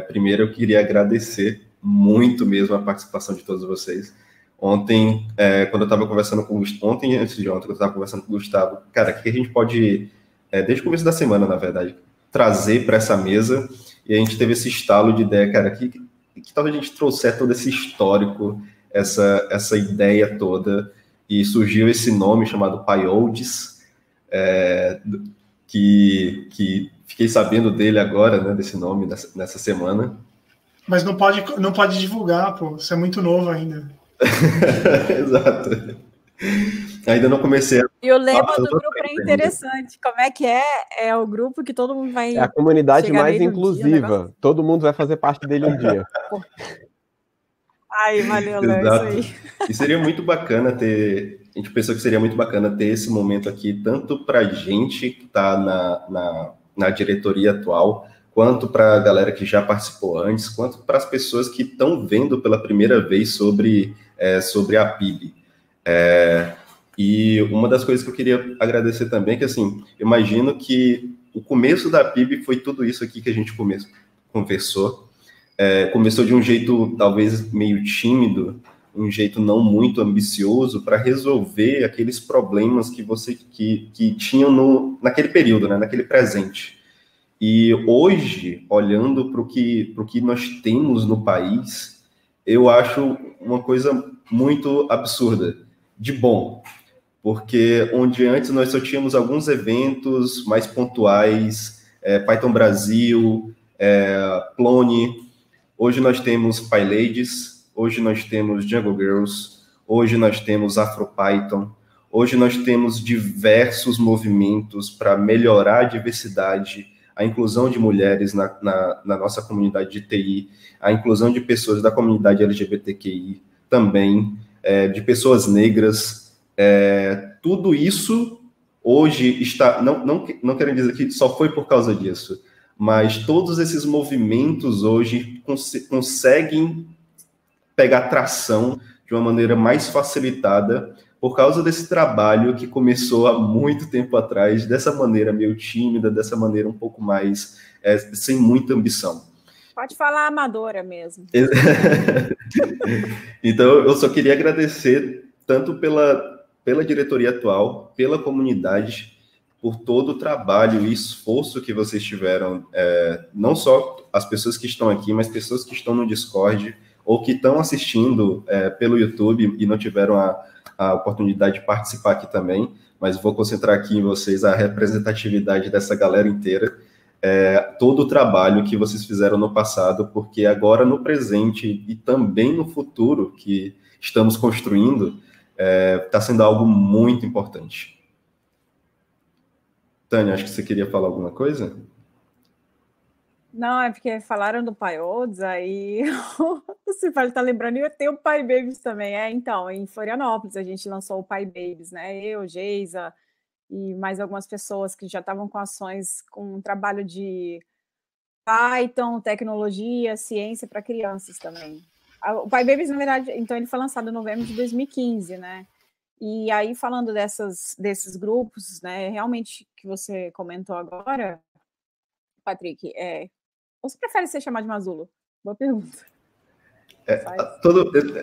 Primeiro, eu queria agradecer muito mesmo a participação de todos vocês. Ontem, quando eu estava conversando com o Gustavo, antes de ontem, quando eu estava conversando com o Gustavo, cara, o que a gente pode, desde o começo da semana, na verdade, trazer para essa mesa, e a gente teve esse estalo de ideia, cara, que talvez a gente trouxer todo esse histórico, essa ideia toda, e surgiu esse nome chamado PyOlds, que fiquei sabendo dele agora, né, desse nome, nessa semana. Mas não pode divulgar, pô, você é muito novo ainda. Exato. Ainda não comecei a... E o lema do grupo é interessante. Como é que é? É o grupo que todo mundo vai... É a comunidade mais inclusiva. Todo mundo vai fazer parte dele um dia. Ai, valeu, Léo, isso aí. E seria muito bacana ter... A gente pensou que seria muito bacana ter esse momento aqui, tanto para a gente que está na diretoria atual, quanto para a galera que já participou antes, quanto para as pessoas que estão vendo pela primeira vez sobre a PIB. E uma das coisas que eu queria agradecer também, que assim, imagino que o começo da PIB foi tudo isso aqui que a gente conversou. Começou de um jeito talvez meio tímido, um jeito não muito ambicioso para resolver aqueles problemas que tinham naquele período, né, naquele presente. E hoje, olhando para o que nós temos no país, eu acho uma coisa muito absurda, de bom. Porque onde antes nós só tínhamos alguns eventos mais pontuais, Python Brasil, Plone, hoje nós temos PyLadies, hoje nós temos Jungle Girls, hoje nós temos AfroPython, hoje nós temos diversos movimentos para melhorar a diversidade, a inclusão de mulheres na nossa comunidade de TI, a inclusão de pessoas da comunidade LGBTQI também, de pessoas negras. Tudo isso hoje está, não quero dizer que só foi por causa disso, mas todos esses movimentos hoje conseguem pegar tração de uma maneira mais facilitada por causa desse trabalho que começou há muito tempo atrás, dessa maneira meio tímida, dessa maneira um pouco mais, sem muita ambição. Pode falar amadora mesmo. Então, eu só queria agradecer tanto pela diretoria atual, pela comunidade, por todo o trabalho e esforço que vocês tiveram, não só as pessoas que estão aqui, mas pessoas que estão no Discord ou que estão assistindo pelo YouTube e não tiveram a oportunidade de participar aqui também, mas vou concentrar aqui em vocês a representatividade dessa galera inteira, todo o trabalho que vocês fizeram no passado, porque agora no presente e também no futuro que estamos construindo, está sendo algo muito importante. Tânia, acho que você queria falar alguma coisa? Não, é porque falaram do PyOds, aí o Cifali tá lembrando, e tem o PyBabies também. Então, em Florianópolis a gente lançou o PyBabies, né? Eu, Geisa e mais algumas pessoas que já estavam com ações, com um trabalho de Python, tecnologia, ciência para crianças também. O PyBabies, na verdade, então ele foi lançado em novembro de 2015, né? E aí, falando desses grupos, né, realmente que você comentou agora, Patrick, você prefere ser chamado de Mazulo? Boa pergunta.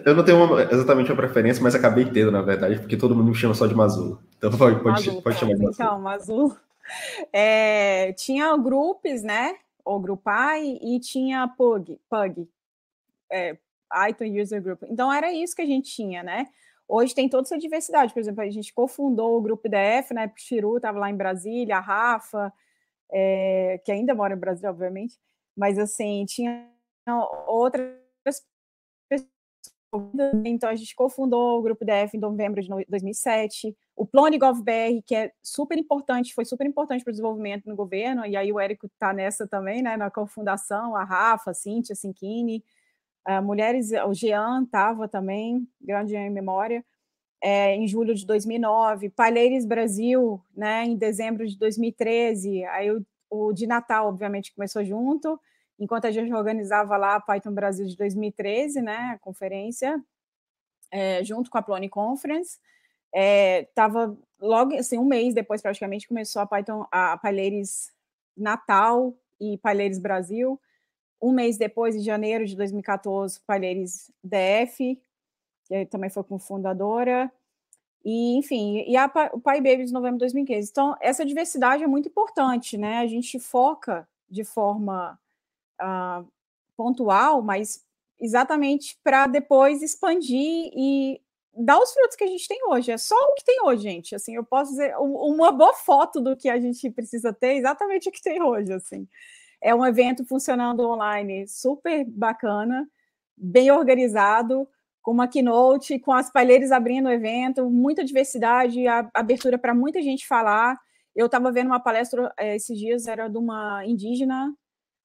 Eu não tenho exatamente uma preferência, mas acabei tendo, na verdade, porque todo mundo me chama só de Mazulo. Então pode chamar de Mazulo. Então, Mazulo. Tinha grupos, né? Ou Grupy, e tinha Pug. Python User Group. Então, era isso que a gente tinha, né? Hoje tem toda essa diversidade. Por exemplo, a gente cofundou o Grupo IDF, né? O Chiru estava lá em Brasília, a Rafa, que ainda mora em Brasília, obviamente, mas, assim, tinha outras pessoas. Então, a gente cofundou o Grupo IDF em novembro de 2007. O Plone GovBR, que é super importante, foi super importante para o desenvolvimento no governo, e aí o Érico está nessa também, né? Na cofundação, a Rafa, a Cíntia, a Cinquini, mulheres, o Jean estava também, grande em memória, em julho de 2009, PyLadies Brasil, né, em dezembro de 2013, aí o de Natal, obviamente, começou junto, enquanto a gente organizava lá a Python Brasil de 2013, né, a conferência, junto com a Plone Conference, estava logo, assim, um mês depois, praticamente, começou a PyLadies Natal e PyLadies Brasil. Um mês depois, em janeiro de 2014, PyLadies DF, que também foi cofundadora, e, enfim, o PyBabies de novembro de 2015. Então, essa diversidade é muito importante, né? A gente foca de forma pontual, mas exatamente para depois expandir e dar os frutos que a gente tem hoje. É só o que tem hoje, gente. Assim, eu posso dizer, uma boa foto do que a gente precisa ter, exatamente o que tem hoje, assim. É um evento funcionando online super bacana, bem organizado, com uma keynote, com as PyLadies abrindo o evento, muita diversidade, abertura para muita gente falar. Eu estava vendo uma palestra esses dias, era de uma indígena,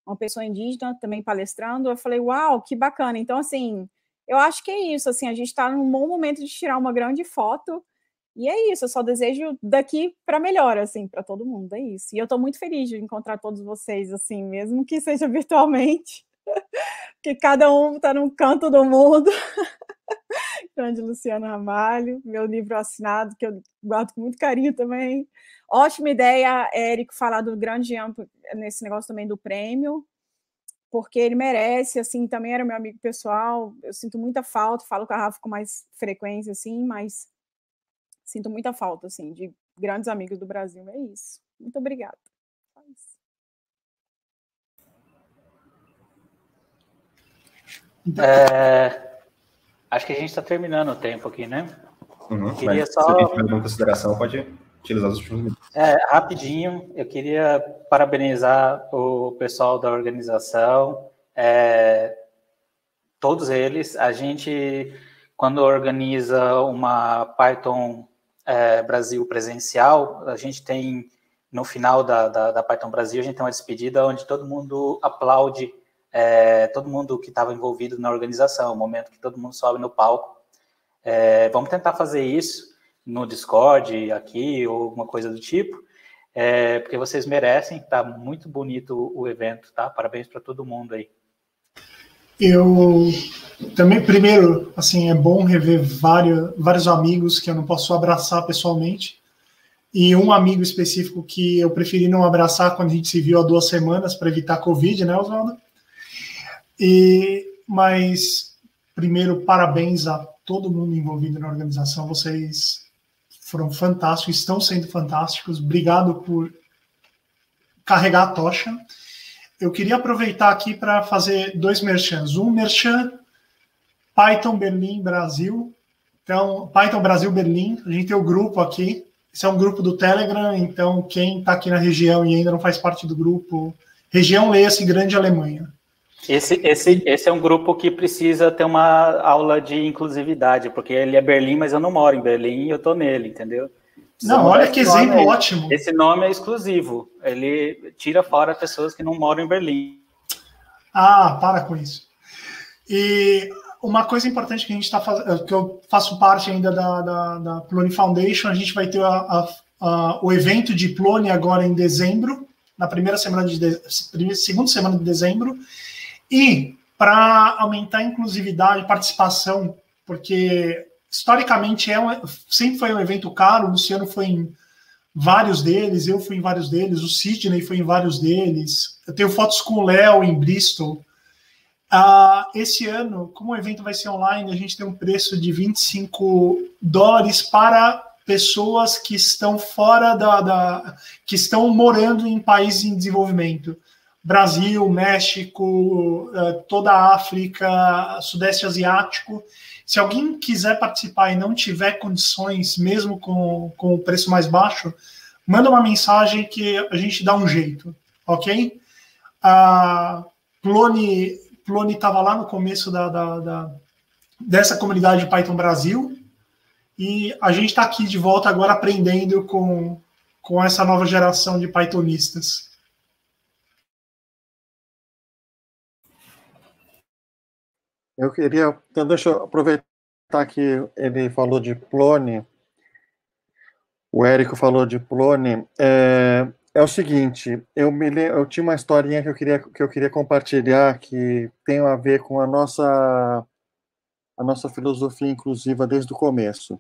uma pessoa indígena também palestrando. Eu falei, uau, que bacana. Então, assim, eu acho que é isso. Assim, a gente está num bom momento de tirar uma grande foto. E é isso, eu só desejo daqui para melhor, assim, para todo mundo, é isso. E eu estou muito feliz de encontrar todos vocês, assim, mesmo que seja virtualmente, porque cada um está num canto do mundo. Grande Luciano Ramalho, meu livro assinado, que eu guardo com muito carinho também. Ótima ideia, Érico, falar do grande amplo nesse negócio também do prêmio, porque ele merece, assim, também era meu amigo pessoal, eu sinto muita falta, falo com a Rafa com mais frequência, assim, mas sinto muita falta, assim, de grandes amigos do Brasil. É isso. Muito obrigada. Acho que a gente está terminando o tempo aqui, né? Queria mas, só... Se alguém tiver alguma consideração, pode utilizar os últimos minutos. Rapidinho, eu queria parabenizar o pessoal da organização, todos eles. A gente, quando organiza uma Python Brasil presencial, a gente tem, no final da Python Brasil, a gente tem uma despedida onde todo mundo aplaude todo mundo que estava envolvido na organização, o momento que todo mundo sobe no palco. Vamos tentar fazer isso no Discord, aqui, ou alguma coisa do tipo, porque vocês merecem, tá muito bonito o evento, tá? Parabéns para todo mundo aí. Eu também, primeiro, assim, é bom rever vários amigos que eu não posso abraçar pessoalmente, e um amigo específico que eu preferi não abraçar quando a gente se viu há 2 semanas para evitar Covid, né, Oswaldo? Mas, primeiro, parabéns a todo mundo envolvido na organização, vocês foram fantásticos, estão sendo fantásticos, obrigado por carregar a tocha. Eu queria aproveitar aqui para fazer 2 merchans. Um merchan, Python Berlim Brasil. Então, Python Brasil Berlim, a gente tem o grupo aqui. Esse é um grupo do Telegram, então quem está aqui na região e ainda não faz parte do grupo, região leia-se Grande Alemanha. Esse é um grupo que precisa ter uma aula de inclusividade, porque ele é Berlim, mas eu não moro em Berlim e eu estou nele, entendeu? Não, olha que exemplo ótimo. Esse nome é exclusivo, ele tira fora pessoas que não moram em Berlim. Ah, para com isso. E uma coisa importante que a gente está fazendo, que eu faço parte ainda da Plone Foundation, a gente vai ter o evento de Plone agora em dezembro, na segunda semana de dezembro, e para aumentar a inclusividade, participação, porque historicamente sempre foi um evento caro, o Luciano foi em vários deles, eu fui em vários deles, o Sidney foi em vários deles, eu tenho fotos com o Léo em Bristol. Esse ano, como o evento vai ser online, a gente tem um preço de $25 para pessoas que estão fora que estão morando em países em desenvolvimento. Brasil, México, toda a África, Sudeste Asiático. Se alguém quiser participar e não tiver condições, mesmo com o preço mais baixo, manda uma mensagem que a gente dá um jeito, ok? A Plone estava lá no começo dessa comunidade Python Brasil, e a gente está aqui de volta agora aprendendo com essa nova geração de Pythonistas. Eu queria, então deixa eu aproveitar que ele falou de Plone, o Érico falou de Plone, é o seguinte, eu tinha uma historinha que eu queria compartilhar que tem a ver com a nossa filosofia inclusiva desde o começo.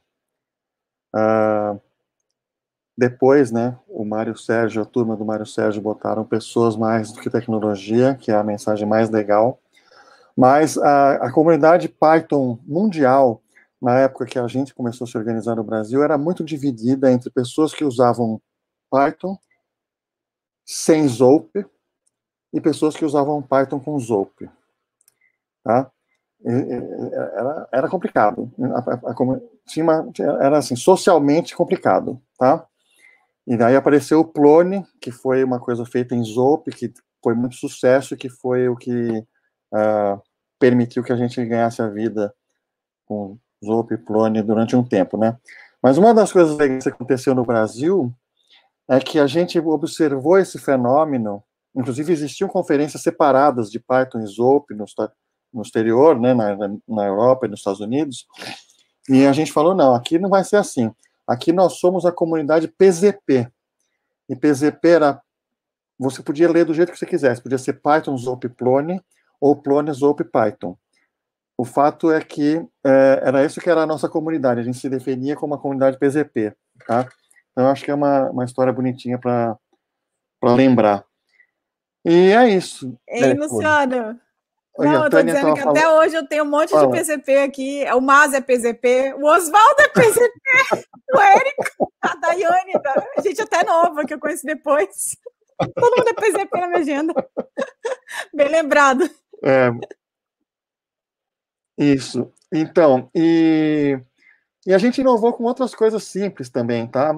Depois, né, o Mário Sérgio, a turma do Mário Sérgio botaram pessoas mais do que tecnologia, que é a mensagem mais legal. Mas a comunidade Python mundial, na época que a gente começou a se organizar no Brasil, era muito dividida entre pessoas que usavam Python sem Zope e pessoas que usavam Python com Zope. Tá? Era complicado. Era assim, socialmente complicado. Tá? E daí apareceu o Plone, que foi uma coisa feita em Zope, que foi muito sucesso, que foi o que permitiu que a gente ganhasse a vida com Zope e Plone durante um tempo, né? Mas uma das coisas que aconteceu no Brasil é que a gente observou esse fenômeno, inclusive existiam conferências separadas de Python e Zope no exterior, né, na Europa e nos Estados Unidos, e a gente falou, não, aqui não vai ser assim. Aqui nós somos a comunidade PZP, e PZP você podia ler do jeito que você quisesse, podia ser Python, Zope, Plone, ou Plone, Zope, Python. O fato é que era isso que era a nossa comunidade, a gente se definia como uma comunidade PZP, tá? Então, acho que é uma história bonitinha para lembrar. E é isso. Ei, Luciano. Oi, não, eu tô dizendo que até hoje eu tenho um monte de PZP aqui. O Mas é PZP, o Oswaldo é PZP, o Érico, a Daiane, a gente até nova, que eu conheci depois. Todo mundo é PZP na minha agenda. Bem lembrado. Isso. Então, e a gente inovou com outras coisas simples também, tá?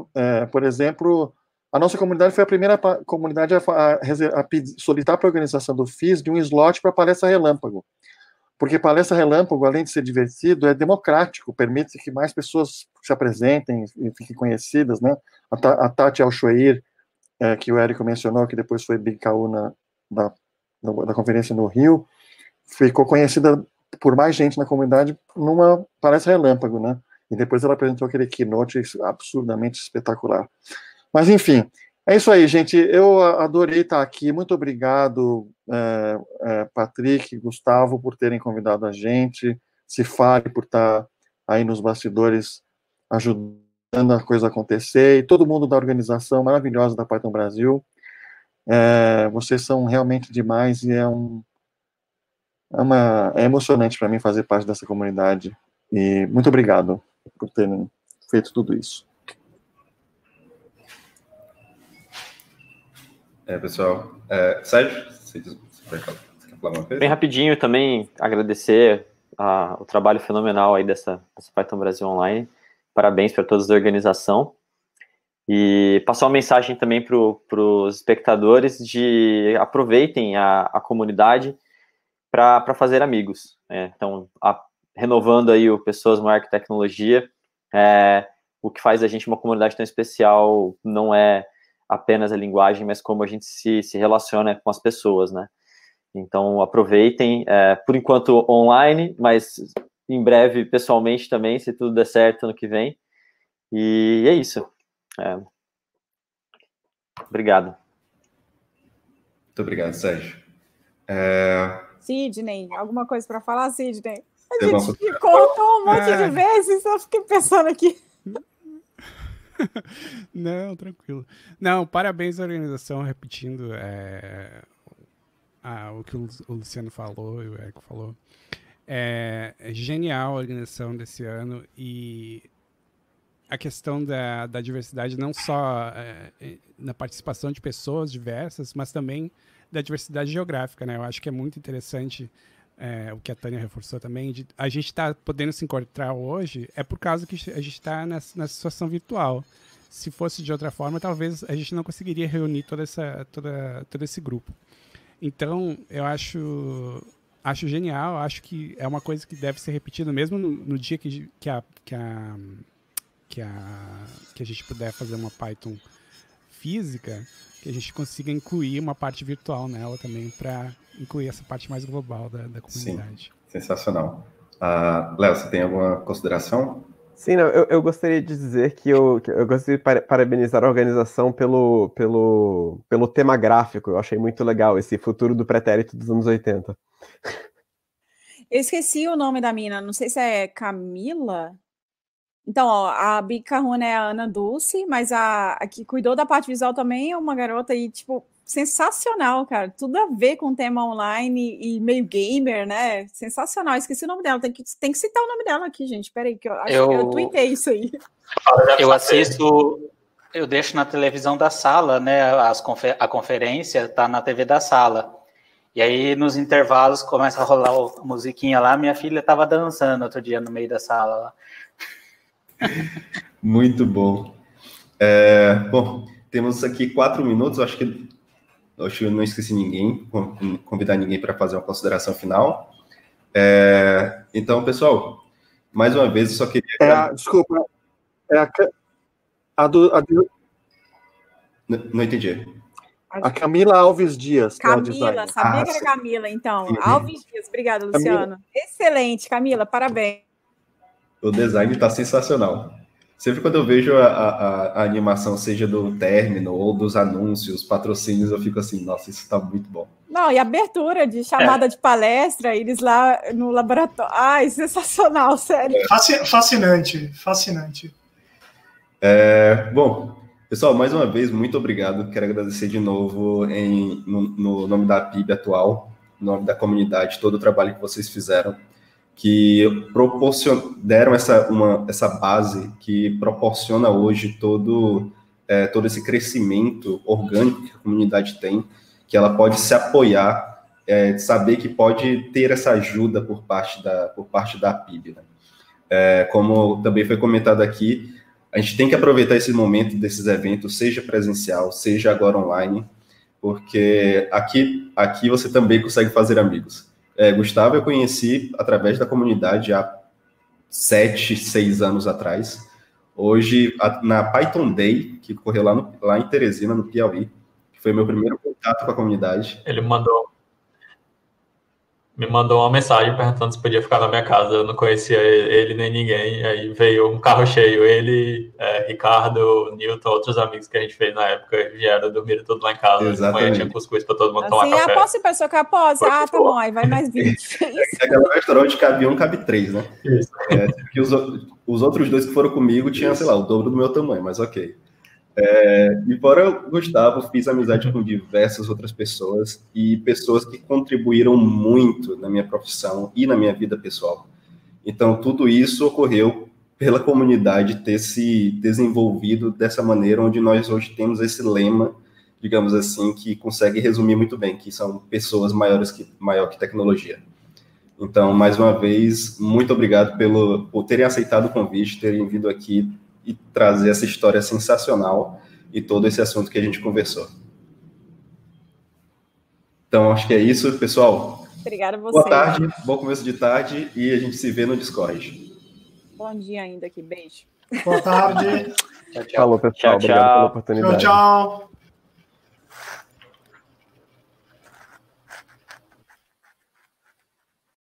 Por exemplo, a nossa comunidade foi a primeira comunidade a solicitar para a organização do FISB um slot para palestra relâmpago. Porque palestra relâmpago, além de ser divertido, é democrático, permite que mais pessoas se apresentem e fiquem conhecidas, né? A Tati Alchoir, que o Érico mencionou, que depois foi Big Kahuna da conferência no Rio, ficou conhecida por mais gente na comunidade numa palestra relâmpago, né? E depois ela apresentou aquele keynote absurdamente espetacular. Mas, enfim, é isso aí, gente. Eu adorei estar aqui. Muito obrigado, Patrick, Gustavo, por terem convidado a gente. Cifari, por estar aí nos bastidores ajudando a coisa acontecer. E todo mundo da organização maravilhosa da Python Brasil. Vocês são realmente demais e é emocionante para mim fazer parte dessa comunidade. E muito obrigado por terem feito tudo isso. Pessoal, Sérgio, você quer falar alguma coisa? Bem rapidinho também agradecer o trabalho fenomenal aí dessa Python Brasil Online. Parabéns para todos da organização. E passar uma mensagem também para os espectadores de aproveitem a comunidade para fazer amigos. Então, renovando aí o Pessoas Marca Tecnologia, o que faz a gente uma comunidade tão especial não é apenas a linguagem, mas como a gente se relaciona com as pessoas, né? Então, aproveitem, por enquanto online, mas em breve pessoalmente também, se tudo der certo ano que vem. E é isso. Obrigado. Muito obrigado, Sérgio. Sidney, alguma coisa para falar, Sidney? A gente cortou um monte de vezes, eu fiquei pensando aqui. Não, tranquilo. Não, parabéns à organização, repetindo o que o Luciano falou e o Érico falou. É genial a organização desse ano e a questão da diversidade, não só na participação de pessoas diversas, mas também da diversidade geográfica, né? Eu acho que é muito interessante o que a Tânia reforçou também, a gente está podendo se encontrar hoje por causa que a gente está nessa situação virtual. Se fosse de outra forma, talvez a gente não conseguiria reunir todo esse grupo. Então, eu acho genial, acho que é uma coisa que deve ser repetida mesmo no dia que a gente puder fazer uma Python física, que a gente consiga incluir uma parte virtual nela também, para incluir essa parte mais global da comunidade. Sim, sensacional. Léo, você tem alguma consideração? Sim, não, eu gostaria de dizer que eu gostaria de parabenizar a organização pelo tema gráfico. Eu achei muito legal esse futuro do pretérito dos anos 80. Eu esqueci o nome da mina, não sei se é Camila. Então, ó, a Big Kahuna é a Ana Dulce, mas a que cuidou da parte visual também é uma garota aí, tipo, sensacional, cara. Tudo a ver com o tema online e meio gamer, né? Sensacional. Esqueci o nome dela. Tem que citar o nome dela aqui, gente. Peraí, que eu acho que eu tuitei isso aí. Eu assisto, eu deixo na televisão da sala, né? A conferência tá na TV da sala. E aí, nos intervalos, começa a rolar a musiquinha lá. Minha filha tava dançando outro dia no meio da sala lá. Muito bom. Bom, temos aqui 4 minutos. Acho que eu não esqueci ninguém, convidar ninguém para fazer uma consideração final. Então, pessoal, mais uma vez, eu só queria... Desculpa, Não entendi. A Camila Alves Dias. Camila, sabia que era Camila, então. Alves Dias, obrigada, Luciano. Camila. Excelente, Camila, parabéns. O design está sensacional. Sempre quando eu vejo a animação, seja do término ou dos anúncios, patrocínios, eu fico assim, nossa, isso está muito bom. Não, e abertura de chamada de palestra, eles lá no laboratório. Ai, sensacional, sério. Fascinante, fascinante. Bom, pessoal, mais uma vez, muito obrigado. Quero agradecer de novo no nome da PIB atual, no nome da comunidade, todo o trabalho que vocês fizeram, que deram essa base que proporciona hoje todo esse crescimento orgânico que a comunidade tem, que ela pode se apoiar, saber que pode ter essa ajuda por parte da PIB. Né? Como também foi comentado aqui, a gente tem que aproveitar esse momento desses eventos, seja presencial, seja agora online, porque aqui você também consegue fazer amigos. Gustavo, eu conheci através da comunidade há 7, 6 anos atrás. Hoje, na Python Day, que ocorreu lá em Teresina, no Piauí, que foi meu primeiro contato com a comunidade. Ele me mandou uma mensagem perguntando se podia ficar na minha casa. Eu não conhecia ele nem ninguém. Aí veio um carro cheio. Ele, Ricardo, Newton, outros amigos que a gente fez na época, vieram dormir tudo lá em casa. Exatamente. De manhã tinha cuscuz para todo mundo tomar café. Posso ir para sua capote? Tá bom, aí vai mais 20. Aquela restaurante cabia cabe 3, né? Isso. Que os outros 2 que foram comigo tinham, sei lá, o dobro do meu tamanho, mas ok. E fora o Gustavo, fiz amizade com diversas outras pessoas e pessoas que contribuíram muito na minha profissão e na minha vida pessoal. Então, tudo isso ocorreu pela comunidade ter se desenvolvido dessa maneira, onde nós hoje temos esse lema, digamos assim, que consegue resumir muito bem, que são pessoas maior que tecnologia. Então, mais uma vez, muito obrigado por terem aceitado o convite, terem vindo aqui e trazer essa história sensacional e todo esse assunto que a gente conversou. Então, acho que é isso, pessoal. Obrigada a você. Boa tarde, bom começo de tarde e a gente se vê no Discord. Bom dia ainda aqui, beijo. Boa tarde. Tchau. Falou, pessoal. Obrigado pela oportunidade. Tchau.